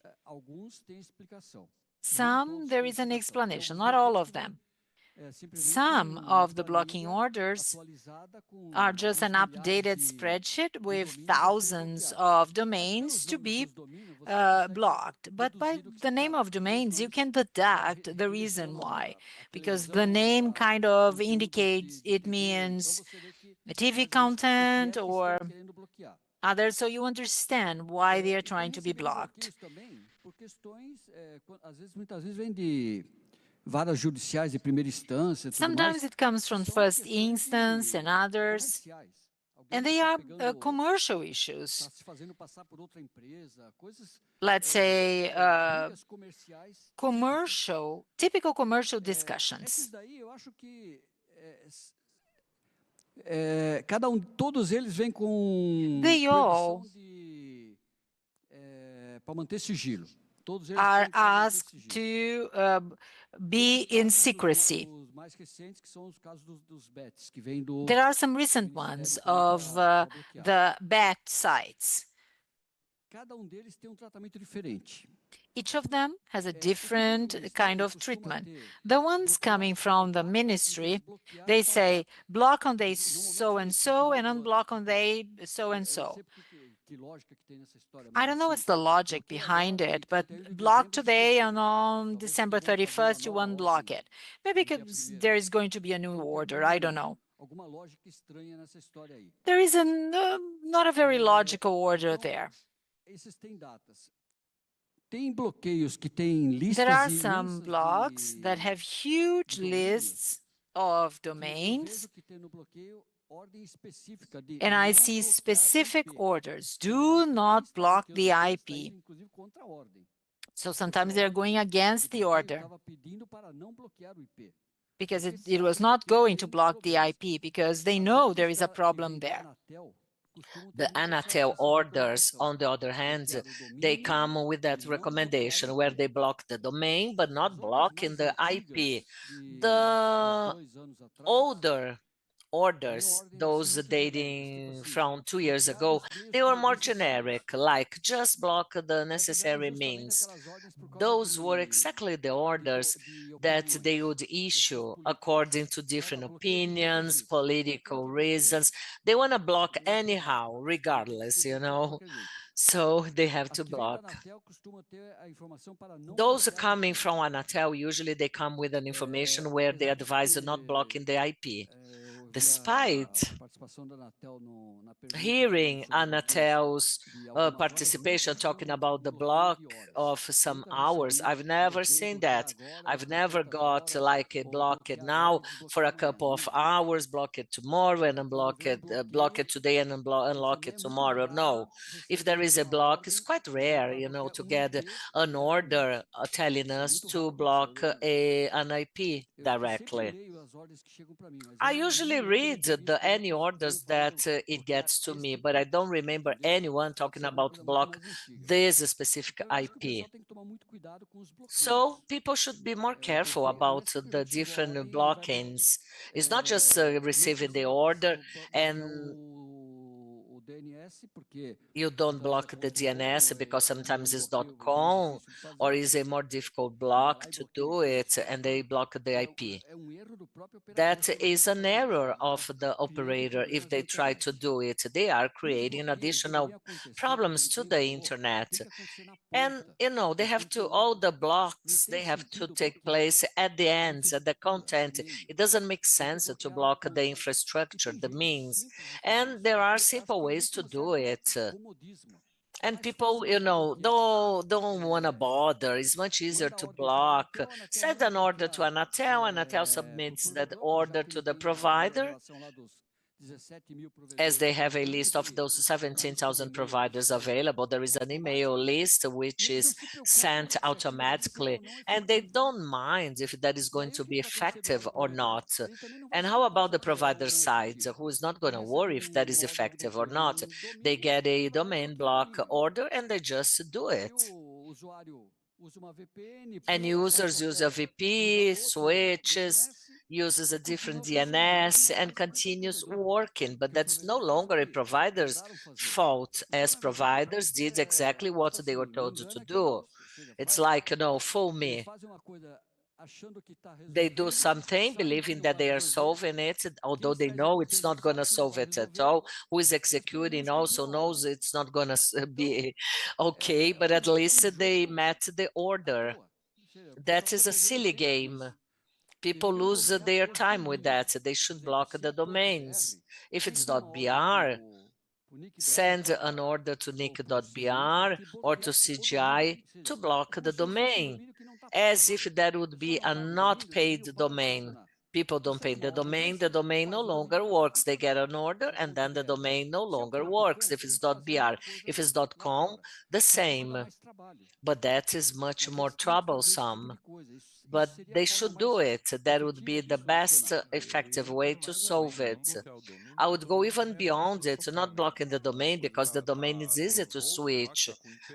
Some, there is an explanation, not all of them. Some of the blocking orders are just an updated spreadsheet with thousands of domains to be blocked. But by the name of domains, you can deduct the reason why, because the name kind of indicates it means TV content or others, so you understand why they are trying to be blocked. Sometimes it comes from first instance and others, and they are commercial issues. Let's say typical commercial discussions. Todos eles vêm com proibição para manter sigilo. Are asked to be in secrecy. There are some recent ones of the bet sites. Each of them has a different kind of treatment. The ones coming from the ministry, they say block on day so-and-so and unblock on day so-and-so. I don't know what's the logic behind it, but block today and on December 31st you unblock it. Maybe because there is going to be a new order, I don't know. There is not a very logical order there. There are some blocks that have huge lists of domains, and I see specific orders. Do not block the IP. So sometimes they're going against the order because it was not going to block the IP because they know there is a problem there. The Anatel orders, on the other hand, they come with that recommendation where they block the domain, but not blocking the IP. The older orders, those dating from 2 years ago, they were more generic, like just block the necessary means. Those were exactly the orders that they would issue according to different opinions, political reasons. They want to block anyhow, regardless, you know, so they have to block. Those coming from Anatel, usually they come with an information where they advise not blocking the IP. Despite hearing Anatel's participation talking about the block of some hours, I've never seen that. I've never got like a block it now for a couple of hours, block it tomorrow and unblock it, block it today and unlock it tomorrow. No, if there is a block, it's quite rare, you know, to get an order telling us to block an IP directly. I usually read any orders that it gets to me, but I don't remember anyone talking about block this specific IP. So people should be more careful about the different blockings. It's not just receiving the order and you don't block the DNS because sometimes it's .com or is a more difficult block to do it and they block the IP. That is an error of the operator. If they try to do it, they are creating additional problems to the internet. And, you know, they have to, all the blocks, they have to take place at the ends, at the content. It doesn't make sense to block the infrastructure, the means. And there are simple ways to do it. And people, you know, don't want to bother. It's much easier to block. Send an order to Anatel. Anatel submits that order to the provider, as they have a list of those 17,000 providers available. There is an email list which is sent automatically, and they don't mind if that is going to be effective or not. And how about the provider side, who is not going to worry if that is effective or not? They get a domain block order and they just do it. And users use a VP, switches, uses a different DNS and continues working, but that's no longer a provider's fault, as providers did exactly what they were told to do. It's like, you know, fool me. They do something believing that they are solving it, although they know it's not going to solve it at all. Who is executing also knows it's not going to be okay, but at least they met the order. That is a silly game. People lose their time with that. They should block the domains. If it's .br, send an order to NIC.br or to CGI to block the domain, as if that would be a not paid domain. People don't pay the domain no longer works. They get an order and then the domain no longer works if it's .br. If it's .com, the same. But that is much more troublesome. But they should do it. That would be the best effective way to solve it. I would go even beyond it, not blocking the domain, because the domain is easy to switch.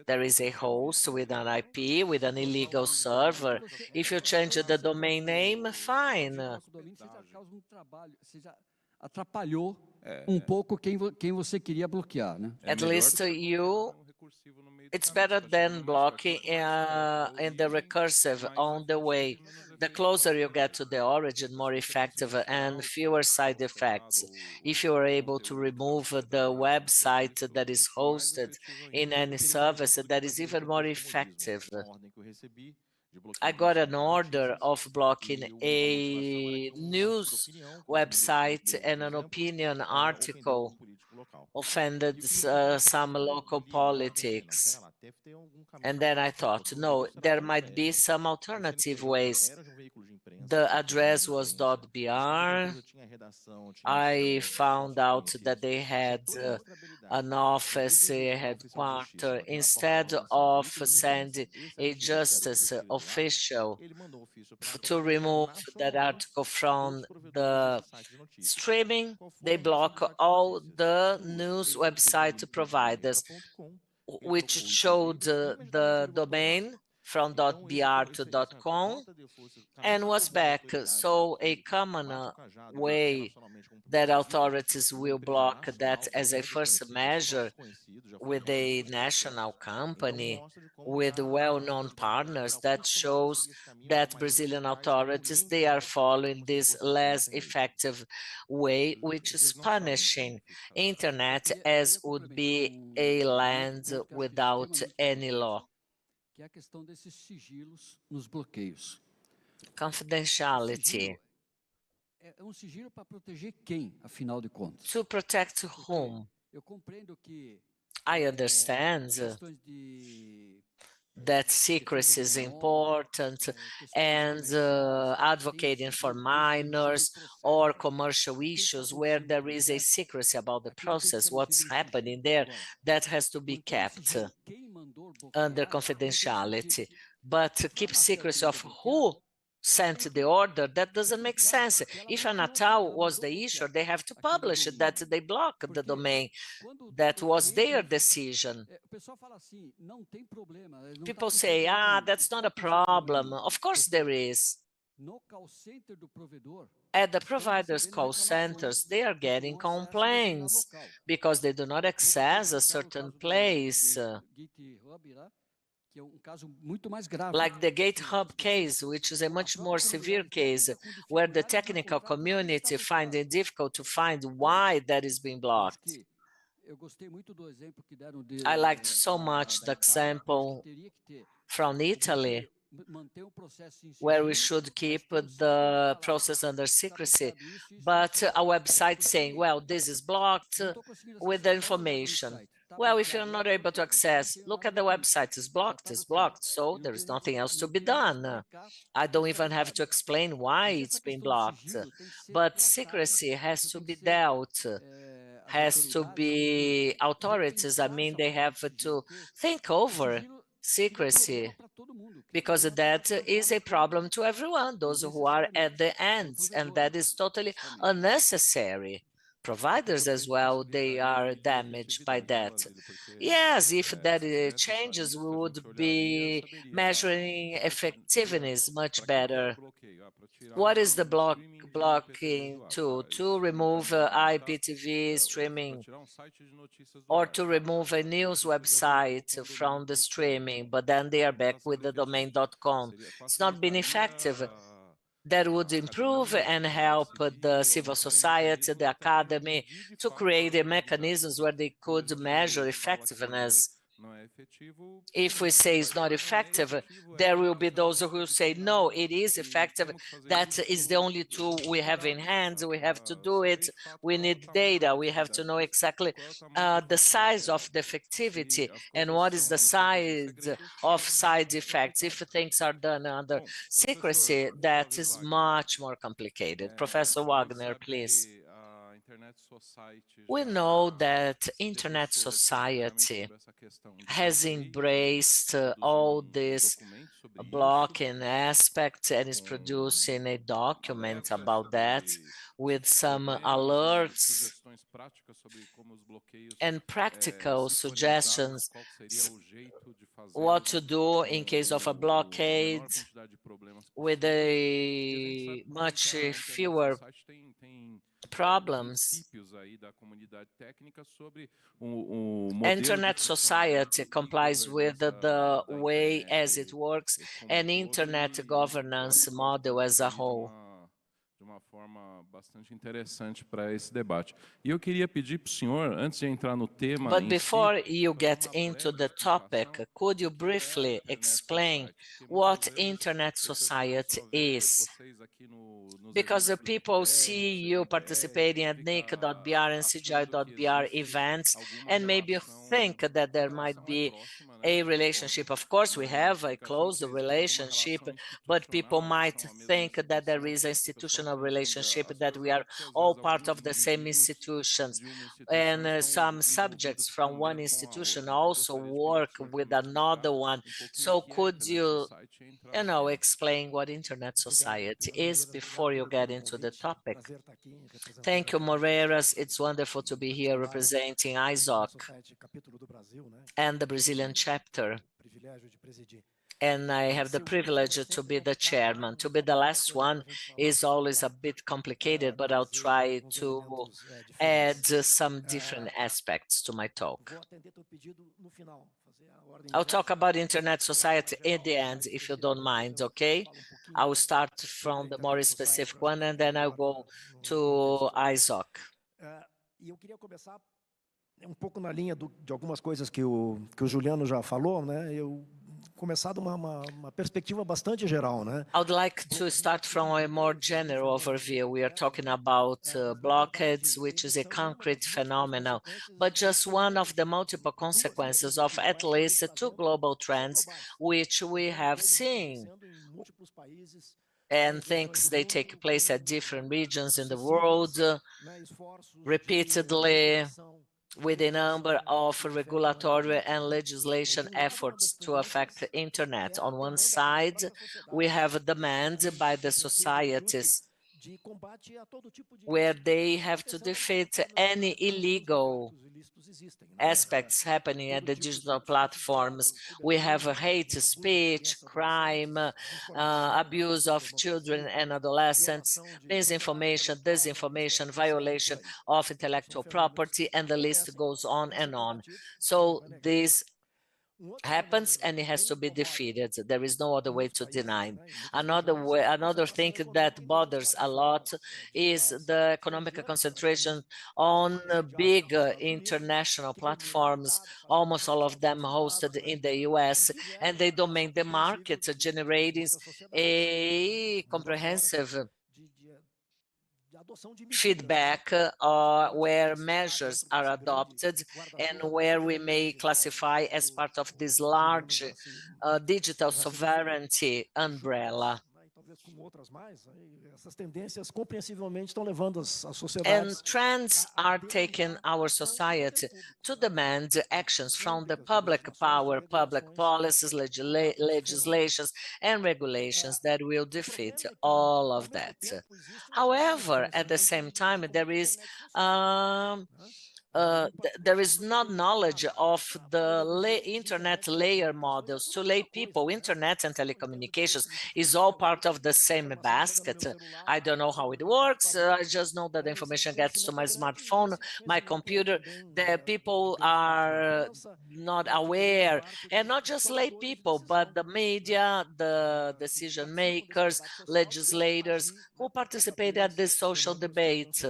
There is a host with an IP, with an illegal server. If you change the domain name, fine. Atrapalhou pouco quem você queria bloquear, né? At least it's better than blocking in the recursive on the way. The closer you get to the origin, more effective and fewer side effects. If you are able to remove the website that is hosted in any service, that is even more effective. I got an order of blocking a news website and an opinion article offended some local politics. And then I thought, no, there might be some alternative ways. The address was .br. I found out that they had an office headquarters. Instead of sending a justice official to remove that article from the streaming, they block all the news website providers, which showed the domain from .br to .com and was back. So a common way that authorities will block that as a first measure with a national company, with well-known partners, that shows that Brazilian authorities, they are following this less effective way, which is punishing internet as would be a land without any law. Que é a questão desses sigilos nos bloqueios. Confidentiality. É sigilo para proteger quem, afinal de contas? To protect whom? Eu compreendo que I understand that secrecy is important and advocating for minors or commercial issues where there is a secrecy about the process, what's happening there, that has to be kept under confidentiality. But to keep secrecy of who sent the order, that doesn't make sense. If Anatel was the issue, they have to publish that they blocked the domain. That was their decision. People say, that's not a problem. Of course there is. At the provider's call centers, they are getting complaints because they do not access a certain place. Like the GitHub case, which is a much more severe case, where the technical community finds it difficult to find why that is being blocked. I liked so much the example from Italy, where we should keep the process under secrecy, but a website saying, well, this is blocked with the information. Well, if you're not able to access, look at the website, it's blocked, so there is nothing else to be done. I don't even have to explain why it's been blocked, but secrecy has to be dealt, has to be authorities. I mean, they have to think over secrecy, because that is a problem to everyone, those who are at the ends, and that is totally unnecessary. Providers as well, they are damaged by that. Yes, if that changes, we would be measuring effectiveness much better. What is the blocking tool? To remove IPTV streaming, or to remove a news website from the streaming, but then they are back with the domain.com. It's not been effective. That would improve and help the civil society, the academy, to create mechanisms where they could measure effectiveness. If we say it's not effective, there will be those who will say, no, it is effective. That is the only tool we have in hand. We have to do it. We need data. We have to know exactly the size of the effectivity and what is the size of side effects. If things are done under secrecy, that is much more complicated. Professor Wagner, please. We know that Internet Society has embraced all these blocking aspects and is producing a document about that with some alerts and practical suggestions what to do in case of a blockade with a much fewer problems. Internet Society complies with the way as it works and Internet governance model as a whole. De uma forma bastante interessante para esse debate. E eu queria pedir para o senhor, antes de entrar no tema But before you get into the topic, could you briefly explain what Internet Society is? Because the people see you participating at NIC.br and CGI.br events and maybe think that there might be a relationship. Of course, we have a close relationship, but people might think that there is an institutional relationship, that we are all part of the same institutions. And some subjects from one institution also work with another one. So could you, explain what Internet Society is before you get into the topic? Thank you, Moreiras. It's wonderful to be here representing ISOC and the Brazilian chapter. And I have the privilege to be the chairman. To be the last one is always a bit complicated, but I'll try to add some different aspects to my talk. I'll talk about Internet Society at the end, if you don't mind, okay? I will start from the more specific one, and then I'll go to ISOC. Pouco na linha de algumas coisas que o Juliano já falou, né? Começar de uma perspectiva bastante geral, né? I would like to start from a more general overview. We are talking about blockades, which is a concrete phenomenon, but just one of the multiple consequences of at least two global trends, which we have seen. And things they take place at different regions in the world, repeatedly, with a number of regulatory and legislation efforts to affect the Internet. On one side, we have a demand by the societies where they have to defeat any illegal aspects happening at the digital platforms. We have hate speech, crime, abuse of children and adolescents, misinformation, disinformation, violation of intellectual property, and the list goes on and on. So this happens and it has to be defeated. There is no other way to deny. Another thing that bothers a lot is the economic concentration on big international platforms, almost all of them hosted in the US, and they domain the market, generating a comprehensive feedback where measures are adopted and where we may classify as part of this large digital sovereignty umbrella. And trends are taking our society to demand actions from the public power, public policies, legislations, and regulations that will defeat all of that. However, at the same time, there is not knowledge of the internet layer models. To lay people, internet and telecommunications is all part of the same basket. I don't know how it works. I just know that the information gets to my smartphone, my computer. The people are not aware, and not just lay people, but the media, the decision makers, legislators who participate at this social debate.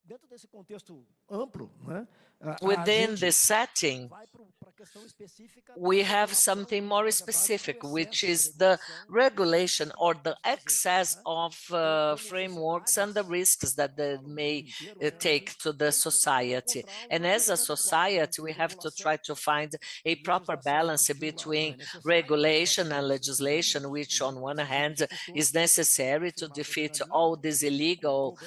Dentro desse contexto amplo, né, Within the setting, we have something more specific, which is the regulation or the access of frameworks and the risks that they may take to the society. And as a society, we have to try to find a proper balance between regulation and legislation, which on one hand is necessary to defeat all these illegal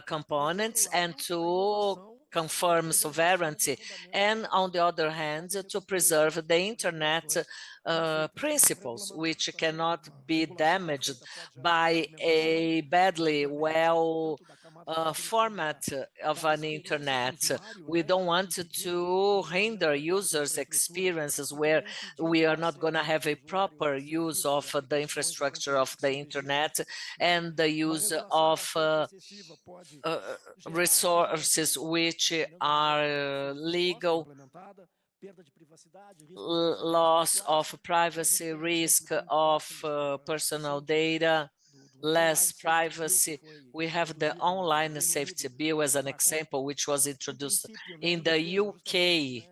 components and to confirm sovereignty, and on the other hand, to preserve the internet principles, which cannot be damaged by a badly well format of an internet. We don't want to hinder users' experiences where we are not going to have a proper use of the infrastructure of the internet and the use of resources which are legal, loss of privacy, risk of personal data, less privacy. We have the online safety bill as an example, which was introduced in the UK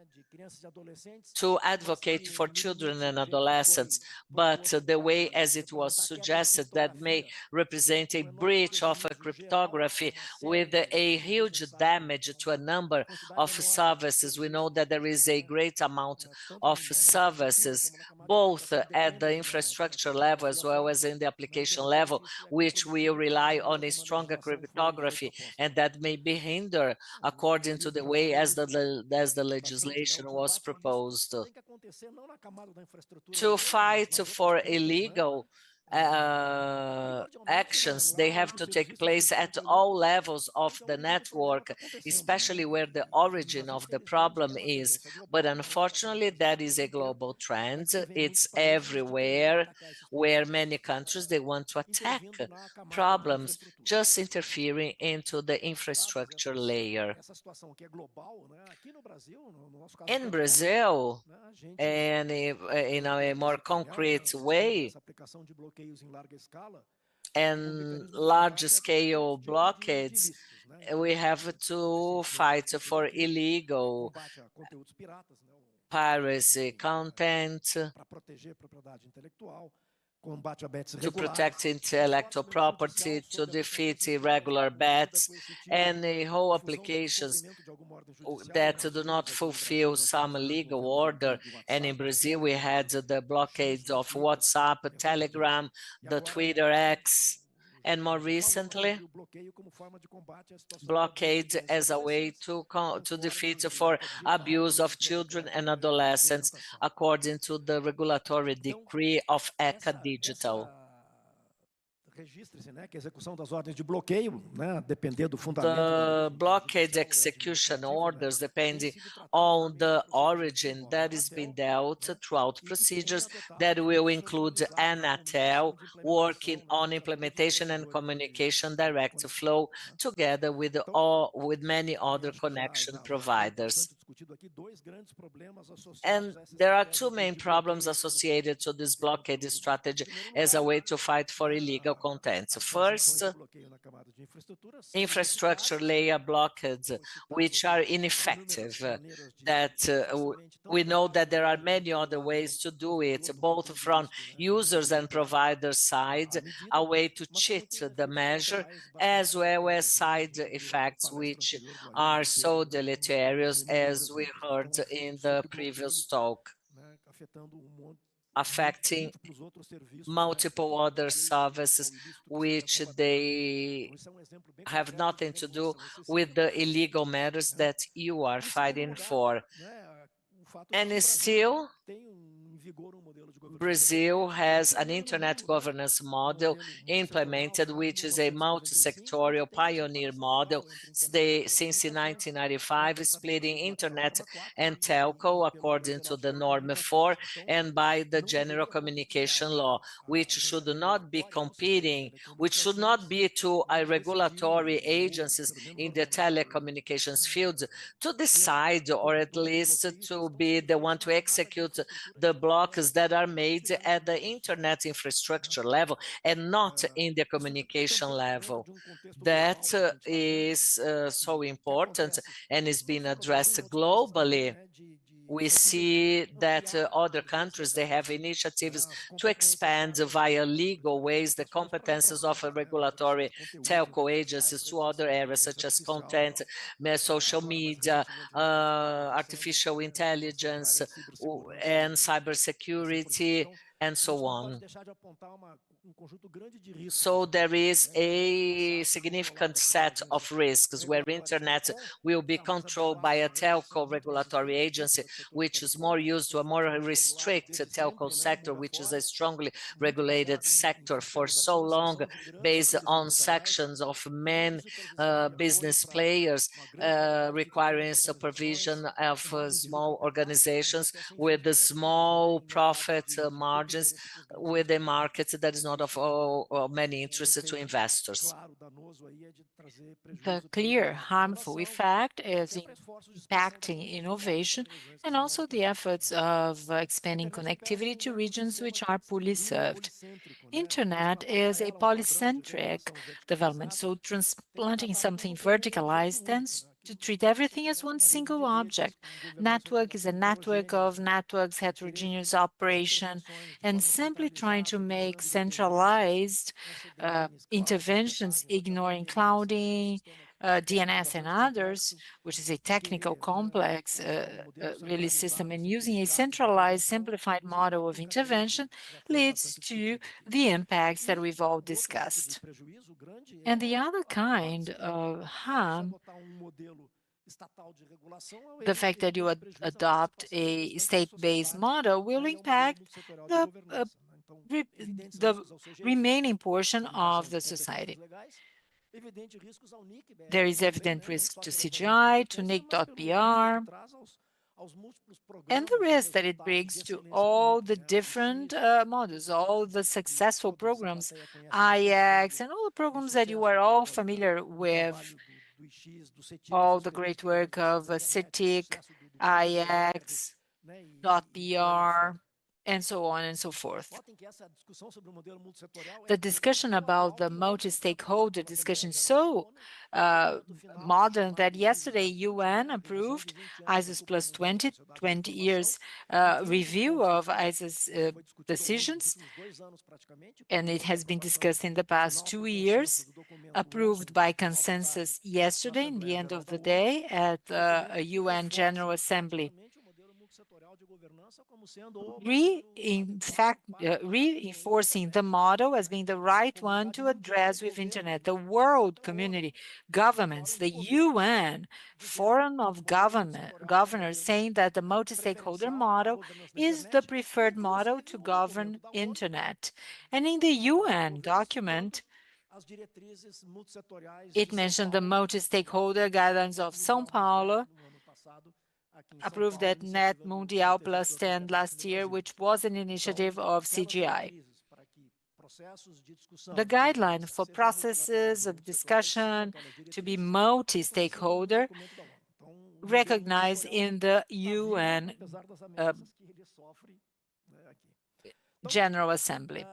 to advocate for children and adolescents, but the way as it was suggested, that may represent a breach of a cryptography with a huge damage to a number of services. We know that there is a great amount of services, both at the infrastructure level as well as in the application level, which will rely on a stronger cryptography, and that may be hindered according to the way as the legislation was proposed. To fight for illegal actions, they have to take place at all levels of the network, especially where the origin of the problem is. But unfortunately, that is a global trend. It's everywhere, where many countries, they want to attack problems just interfering into the infrastructure layer. In Brazil, and in a more concrete way, and large-scale blockades, we have to fight for illegal piracy content, to protect intellectual property, to defeat irregular bets, and the whole applications that do not fulfill some legal order. And in Brazil, we had the blockade of WhatsApp, Telegram, the Twitter X, and more recently, blockade as a way to defeat for abuse of children and adolescents, according to the regulatory decree of ECA Digital. The blockade execution orders, depending on the origin that is being dealt throughout procedures that will include Anatel working on implementation and communication direct flow together with many other connection providers. And there are two main problems associated to this blockade strategy as a way to fight for illegal content. First, infrastructure layer blockades, which are ineffective, that we know that there are many other ways to do it, both from users and providers' side, a way to cheat the measure, as well as side effects, which are so deleterious, as we heard in the previous talk, affecting multiple other services, which they have nothing to do with the illegal matters that you are fighting for. And still, Brazil has an internet governance model implemented, which is a multi-sectorial pioneer model since 1995, splitting internet and telco according to the norm 4 and by the general communication law, which should not be competing, which should not be to regulatory agencies in the telecommunications field to decide, or at least to be the one to execute the blocks that are made at the internet infrastructure level and not in the communication level. That is so important and is being addressed globally. We see that other countries, they have initiatives to expand via legal ways the competences of regulatory telco agencies to other areas such as content, social media, artificial intelligence, and cybersecurity, and so on. So there is a significant set of risks where internet will be controlled by a telco regulatory agency, which is more used to a more restricted telco sector, which is a strongly regulated sector for so long, based on sections of main business players, requiring supervision of small organizations with the small profit margins, with a market that is not of many interest to investors. The clear harmful effect is impacting innovation and also the efforts of expanding connectivity to regions which are poorly served. Internet is a polycentric development, so transplanting something verticalized tends to treat everything as one single object. Network is a network of networks, heterogeneous operation, and simply trying to make centralized interventions, ignoring clouding, DNS and others, which is a technical complex really system, and using a centralized, simplified model of intervention leads to the impacts that we've all discussed. And the other kind of harm, the fact that you adopt a state-based model, will impact the remaining portion of the society. There is evident risk to CGI, to NIC.br, and the risk that it brings to all the different models, all the successful programs, IX, and all the programs that you are all familiar with, all the great work of CITIC, IX, .br, and so on and so forth. The discussion about the multi-stakeholder discussion is so modern that yesterday UN approved ISO's plus 20 years review of ISO's decisions, and it has been discussed in the past 2 years, approved by consensus yesterday in the end of the day at a UN General Assembly. Reinforcing the model as being the right one to address with internet, the world community, governments, the UN Forum of Governors saying that the multi-stakeholder model is the preferred model to govern internet. And in the UN document, it mentioned the multi-stakeholder guidelines of São Paulo, approved at Net Mundial Plus 10 last year, which was an initiative of CGI. The guideline for processes of discussion to be multi-stakeholder recognized in the UN General Assembly.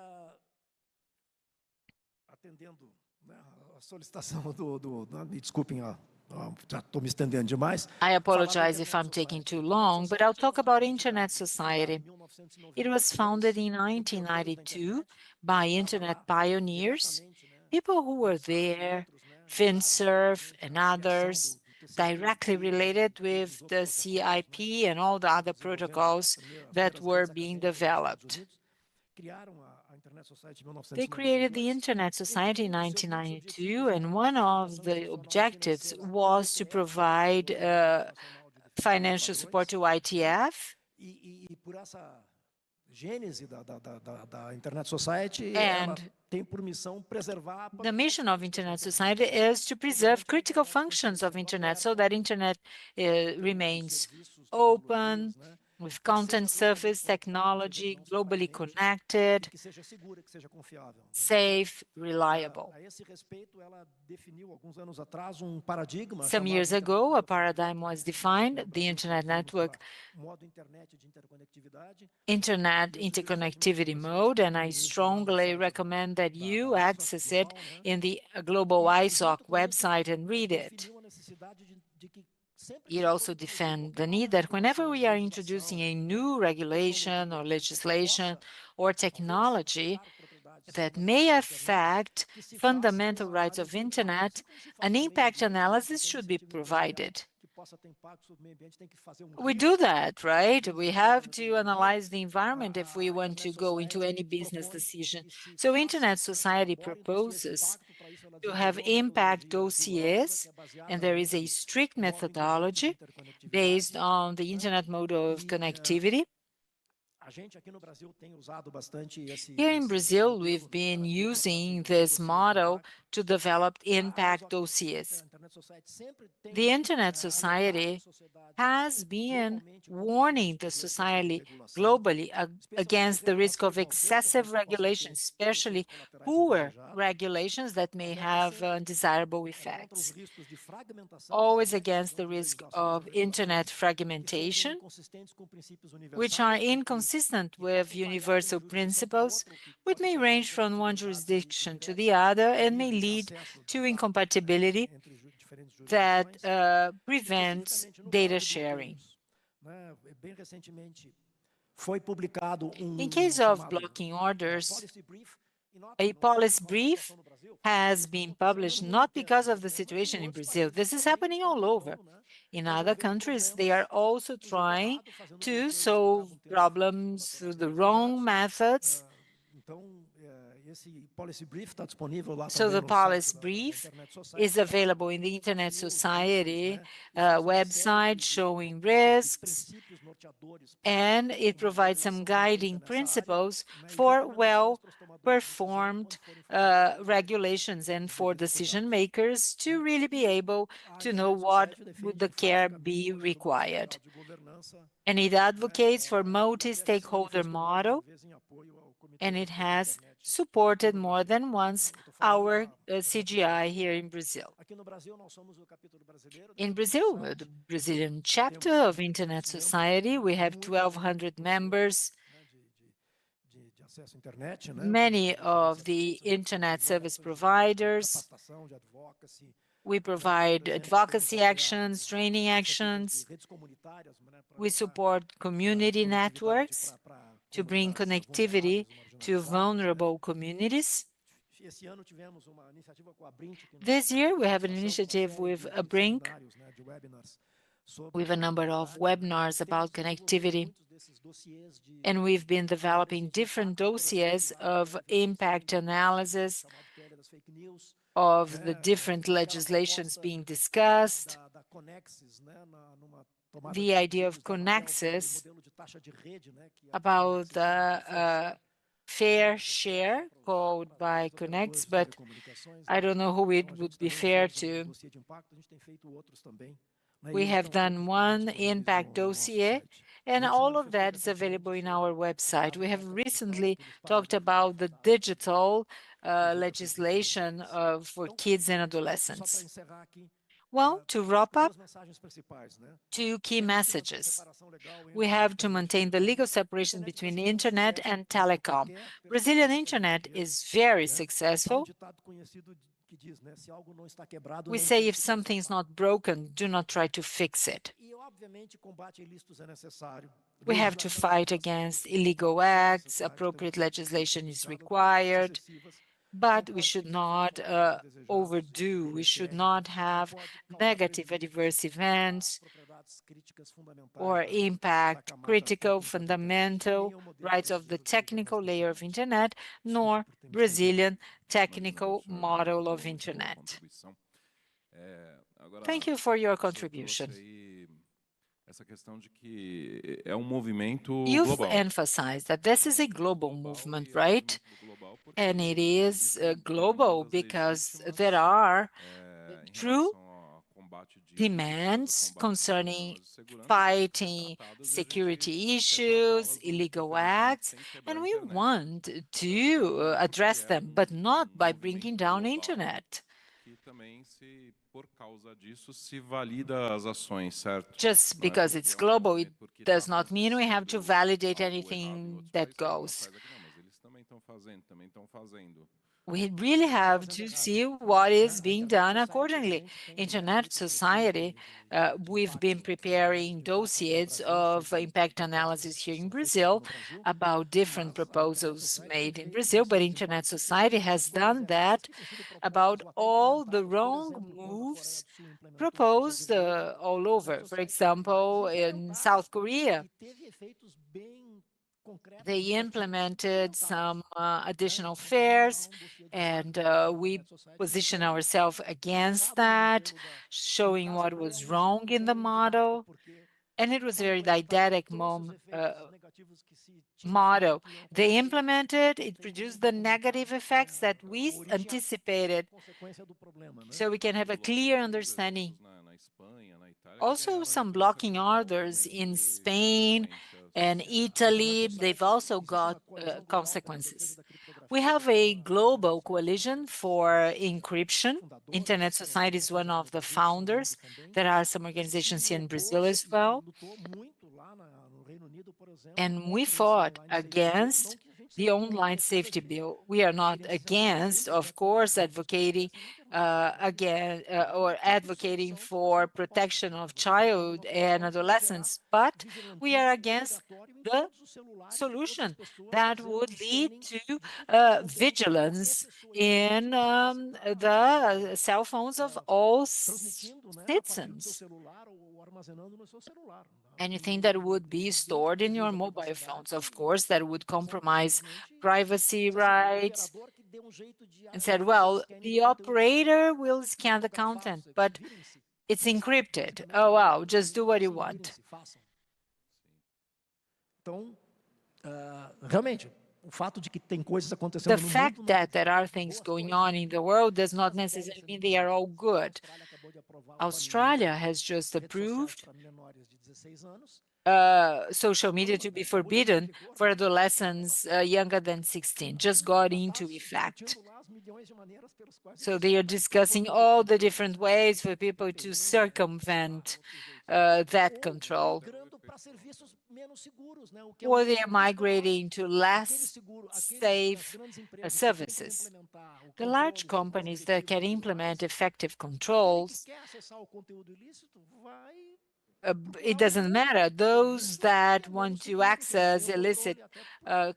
I apologize if I'm taking too long, but I'll talk about Internet Society. It was founded in 1992 by Internet pioneers, people who were there, FinServ and others, directly related with the CIP and all the other protocols that were being developed. They created the Internet Society in 1992, and one of the objectives was to provide financial support to ITF. And the mission of Internet Society is to preserve critical functions of Internet so that Internet remains open, with content surface technology, globally connected, safe, reliable. Some years ago, a paradigm was defined, the Internet network, Internet interconnectivity mode, and I strongly recommend that you access it in the Global ISOC website and read it. It also defends the need that whenever we are introducing a new regulation or legislation or technology that may affect fundamental rights of Internet, an impact analysis should be provided. We do that, right? We have to analyze the environment if we want to go into any business decision. So Internet Society proposes to have impact dossiers, and there is a strict methodology based on the Internet mode of connectivity. Here in Brazil, we've been using this model to develop impact dossiers. The Internet Society has been warning the society globally against the risk of excessive regulation, especially poor regulations that may have undesirable effects. Always against the risk of Internet fragmentation, which are inconsistent with universal principles, which may range from one jurisdiction to the other and may lead to incompatibility that prevents data sharing. In case of blocking orders, a policy brief has been published not because of the situation in Brazil. This is happening all over. In other countries, they are also trying to solve problems through the wrong methods. So the policy brief is available in the Internet Society website showing risks, and it provides some guiding principles for well-performed regulations and for decision makers to really be able to know what would the care be required. And it advocates for multi-stakeholder model, and it has supported more than once our CGI here in Brazil. In Brazil, the Brazilian chapter of Internet Society, we have 1,200 members. Many of the Internet service providers. We provide advocacy actions, training actions. We support community networks to bring connectivity to vulnerable communities. This year, we have an initiative with a Brink, with a number of webinars about connectivity, and we've been developing different dossiers of impact analysis of the different legislations being discussed. The idea of connexes, about the fair share called by Connex, but I don't know who it would be fair to. We have done one impact dossier, and all of that is available in our website. We have recently talked about the digital legislation for kids and adolescents. Well, to wrap up, two key messages. We have to maintain the legal separation between internet and telecom. Brazilian internet is very successful. We say if something is not broken, do not try to fix it. We have to fight against illegal acts, appropriate legislation is required, but we should not overdo. We should not have negative adverse events or impact critical, fundamental rights of the technical layer of Internet, nor Brazilian technical model of Internet. Thank you for your contribution. You've emphasized that this is a global movement, right? And it is global because there are true demands concerning fighting security issues, illegal acts, and we want to address them, but not by bringing down internet. Just because it's global, it does not mean we have to validate anything that goes. We really have to see what is being done accordingly. Internet society, we've been preparing dossiers of impact analysis here in Brazil about different proposals made in Brazil, but Internet society has done that about all the wrong moves proposed all over. For example, in South Korea, they implemented some additional fares, and we position ourselves against that, showing what was wrong in the model. And it was a very didactic model. They implemented, it produced the negative effects that we anticipated, so we can have a clear understanding. Also, some blocking orders in Spain and Italy, they've also got consequences. We have a global coalition for encryption. Internet Society is one of the founders. There are some organizations here in Brazil as well. And we fought against the online safety bill. We are not against, of course, advocating or advocating for protection of child and adolescents, but we are against the solution that would lead to vigilance in the cell phones of all citizens. Anything that would be stored in your mobile phones, of course, that would compromise privacy rights, and said, well, the operator will scan the content, but it's encrypted. Oh, wow, just do what you want. The fact that there are things going on in the world does not necessarily mean they are all good. Australia has just approved social media to be forbidden for adolescents younger than 16, just got into effect. So they are discussing all the different ways for people to circumvent that control. Or they are migrating to less safe services. The large companies that can implement effective controls, it doesn't matter. Those that want to access illicit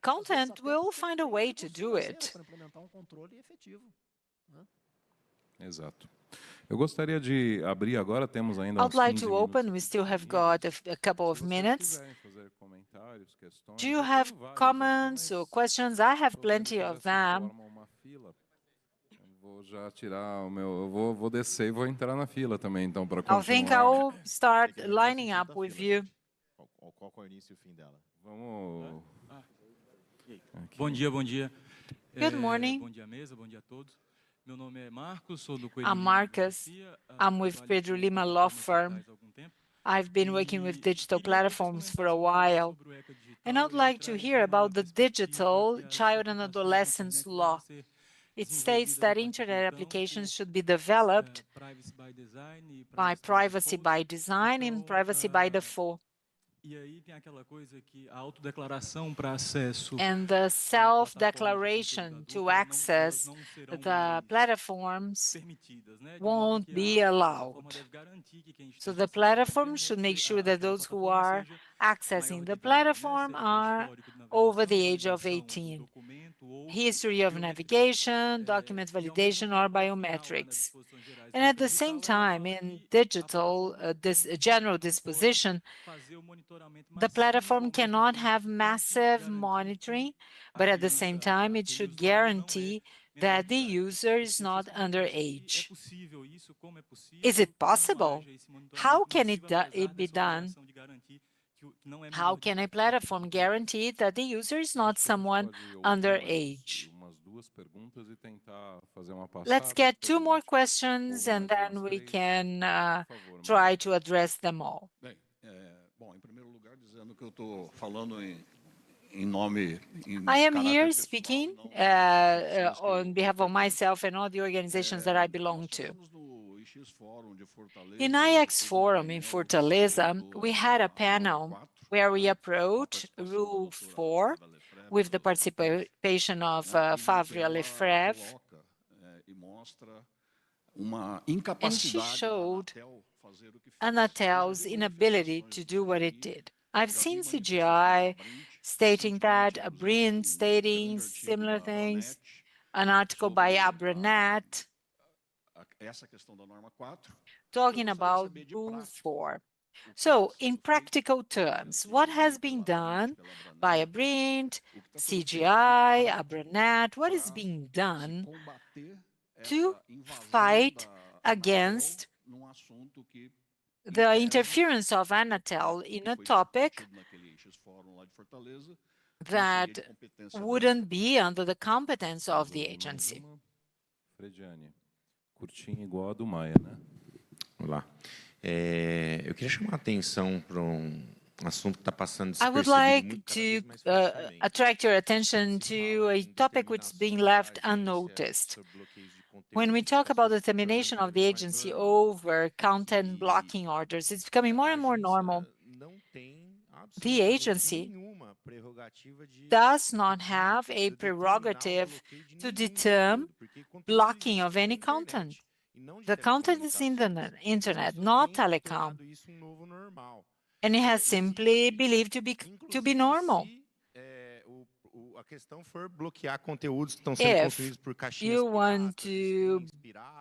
content will find a way to do it. Exato. Eu gostaria de abrir agora, temos ainda I'd like to open, we still have got a couple of minutes. Do you have comments or questions? I have plenty of them. Vou já tirar o meu, vou descer e vou entrar na fila também, então, para continuar. I think I'll start lining up with you. Qual é o início e o fim dela? Vamos. Bom dia, bom dia. Good morning. Bom dia, mesa, bom dia a todos. Meu nome é Marcos, sou do I'm Marcus. I'm with Pedro Lima Law Firm. I've been working with digital platforms for a while, and I'd like to hear about the digital child and adolescents law. It states that internet applications should be developed by privacy by design and privacy by default. And the self-declaration to access the platforms won't be allowed. So the platform should make sure that those who are accessing the platform are over the age of 18. History of navigation, document validation, or biometrics. And at the same time, in digital general disposition, the platform cannot have massive monitoring, but at the same time, it should guarantee that the user is not underage. Is it possible? How can it be done? How can a platform guarantee that the user is not someone underage? Let's get two more questions, and then we can try to address them all. I am here speaking on behalf of myself and all the organizations that I belong to. In IX Forum in Fortaleza, we had a panel where we approached Rule 4 with the participation of Favre Lefebvre, and she showed Anatel's inability to do what it did. I've seen CGI stating that, a Brint stating similar things, an article by Abranet talking about Rule 4. So, in practical terms, what has been done by a Brint, CGI, Abranet, what is being done to fight against the interference of Anatel in a topic that wouldn't be under the competence of the agency? Olá. Eu queria chamar a atenção para assunto que está passando I would like to attract your attention to a topic which is being left unnoticed. When we talk about the termination of the agency over content blocking orders, it's becoming more and more normal. The agency does not have a prerogative to determine blocking of any content. The content is in the internet, not telecom. And it has simply believed to be normal. If you want to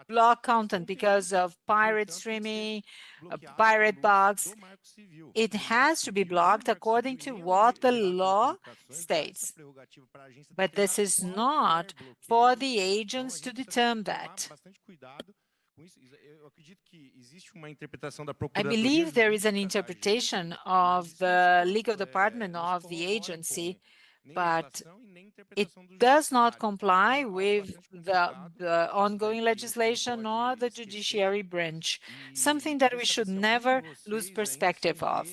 block content because of pirate streaming, pirate bugs, it has to be blocked according to what the law states. But this is not for the agents to determine that. I believe there is an interpretation of the legal department of the agency, but it does not comply with the ongoing legislation or the judiciary branch, something that we should never lose perspective of.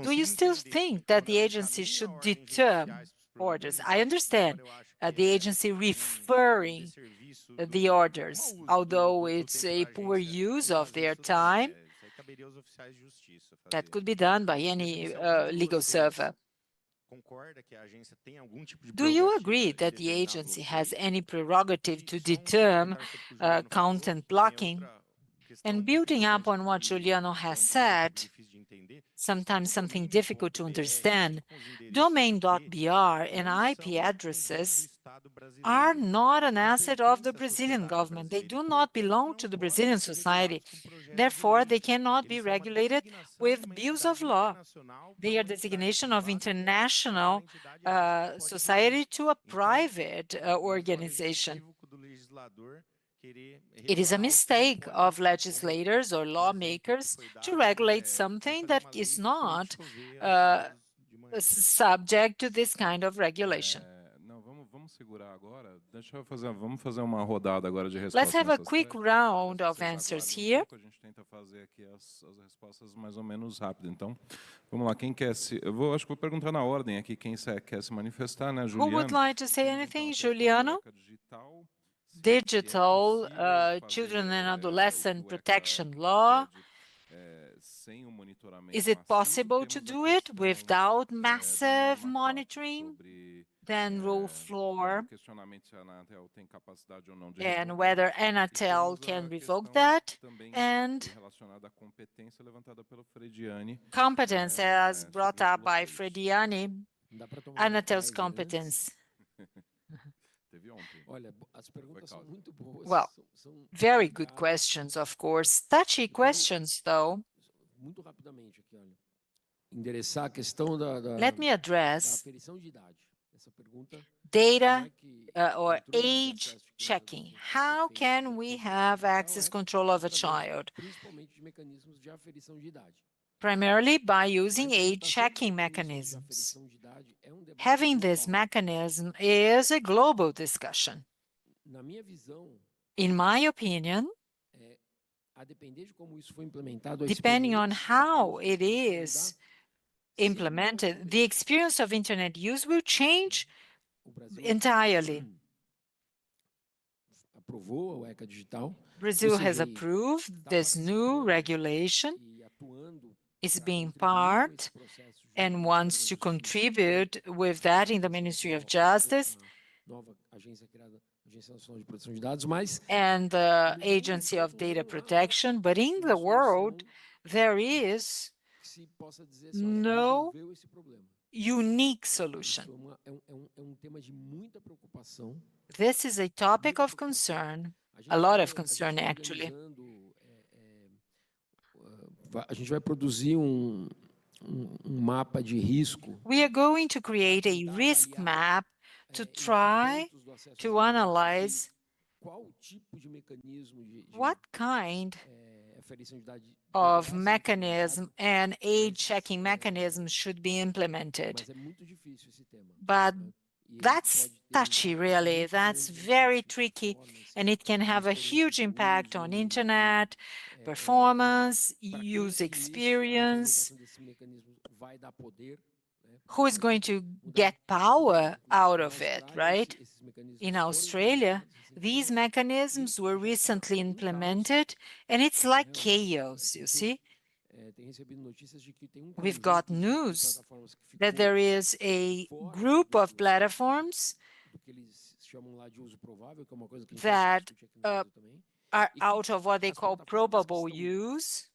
Do you still think that the agency should determine orders? I understand the agency referring the orders, although it's a poor use of their time. That could be done by any legal server. Do you agree that the agency has any prerogative to determine content blocking? And building up on what Juliano has said, sometimes something difficult to understand, domain.br and IP addresses are not an asset of the Brazilian government. They do not belong to the Brazilian society. Therefore, they cannot be regulated with bills of law. They are designation of international society to a private organization. It is a mistake of legislators or lawmakers to regulate something that is not subject to this kind of regulation. Let's have a quick round of answers here. Who would like to say anything? Juliano? Digital Children and Adolescent Protection Law. Is it possible to do it without massive monitoring? Then Rule 4, and whether Anatel can revoke that, and competence as brought up by Frediani, Anatel's competence. Well, very good questions, of course. Touchy questions, though. Let me address data or age checking. How can we have access control of a child? primarily by using age checking mechanisms. Having this mechanism is a global discussion. In my opinion, depending on how it is implemented, the experience of internet use will change entirely. Brazil has approved this new regulation, is being part and wants to contribute with that in the Ministry of Justice and the Agency of Data Protection, but in the world, there is no unique solution. This is a topic of concern, a lot of concern actually. We are going to create a risk map to try to analyze what kind of mechanism and age checking mechanisms should be implemented. But that's touchy, really. That's very tricky, and it can have a huge impact on internet, performance, use experience. Who is going to get power out of it, right? In Australia, these mechanisms were recently implemented, and it's like chaos, you see? We've got news that there is a group of platforms that are out of what they call probable use,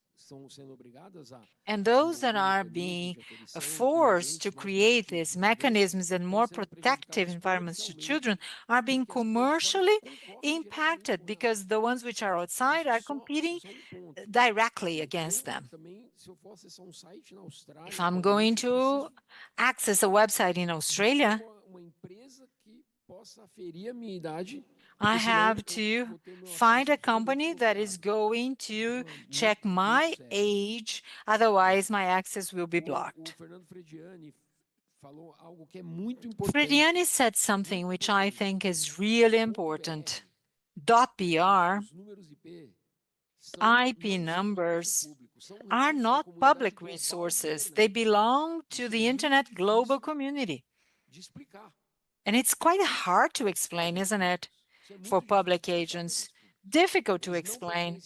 and those that are being forced to create these mechanisms and more protective environments to children are being commercially impacted because the ones which are outside are competing directly against them. If I'm going to access a website in Australia, I have to find a company that is going to check my age, otherwise my access will be blocked. Frediani said something which I think is really important. .br, IP numbers are not public resources. They belong to the internet global community. And it's quite hard to explain, isn't it, for public agents? Difficult to explain.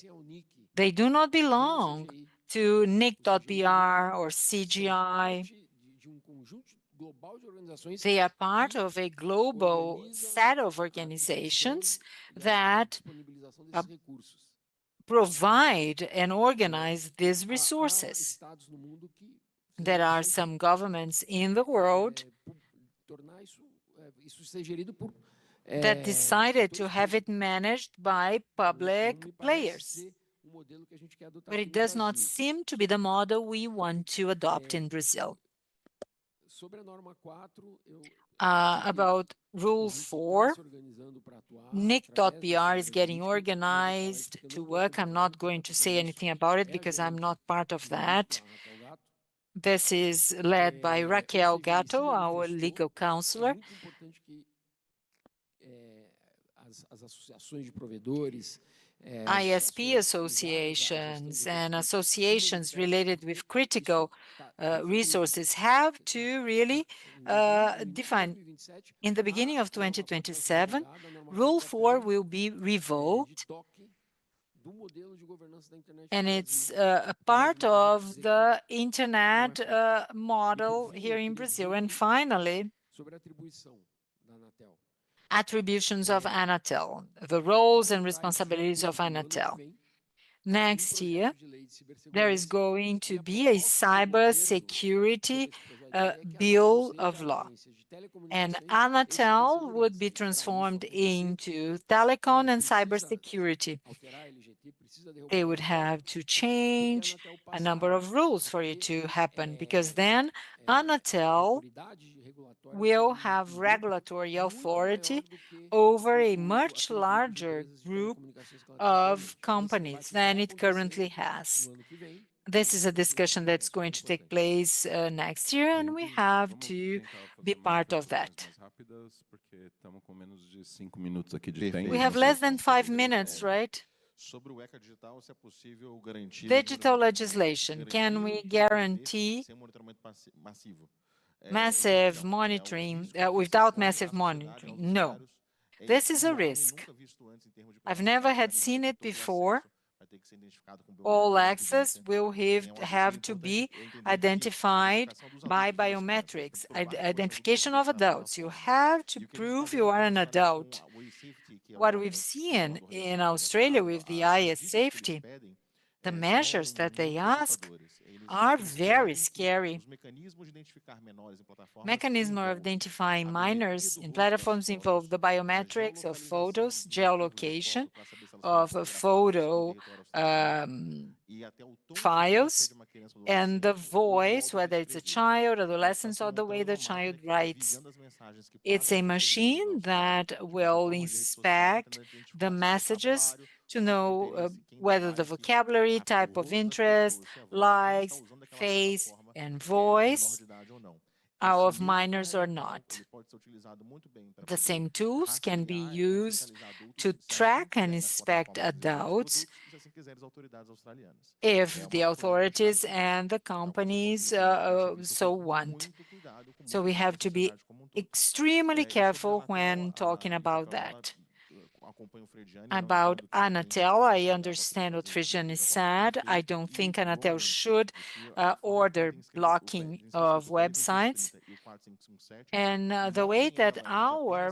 They do not belong to NIC.br or CGI. They are part of a global set of organizations that provide and organize these resources. There are some governments in the world that decided to have it managed by public players. But it does not seem to be the model we want to adopt in Brazil. About Rule 4, NIC.br is getting organized to work. I'm not going to say anything about it because I'm not part of that. This is led by Raquel Gatto, our legal counselor. ISP associations and associations related with critical resources have to really define. In the beginning of 2027, Rule 4 will be revoked, and it's a part of the internet model here in Brazil. And finally, attributions of Anatel, the roles and responsibilities of Anatel. Next year, there is going to be a cybersecurity bill of law, and Anatel would be transformed into telecom and cybersecurity. They would have to change a number of rules for it to happen, because then Anatel will have regulatory authority over a much larger group of companies than it currently has. This is a discussion that's going to take place next year, and we have to be part of that. We have less than 5 minutes, right? Digital legislation, can we guarantee massive monitoring without massive monitoring? No. This is a risk. I've never had seen it before. All access will have to be identified by biometrics, identification of adults. You have to prove you are an adult. What we've seen in Australia with the IS safety, the measures that they ask are very scary. Mechanism of identifying minors in platforms involve the biometrics of photos, geolocation of photo files, and the voice, whether it's a child, adolescent, or the way the child writes. It's a machine that will inspect the messages to know whether the vocabulary, type of interest, likes, face, and voice are of minors or not. The same tools can be used to track and inspect adults if the authorities and the companies so want. So we have to be extremely careful when talking about that. About Anatel, I understand what Frigiani said. I don't think Anatel should order blocking of websites. And the way that our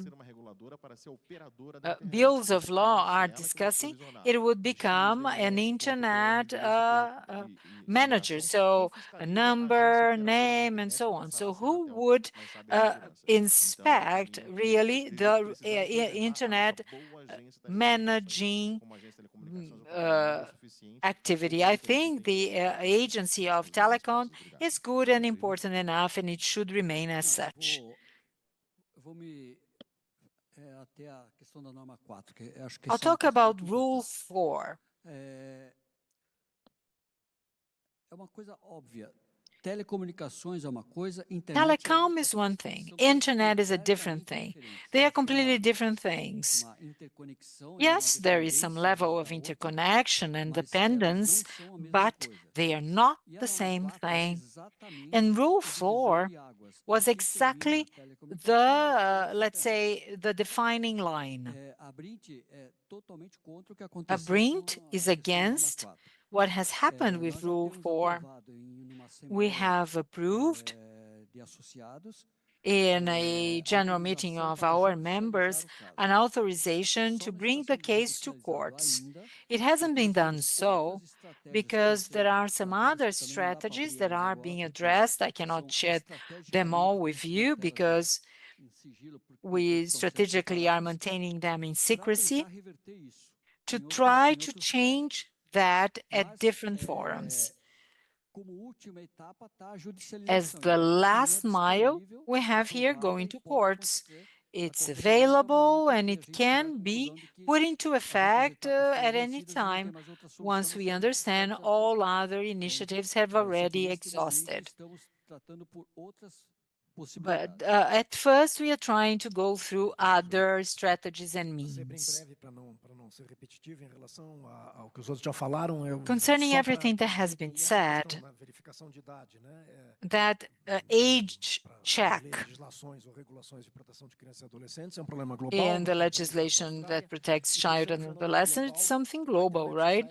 bills of law are discussing, it would become an internet manager. So a number, name, and so on. So who would inspect really the internet managing activity? I think the agency of telecom is good and important enough, and it should remain as such. I'll talk about Rule 4. Telecom is one thing, internet is a different thing. They are completely different things. Yes, there is some level of interconnection and dependence, but they are not the same thing. And Rule 4 was exactly the, let's say, the defining line. Abrint is against what has happened with Rule 4. We have approved in a general meeting of our members an authorization to bring the case to courts. It hasn't been done so because there are some other strategies that are being addressed. I cannot share them all with you because we strategically are maintaining them in secrecy to try to change that at different forums. As the last mile, we have here going to courts. It's available and it can be put into effect at any time once we understand all other initiatives have already exhausted. But at first, we are trying to go through other strategies and means. Concerning everything that has been said, that age check in the legislation that protects child and adolescent, it's something global, right?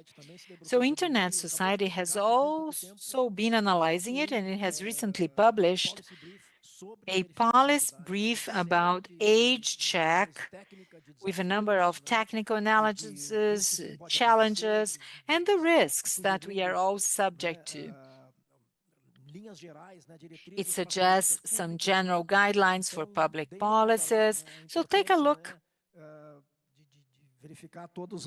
So Internet Society has also been analyzing it, and it has recently published a policy brief about age check with a number of technical analyses, challenges, and the risks that we are all subject to. It suggests some general guidelines for public policies, so take a look.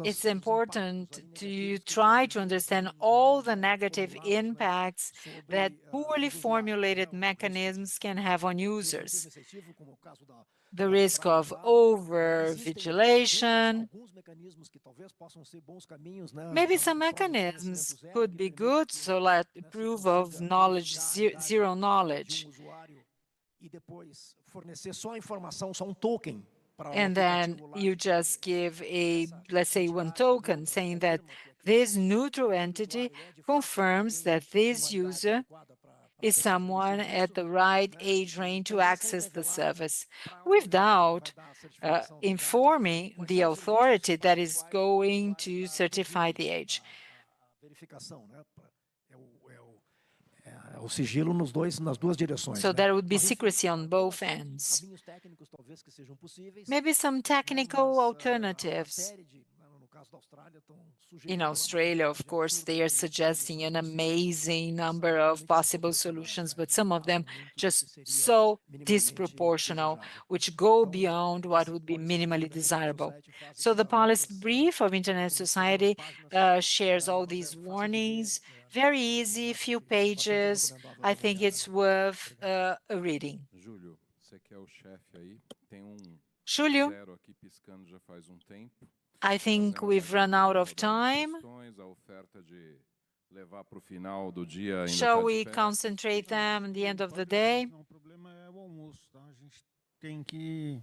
it's important to try to understand all the negative impacts that poorly formulated mechanisms can have on users. The risk of over-vigilation. Maybe some mechanisms could be good, so let proof of knowledge, zero knowledge. And then you just give a, let's say, one token saying that this neutral entity confirms that this user is someone at the right age range to access the service, without informing the authority that is going to certify the age. So there would be secrecy on both ends. Maybe some technical alternatives. In Australia, of course, they are suggesting an amazing number of possible solutions, but some of them just so disproportional, which go beyond what would be minimally desirable. So the policy brief of Internet Society shares all these warnings. Very easy, few pages. I think it's worth a reading. Júlio, você que é o chefe aí, tem Julio, zero aqui piscando já faz tempo. I think we've run out of time. Shall we concentrate them at the end of the day? Não, o problema é o almoço, tá? A gente tem que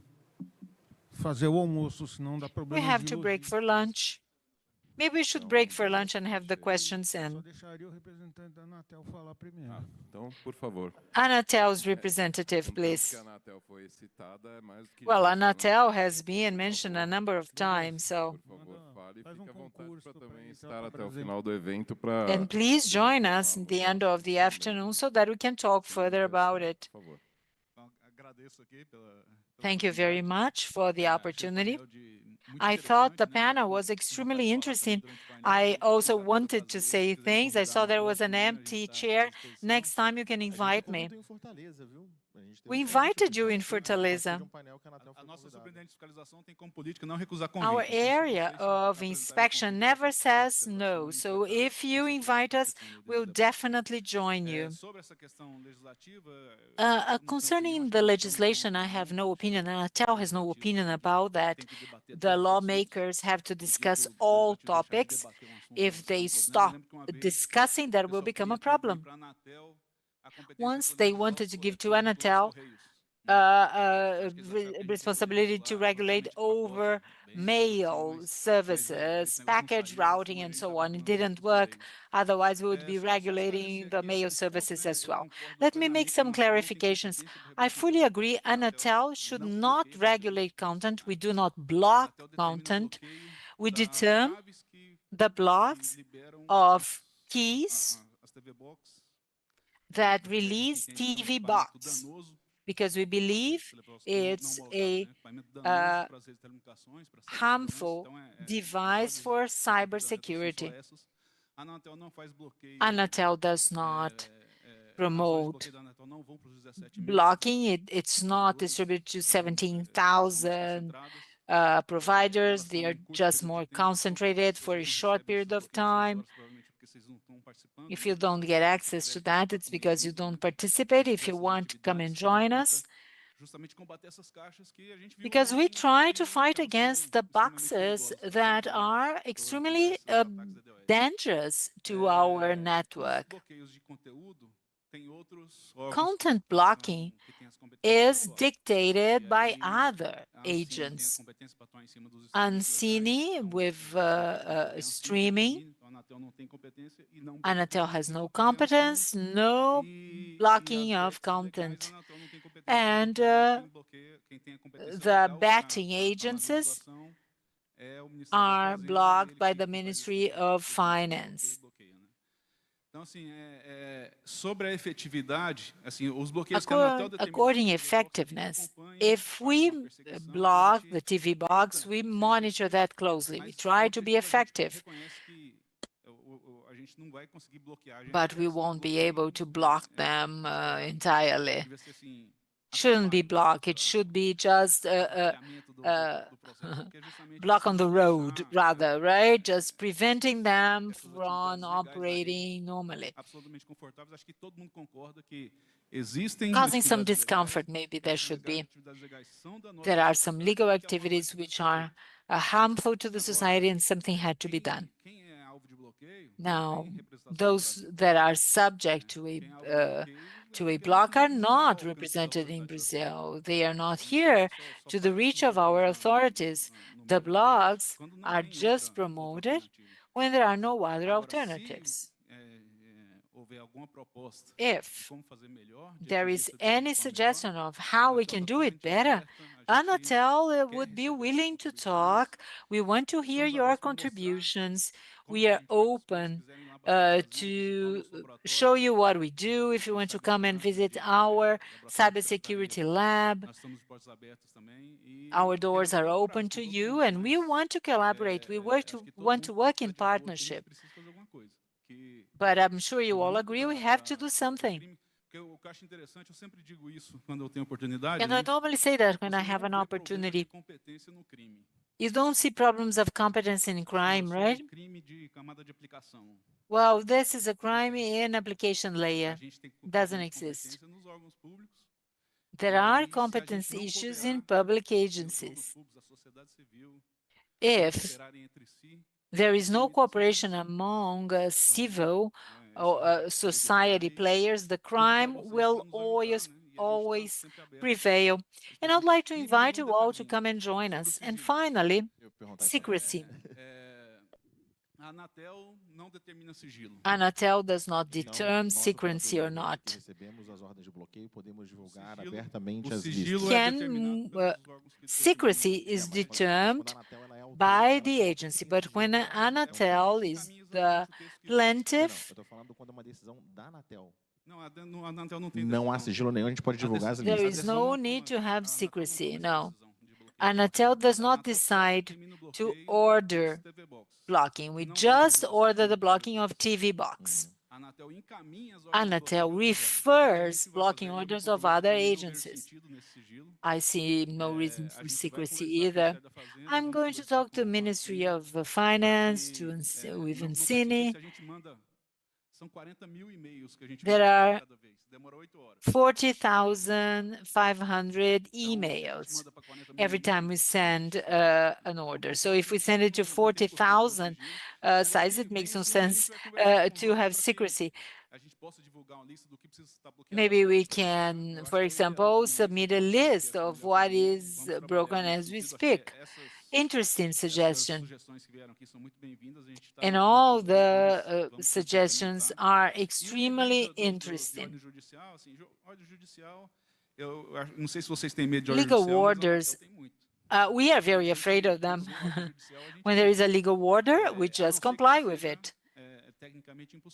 fazer o almoço, senão dá problema. We have to break for lunch. Maybe we should break for lunch and have the questions in. Só deixaria o representante da Anatel falar primeiro. Então, por favor. Anatel's representative, please. Well, Anatel has been mentioned a number of times, so. And please join us at the end of the afternoon so that we can talk further about it. Thank you very much for the opportunity. I thought the panel was extremely interesting. I also wanted to say things. I saw there was an empty chair. Next time you can invite me. We invited you in Fortaleza. Our area of inspection never says no. So if you invite us, we'll definitely join you. Concerning the legislation, I have no opinion, and Anatel has no opinion about that. The lawmakers have to discuss all topics. If they stop discussing, that will become a problem. Once they wanted to give to Anatel responsibility to regulate over mail services, package routing, and so on. It didn't work. Otherwise, we would be regulating the mail services as well. Let me make some clarifications. I fully agree. Anatel should not regulate content. We do not block content. We determine the blocks of keys that release TV box, because we believe it's a harmful device for cybersecurity. Anatel does not promote blocking. It's not distributed to 17,000 providers. They are just more concentrated for a short period of time. If you don't get access to that, it's because you don't participate. If you want to come and join us, because we try to fight against the boxes that are extremely dangerous to our network. Content blocking is dictated by other agents. Ancine with streaming. Anatel has no competence, no blocking of content. And the betting agencies are blocked by the Ministry of Finance. According effectiveness, if we block the TV box, we monitor that closely. We try to be effective. But we won't be able to block them entirely. shouldn't be block. It should be just block on the road, rather, right? Just preventing them from operating normally. Causing some discomfort, maybe there should be. There are some legal activities which are harmful to the society, and something had to be done. Now, those that are subject to a block are not represented in Brazil. They are not here to the reach of our authorities. The blocks are just promoted when there are no other alternatives. If there is any suggestion of how we can do it better, Anatel would be willing to talk. We want to hear your contributions. We are open to show you what we do. If you want to come and visit our cybersecurity lab, our doors are open to you, and we want to collaborate. We want to work in partnership. But I'm sure you all agree we have to do something. And I normally say that when I have an opportunity. You don't see problems of competence in crime, right? Well, this is a crime in application layer. Doesn't exist. There are competence issues in public agencies. If there is no cooperation among civil or society players, the crime will always prevail. And I'd like to invite you all to come and join us. And finally, secrecy. Anatel does not determine secrecy or not. Secrecy is determined by the agency, but when Anatel is the plaintiff, Não há sigilo nenhum, a gente pode divulgar as listas. there is no need to have secrecy, no. Anatel does not decide to order blocking. We just order the blocking of TV box. Anatel refers blocking orders of other agencies. I see no reason for secrecy either. I'm going to talk to the Ministry of Finance, with Ancine. There are 40,500 emails every time we send an order. So if we send it to 40,000 sites, it makes no sense to have secrecy. Maybe we can, for example, submit a list of what is broken as we speak. Interesting suggestion. And all the suggestions are extremely interesting. Legal orders, we are very afraid of them. When there is a legal order, we just comply with it,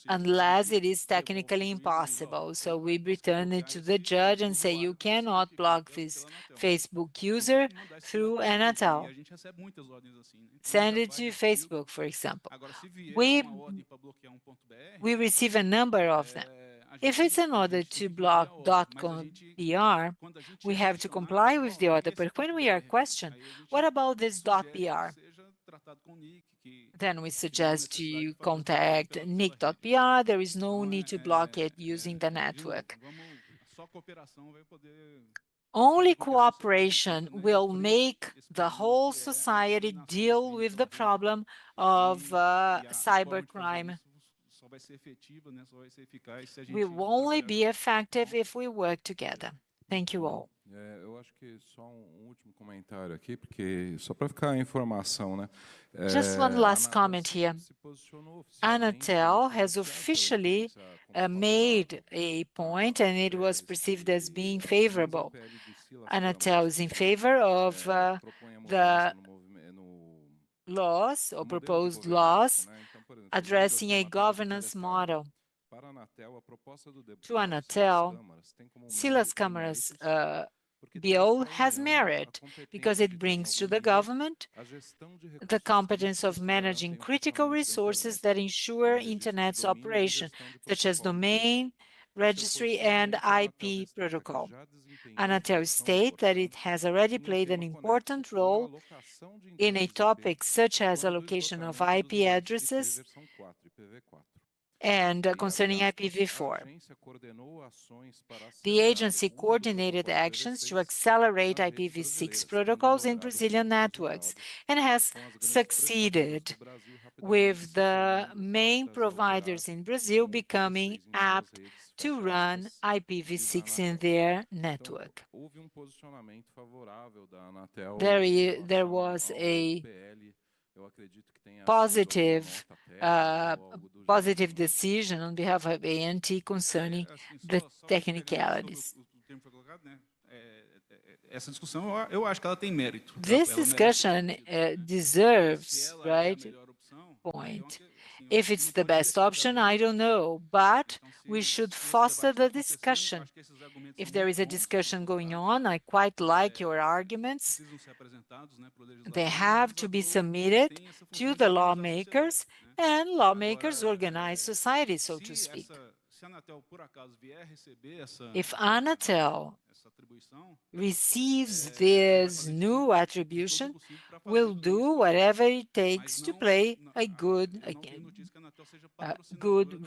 unless it is technically impossible. So we return it to the judge and say, you cannot block this Facebook user through Anatel. Send it to Facebook, for example. We receive a number of them. If it's an order to block .com.br, we have to comply with the order. But when we are questioned, what about this .br? Then we suggest you contact NIC.br. There is no need to block it using the network. Only cooperation will make the whole society deal with the problem of cybercrime. We will only be effective if we work together. Thank you all. Eu acho que só último comentário aqui, porque só para ficar a informação, né? Just one last comment here. Anatel has officially made a point, and it was perceived as being favorable. Anatel is in favor of the laws or proposed laws addressing a governance model. To Anatel, Silas Câmara's bill has merit because it brings to the government the competence of managing critical resources that ensure Internet's operation, such as domain registry and IP protocol. Anatel states that it has already played an important role in a topic such as allocation of IP addresses and concerning IPv4. The agency coordinated actions to accelerate IPv6 protocols in Brazilian networks and has succeeded, with the main providers in Brazil becoming apt to run IPv6 in their network. There was a positive decision on behalf of ANT concerning the technicalities. Essa discussão, eu acho que ela tem mérito. This discussion deserves, right, point. If it's the best option, I don't know, but we should foster the discussion. If there is a discussion going on, I quite like your arguments. They have to be submitted to the lawmakers, and lawmakers organize society, so to speak. If Anatel receives this new attribution, will do whatever it takes to play a good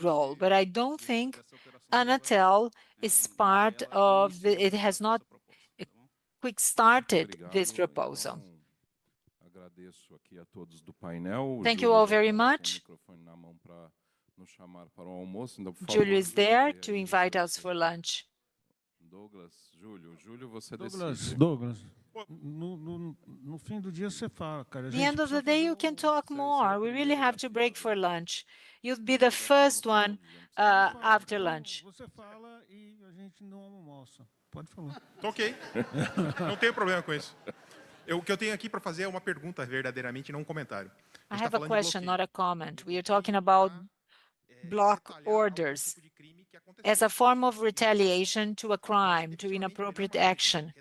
role. But I don't think Anatel is part of it has not quick-started this proposal. Thank you all very much. Julio is there to invite us for lunch. Douglas, no fim do dia você fala, cara. The end of the day, you can talk more. We really have to break for lunch. You'll be the first one after lunch. Você fala e a gente não almoça. Pode falar. Ok. Não tenho problema com isso. O que eu tenho aqui para fazer é uma pergunta verdadeiramente, não um comentário. I have a question, not a comment. We are talking about block orders as a form of retaliation to a crime, to inappropriate action.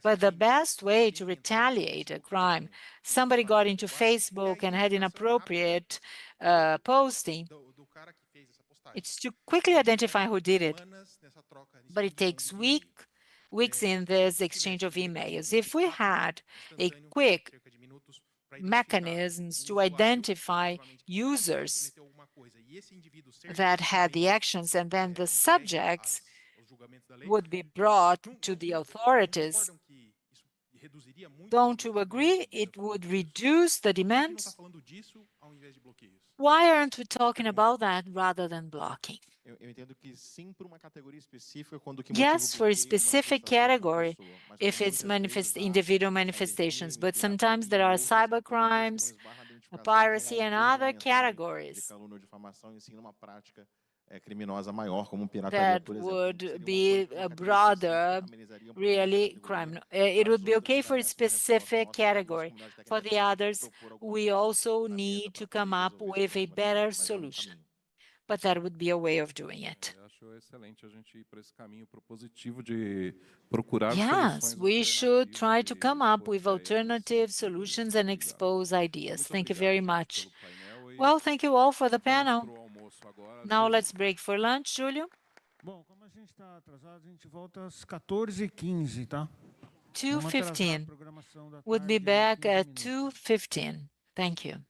But the best way to retaliate a crime, somebody got into Facebook and had inappropriate posting, it's to quickly identify who did it. But it takes weeks in this exchange of emails. If we had a quick mechanisms to identify users that had the actions, and then the subjects would be brought to the authorities, don't you agree it would reduce the demands? Why aren't we talking about that rather than blocking? Yes, for a specific category, if it's individual manifestations, but sometimes there are cyber crimes, piracy, and other categories that would be a broader, really, crime. It would be okay for a specific category. For the others, we also need to come up with a better solution. But that would be a way of doing it. Yes, we should try to come up with alternative solutions and expose ideas. Thank you very much. Well, thank you all for the panel. Now let's break for lunch, Julio. Bom, como a gente está atrasado, a gente volta às 14h15, tá? 2:15. We'll be back at 2:15. Thank you.